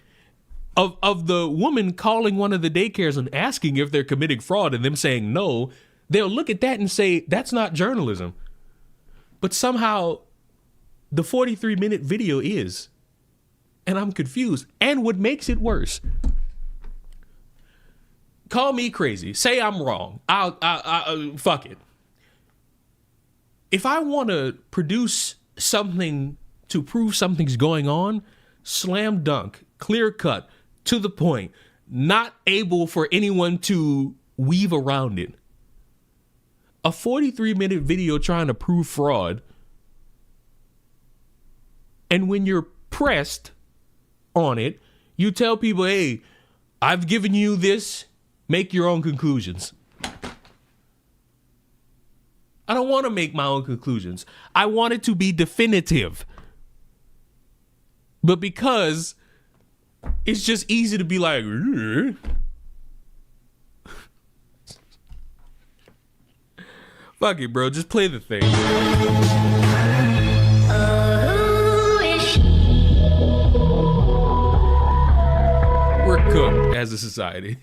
of the woman calling one of the daycares and asking if they're committing fraud and them saying no. They'll look at that and say, that's not journalism. But somehow the 43-minute video is. And I'm confused. And what makes it worse, call me crazy. Say I'm wrong. I'll fuck it. if I want to produce something to prove something's going on, slam dunk, clear cut, to the point, not able for anyone to weave around it. A 43-minute video trying to prove fraud, and when you're pressed on it, you tell people, hey, I've given you this, make your own conclusions. I don't want to make my own conclusions. I want it to be definitive. But because it's just easy to be like, fuck it, bro. Just play the thing. We're cooked as a society.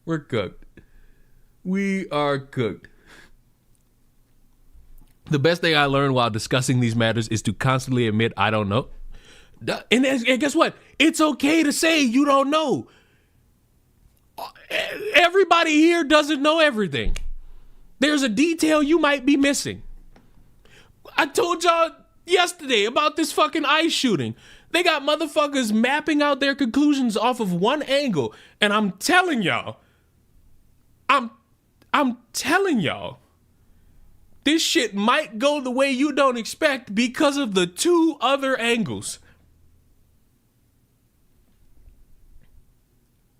We're cooked. We are cooked. The best thing I learned while discussing these matters is to constantly admit I don't know. And guess what? It's okay to say you don't know. Everybody here doesn't know everything. There's a detail you might be missing. I told y'all yesterday about this fucking ICE shooting. They got motherfuckers mapping out their conclusions off of one angle. And I'm telling y'all, I'm telling y'all, this shit might go the way you don't expect because of the two other angles.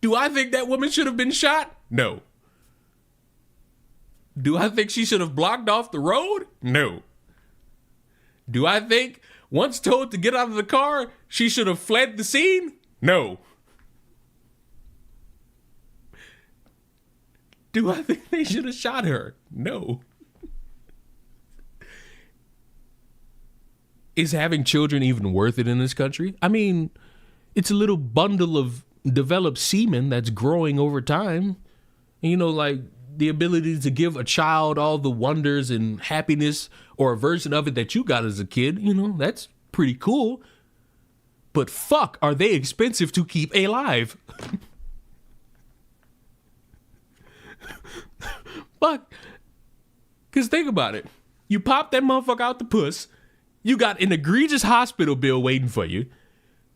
Do I think that woman should have been shot? No. Do I think she should have blocked off the road? No. Do I think once told to get out of the car, she should have fled the scene? No. Do I think they should have shot her? No. Is having children even worth it in this country? I mean, it's a little bundle of developed semen that's growing over time. And, you know, like the ability to give a child all the wonders and happiness or a version of it that you got as a kid, you know, that's pretty cool. But fuck, are they expensive to keep alive? Fuck. Because think about it. You pop that motherfucker out the puss. You got an egregious hospital bill waiting for you.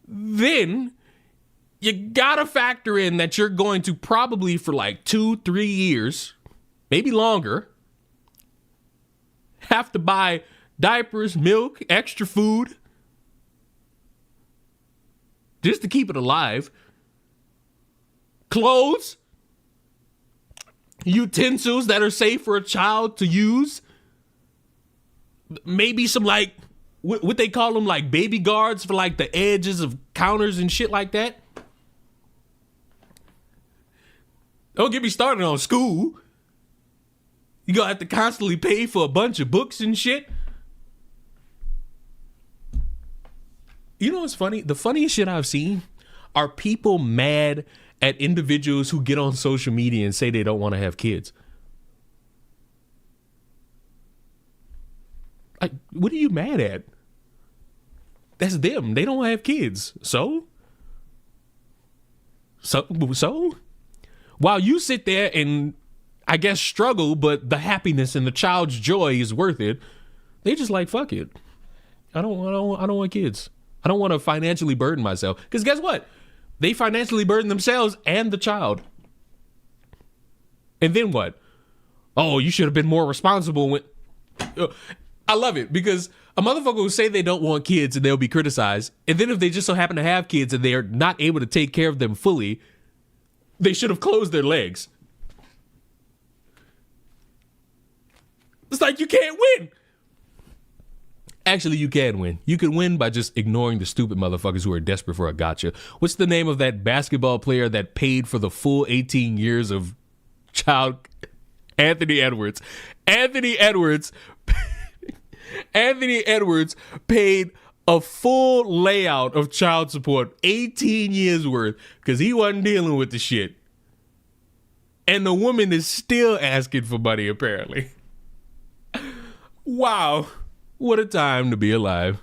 Then you gotta factor in that you're going to probably for like 2-3 years, maybe longer, have to buy diapers, milk, extra food, just to keep it alive. Clothes, utensils that are safe for a child to use. Maybe some like, what they call them, like baby guards for like the edges of counters and shit like that. Don't get me started on school. You gonna have to constantly pay for a bunch of books and shit. You know what's funny? The funniest shit I've seen are people mad at individuals who get on social media and say they don't want to have kids. What are you mad at? That's them. They don't have kids. So? While you sit there and, I guess, struggle, but the happiness and the child's joy is worth it, they just like, fuck it. I don't want kids. I don't want to financially burden myself. Because guess what? They financially burden themselves and the child. And then what? Oh, you should have been more responsible when... I love it because a motherfucker will say they don't want kids and they'll be criticized. And then if they just so happen to have kids and they are not able to take care of them fully, they should have closed their legs. It's like you can't win. Actually, you can win. You can win by just ignoring the stupid motherfuckers who are desperate for a gotcha. What's the name of that basketball player that paid for the full 18 years of child? Anthony Edwards. Anthony Edwards paid a full layout of child support, 18 years worth, because he wasn't dealing with the shit. And the woman is still asking for money, apparently. Wow. What a time to be alive.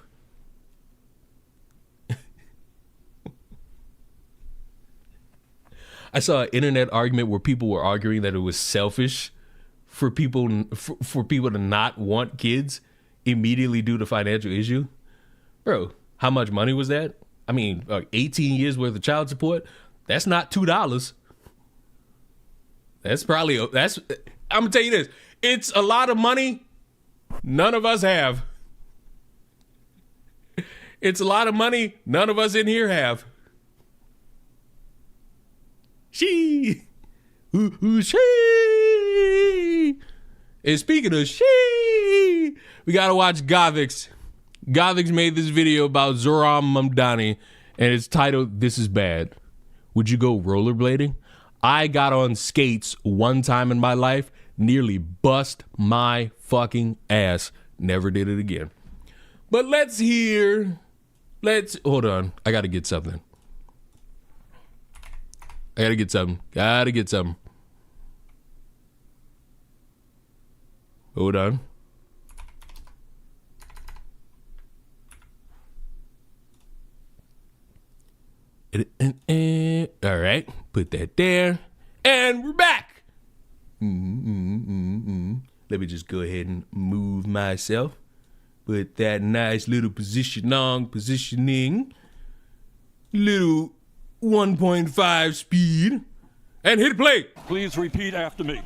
I saw an internet argument where people were arguing that it was selfish for people to not want kids immediately due to financial issue. Bro, how much money was that? I mean, 18 years worth of child support. That's not $2. That's probably I'm gonna tell you this. It's a lot of money none of us have. It's a lot of money none of us in here have. She. And speaking of she, we gotta watch Gothix. Gothix made this video about Zoran Mamdani, and it's titled, "This is Bad. Would you go rollerblading? I got on skates one time in my life, nearly bust my fucking ass. Never did it again." But hold on. I gotta get something. Hold on. All right, put that there, and we're back. Let me just go ahead and move myself. Put that nice little positioning, little 1.5 speed, and hit play. Please repeat after me.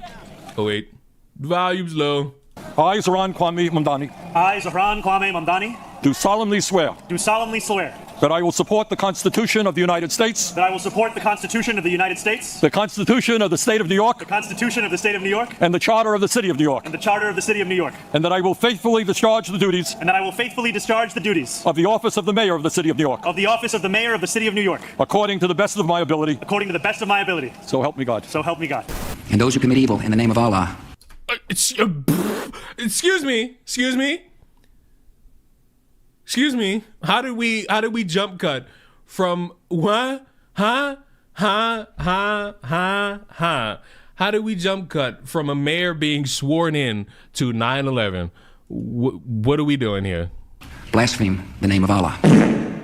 Oh wait, volume's low. I, Zoran Kwame Mamdani, I, Zoran Kwame Mamdani, do solemnly swear that I will support the Constitution of the United States, I will support the Constitution of the United States, the Constitution of the State of New York, the Constitution of the State of New York, and the Charter of the City of New York, and the Charter of the City of New York, and that I will faithfully discharge the duties and that I will faithfully discharge the duties of the office of the Mayor of the City of New York, of the office of the Mayor of the City of New York, according to the best of my ability. according to the best of my ability. So help me God. So help me God. And those who commit evil in the name of Allah. Excuse me. How did we jump cut from what? How did we jump cut from a mayor being sworn in to 9/11? What are we doing here? Blaspheme the name of Allah.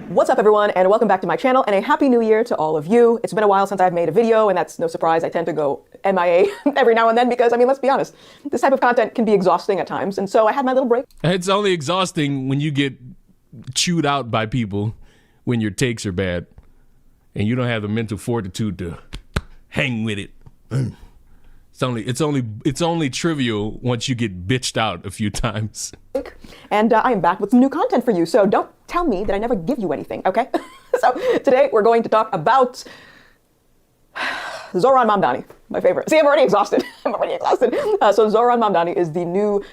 What's up, everyone, and welcome back to my channel, and a happy new year to all of you. It's been a while since I've made a video, and that's no surprise. I tend to go MIA every now and then because, I mean, let's be honest, this type of content can be exhausting at times, and so I had my little break. It's only exhausting when you get chewed out by people when your takes are bad, and you don't have the mental fortitude to hang with it. It's only trivial once you get bitched out a few times. And I am back with some new content for you, so don't tell me that I never give you anything, okay? So today we're going to talk about Zoran Mamdani, my favorite. See, I'm already exhausted. So Zoran Mamdani is the new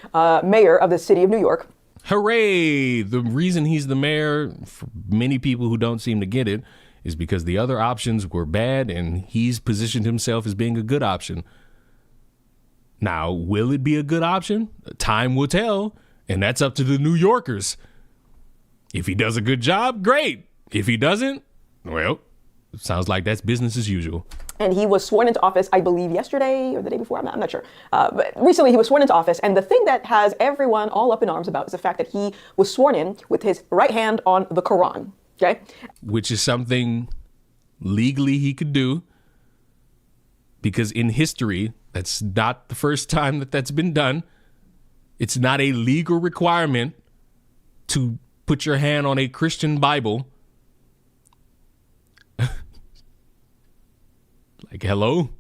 mayor of the city of New York. Hooray! The reason he's the mayor, for many people who don't seem to get it, is because the other options were bad and he's positioned himself as being a good option. Now, will it be a good option? Time will tell, and that's up to the New Yorkers. If he does a good job, great. If he doesn't, well, it sounds like that's business as usual. And he was sworn into office, I believe, yesterday or the day before. I'm not sure. But recently he was sworn into office. And the thing that has everyone all up in arms about is the fact that he was sworn in with his right hand on the Quran. Okay? Which is something legally he could do. Because in history, that's not the first time that that's been done. It's not a legal requirement to put your hand on a Christian Bible. Like, hello?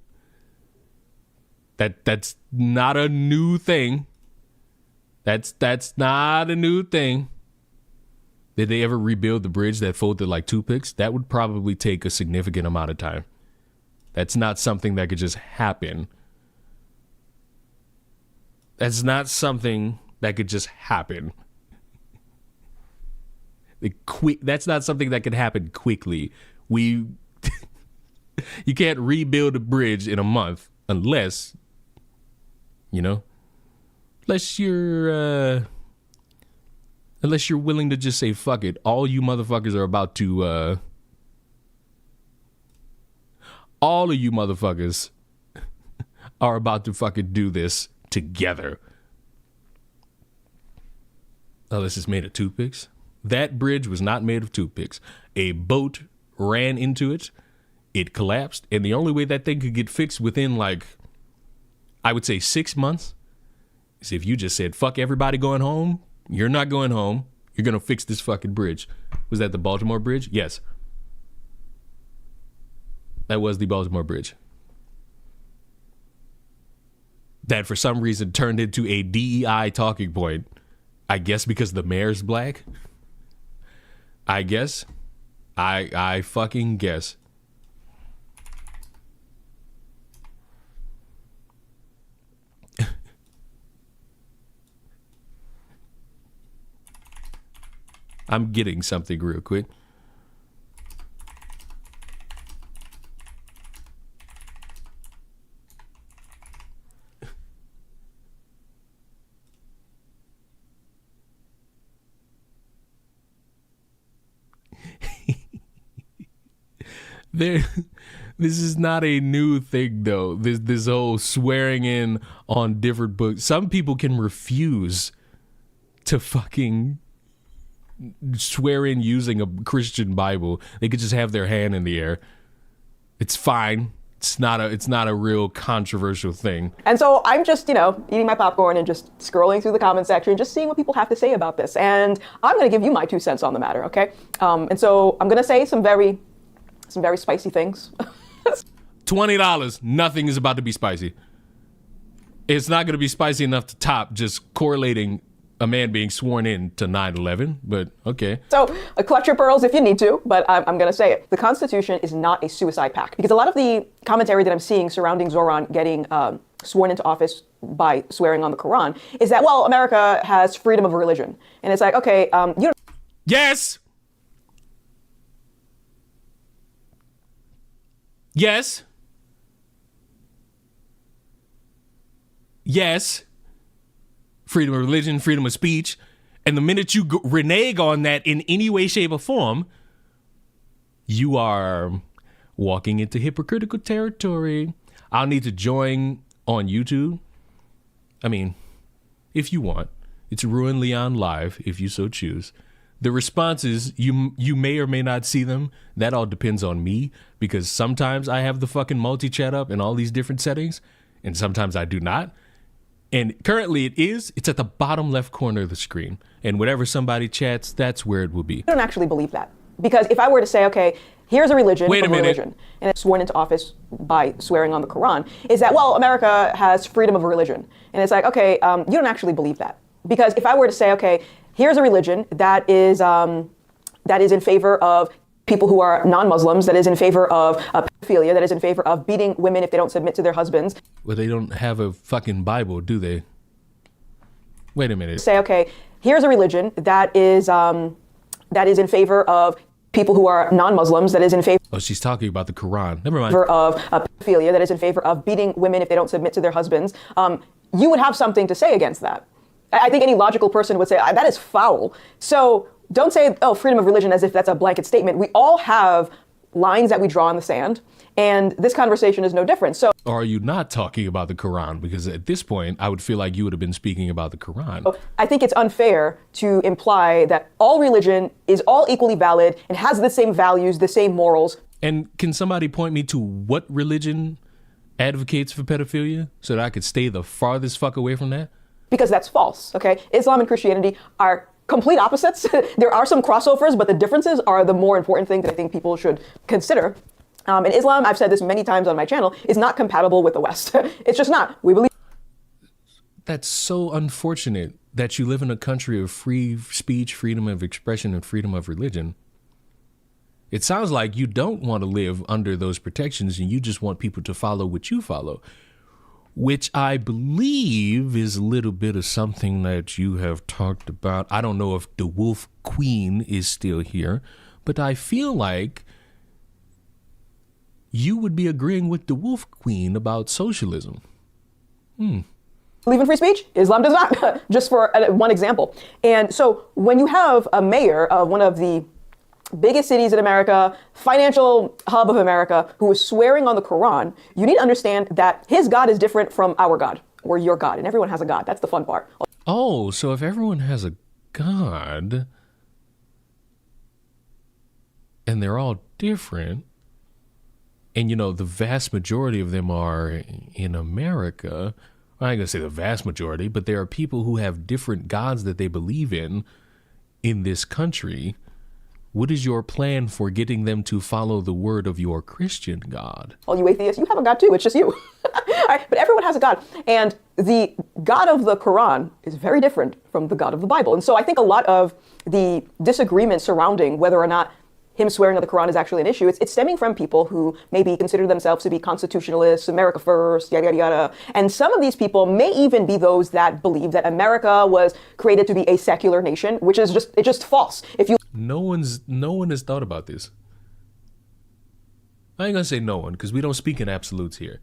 That's not a new thing. That's not a new thing. Did they ever rebuild the bridge that folded like toothpicks? That would probably take a significant amount of time. That's not something that could just happen. That's not something that could just happen. That's not something that could happen quickly. You can't rebuild a bridge in a month unless you're willing to just say fuck it. All you motherfuckers are about to all of you motherfuckers are about to fucking do this together. Oh, this is made of toothpicks? That bridge was not made of toothpicks. A boat ran into it it collapsed. And the only way that thing could get fixed within, like, I would say 6 months is if you just said, fuck everybody going home. You're not going home. You're going to fix this fucking bridge. Was that the Baltimore Bridge? Yes. That was the Baltimore Bridge. That for some reason turned into a DEI talking point. I guess because the mayor's black. I guess. I fucking guess. I'm getting something real quick. This is not a new thing though. This whole swearing in on different books. Some people can refuse to fucking swear in using a Christian Bible. They could just have their hand in the air. It's fine. It's not a real controversial thing. And so I'm just, eating my popcorn and just scrolling through the comment section, just seeing what people have to say about this. And I'm going to give you my 2 cents on the matter, okay? And so I'm going to say some very spicy things. $20. Nothing is about to be spicy. It's not going to be spicy enough to top just correlating a man being sworn in to 9/11, but okay. So collect your pearls if you need to, but I'm going to say it. The Constitution is not a suicide pact, because a lot of the commentary that I'm seeing surrounding Zoran getting sworn into office by swearing on the Quran is that, well, America has freedom of religion. And it's like, okay, you don't... Yes! Yes. Yes. Freedom of religion, freedom of speech. And the minute you renege on that in any way, shape, or form, you are walking into hypocritical territory. I'll need to join on YouTube. I mean, if you want. It's Ruin Leon Live, if you so choose. The responses, you may or may not see them. That all depends on me, because sometimes I have the fucking multi-chat up in all these different settings, and sometimes I do not. And currently it's at the bottom left corner of the screen. And whatever somebody chats, that's where it will be. I don't actually believe that. Because if I were to say, okay, here's a religion, religion, and it's sworn into office by swearing on the Quran, is that, well, America has freedom of religion. And it's like, okay, you don't actually believe that. Because if I were to say, okay, here's a religion that is in favor of people who are non-Muslims, that is in favor of pedophilia, that is in favor of beating women if they don't submit to their husbands. Well, they don't have a fucking Bible, do they? Wait a minute. Say, okay, here's a religion that is in favor of people who are non-Muslims, that is in favor... Oh, she's talking about the Quran. Never mind. ...of pedophilia, that is in favor of beating women if they don't submit to their husbands. You would have something to say against that. I think any logical person would say, that is foul. So don't say, oh, freedom of religion as if that's a blanket statement. We all have lines that we draw in the sand, and this conversation is no different. So, or are you not talking about the Quran? Because at this point, I would feel like you would have been speaking about the Quran. I think it's unfair to imply that all religion is all equally valid and has the same values, the same morals. And can somebody point me to what religion advocates for pedophilia so that I could stay the farthest fuck away from that? Because that's false, okay? Islam and Christianity are complete opposites. There are some crossovers, but the differences are the more important thing that I think people should consider. And Islam, I've said this many times on my channel, is not compatible with the West. It's just not. We believe... That's so unfortunate that you live in a country of free speech, freedom of expression, and freedom of religion. It sounds like you don't want to live under those protections and you just want people to follow what you follow, which I believe is a little bit of something that you have talked about. I don't know if the Wolf Queen is still here, but I feel like you would be agreeing with the Wolf Queen about socialism. Believe in free speech? Islam does not, just for one example. And so when you have a mayor of one of the biggest cities in America, financial hub of America, who is swearing on the Quran, you need to understand that his God is different from our God, or your God, and everyone has a God. That's the fun part. Oh, so if everyone has a God, and they're all different, And, you know, the vast majority of them are in America. I ain't gonna say the vast majority, but there are people who have different gods that they believe in this country. What is your plan for getting them to follow the word of your Christian God? All you atheists, you have a God too, it's just you. All right, but everyone has a God. And the God of the Quran is very different from the God of the Bible. And so I think a lot of the disagreement surrounding whether or not him swearing to the Quran is actually an issue, it's stemming from people who maybe consider themselves to be constitutionalists, America first, yada, yada, yada. And some of these people may even be those that believe that America was created to be a secular nation, which is just false. If you No one has thought about this. I ain't gonna say no one, because we don't speak in absolutes here.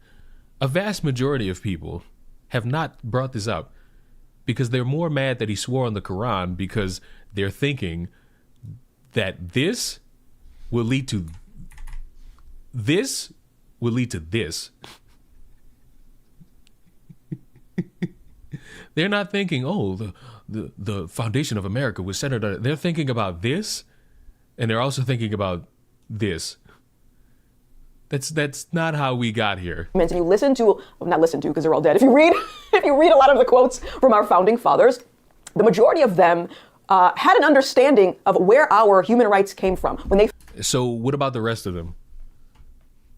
A vast majority of people have not brought this up because they're more mad that he swore on the Quran because they're thinking that this will lead to this. They're not thinking, oh, the foundation of America was centered on it. They're thinking about this, and they're also thinking about this. That's not how we got here. and you listen to, well, not listen to because they're all dead. If you read a lot of the quotes from our founding fathers, the majority of them had an understanding of where our human rights came from. When they So what about the rest of them?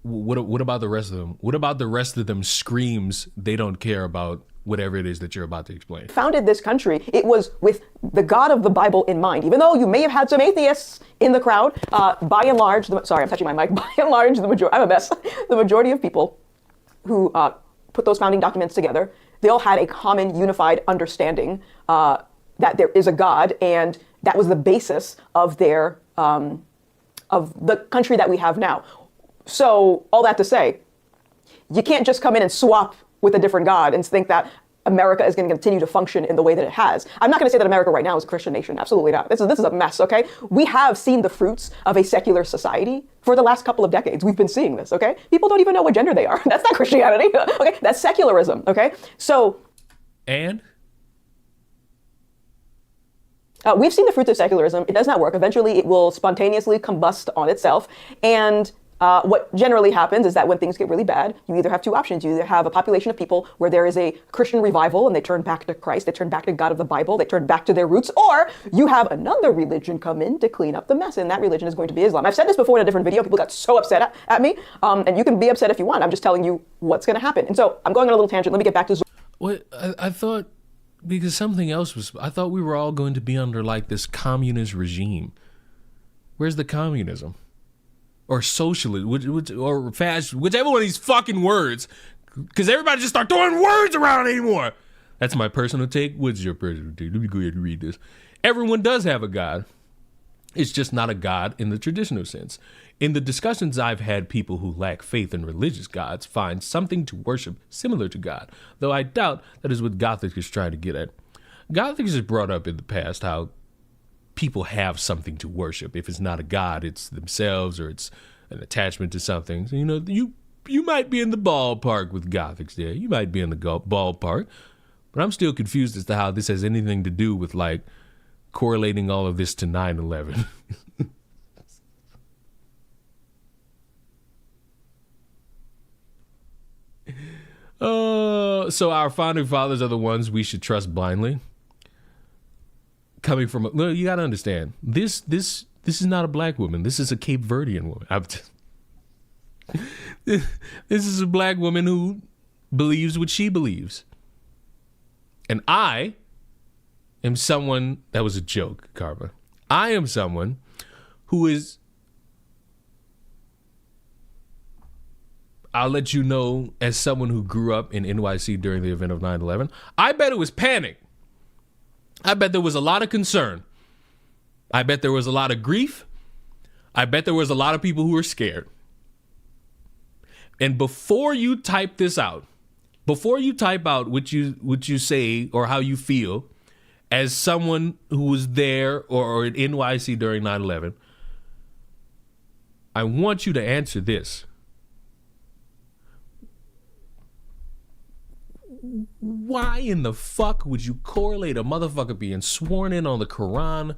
What about the rest of them? What about the rest of them screams they don't care about whatever it is that you're about to explain? founded this country, it was with the God of the Bible in mind. Even though you may have had some atheists in the crowd, by and large, sorry, I'm touching my mic. By and large, I'm a mess. The majority of people who put those founding documents together, they all had a common unified understanding that there is a God, and that was the basis of their of the country that we have now. So all that to say, you can't just come in and swap with a different God and think that America is going to continue to function in the way that it has. I'm not going to say that America right now is a Christian nation. Absolutely not. This is a mess, okay? We have seen the fruits of a secular society for the last couple of decades. We've been seeing this, okay? People don't even know what gender they are. That's not Christianity, okay? That's secularism, okay? So... And? We've seen the fruits of secularism. It does not work. Eventually, it will spontaneously combust on itself. And what generally happens is that when things get really bad, you either have two options. You either have a population of people where there is a Christian revival and they turn back to Christ, they turn back to God of the Bible, they turn back to their roots, or you have another religion come in to clean up the mess, and that religion is going to be Islam. I've said this before in a different video. People got so upset at me, and you can be upset if you want. I'm just telling you what's going to happen. And so I'm going on a little tangent. Let me get back to... What I thought, because something else was, I thought we were all going to be under like this communist regime. Where's the communism? Or socialism, or fast, whichever one of these fucking words, because everybody just start throwing words around anymore. That's my personal take. What's your personal take? Let me go ahead and read this. Everyone does have a God. It's just not a God in the traditional sense. In the discussions I've had, people who lack faith in religious gods find something to worship similar to God, though I doubt that is what Gothic is trying to get at. Gothic has brought up in the past how people have something to worship. If it's not a God, it's themselves or it's an attachment to something. So, you know, you might be in the ballpark with Gothics there. You might be in the ballpark. But I'm still confused as to how this has anything to do with, like, correlating all of this to 9/11. So our founding fathers are the ones we should trust blindly. Coming from, well, you got to understand, this is not a black woman. This is a Cape Verdean woman. This is a black woman who believes what she believes. And I am someone, that was a joke, Karma. I am someone who is, I'll let you know, as someone who grew up in NYC during the event of 9/11, I bet it was panic. I bet there was a lot of concern. I bet there was a lot of grief. I bet there was a lot of people who were scared. And before you type this out, before you type out what you say or how you feel as someone who was there or in NYC during 9/11, I want you to answer this. Why in the fuck would you correlate a motherfucker being sworn in on the Quran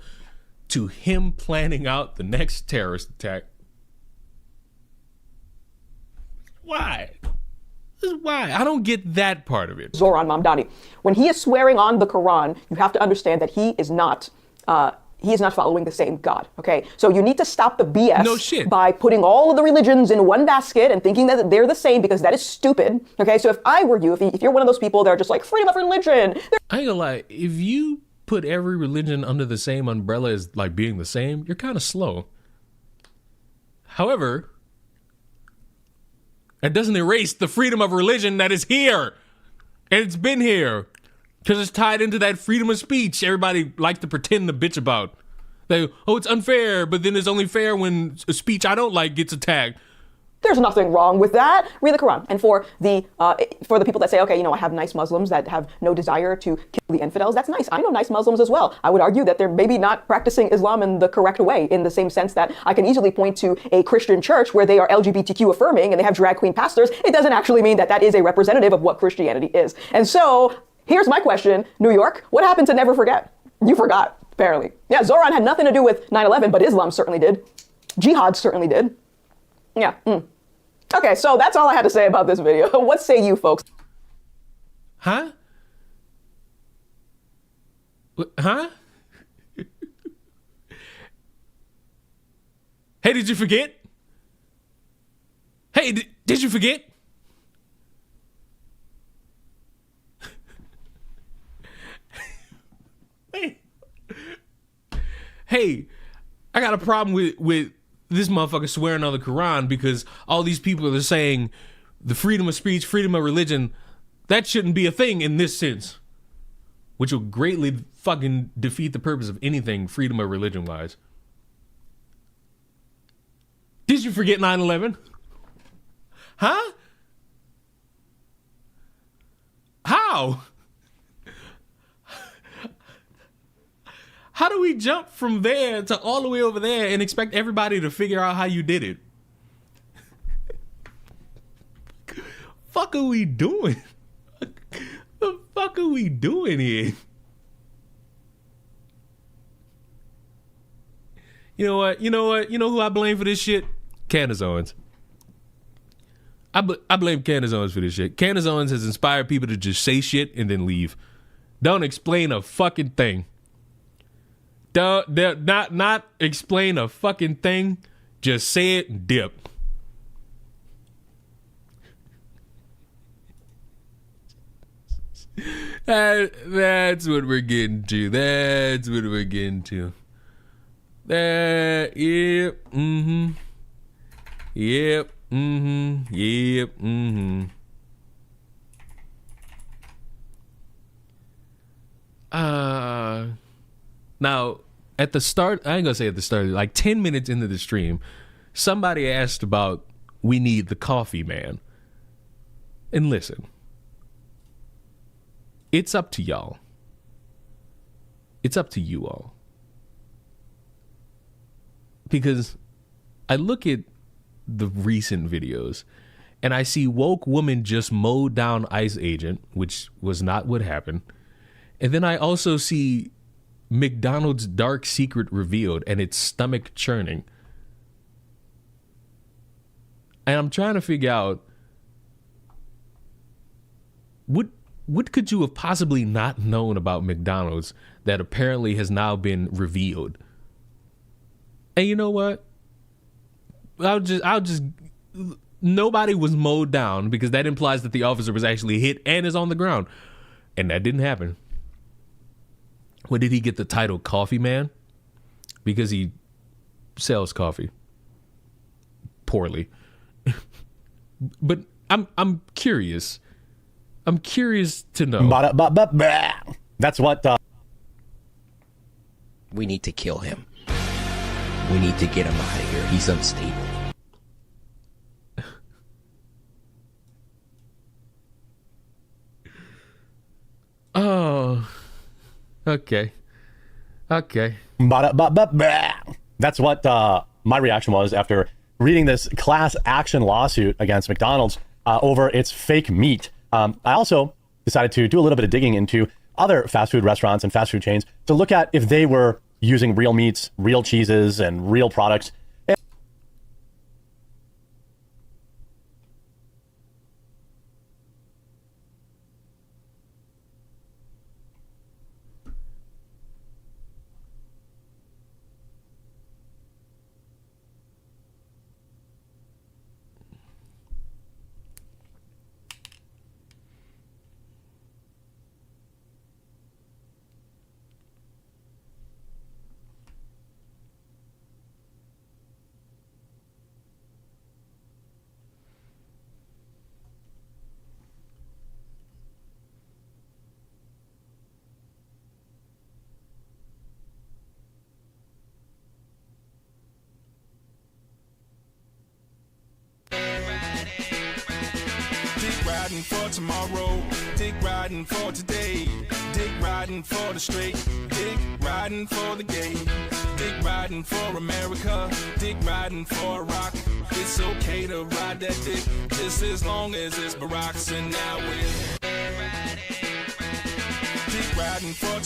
to him planning out the next terrorist attack? Why? Why? I don't get that part of it. Zoran Mamdani. When he is swearing on the Quran, you have to understand that he is not following the same God, okay? So you need to stop the BS by putting all of the religions in one basket and thinking that they're the same, because that is stupid, okay? So if I were you, if you're one of those people that are just like, freedom of religion. I ain't gonna lie, if you put every religion under the same umbrella as like being the same, you're kind of slow. However, that doesn't erase the freedom of religion that is here. And it's been here. Because it's tied into that freedom of speech everybody likes to pretend to bitch about. They, oh, it's unfair, but then it's only fair when a speech I don't like gets attacked. There's nothing wrong with that. Read the Quran. And for the people that say, okay, I have nice Muslims that have no desire to kill the infidels, that's nice. I know nice Muslims as well. I would argue that they're maybe not practicing Islam in the correct way, in the same sense that I can easily point to a Christian church where they are LGBTQ affirming and they have drag queen pastors. It doesn't actually mean that that is a representative of what Christianity is. And so here's my question, New York, what happened to never forget? You forgot, apparently. Yeah, Zoran had nothing to do with 9/11, but Islam certainly did. Jihad certainly did. Yeah. Okay, so that's all I had to say about this video. What say you folks? Huh? Huh? Hey, did you forget? Hey, did you forget? Hey, I got a problem with this motherfucker swearing on the Quran, because all these people are saying the freedom of speech, freedom of religion, that shouldn't be a thing in this sense, which will greatly fucking defeat the purpose of anything freedom of religion wise. Did you forget 9/11? Huh? How? How do we jump from there to all the way over there and expect everybody to figure out how you did it? Fuck are we doing? The fuck are we doing here? You know what? You know who I blame for this shit? Candace Owens. I blame Candace Owens for this shit. Candace Owens has inspired people to just say shit and then leave. Don't explain a fucking thing. Not explain a fucking thing. Just say it and dip. That's what we're getting to. That's what we're getting to. Yep. Mm-hmm. Yep. Mm-hmm. Yep. Mm-hmm. Now, at the start, I ain't gonna say at the start, like 10 minutes into the stream, somebody asked about we need the coffee man. And listen, it's up to y'all. It's up to you all. Because I look at the recent videos and I see woke woman just mowed down ICE agent, which was not what happened. And then I also see McDonald's dark secret revealed and its stomach churning. And I'm trying to figure out what could you have possibly not known about McDonald's that apparently has now been revealed? And you know what? I'll just nobody was mowed down, because that implies that the officer was actually hit and is on the ground. And that didn't happen. When did he get the title Coffee Man? Because he sells coffee. Poorly. But I'm curious. I'm curious to know. That's what we need to kill him. We need to get him out of here. He's unstable. Oh. Okay. That's what my reaction was after reading this class action lawsuit against McDonald's over its fake meat. I also decided to do a little bit of digging into other fast food restaurants and fast food chains to look at if they were using real meats, real cheeses, and real products. riding for tomorrow, dick riding for today, dick riding for the straight, dick riding for the gay, dick riding for America, dick riding for rock. It's okay to ride that dick just as long as it's Barack's, and now we're dick riding for tomorrow.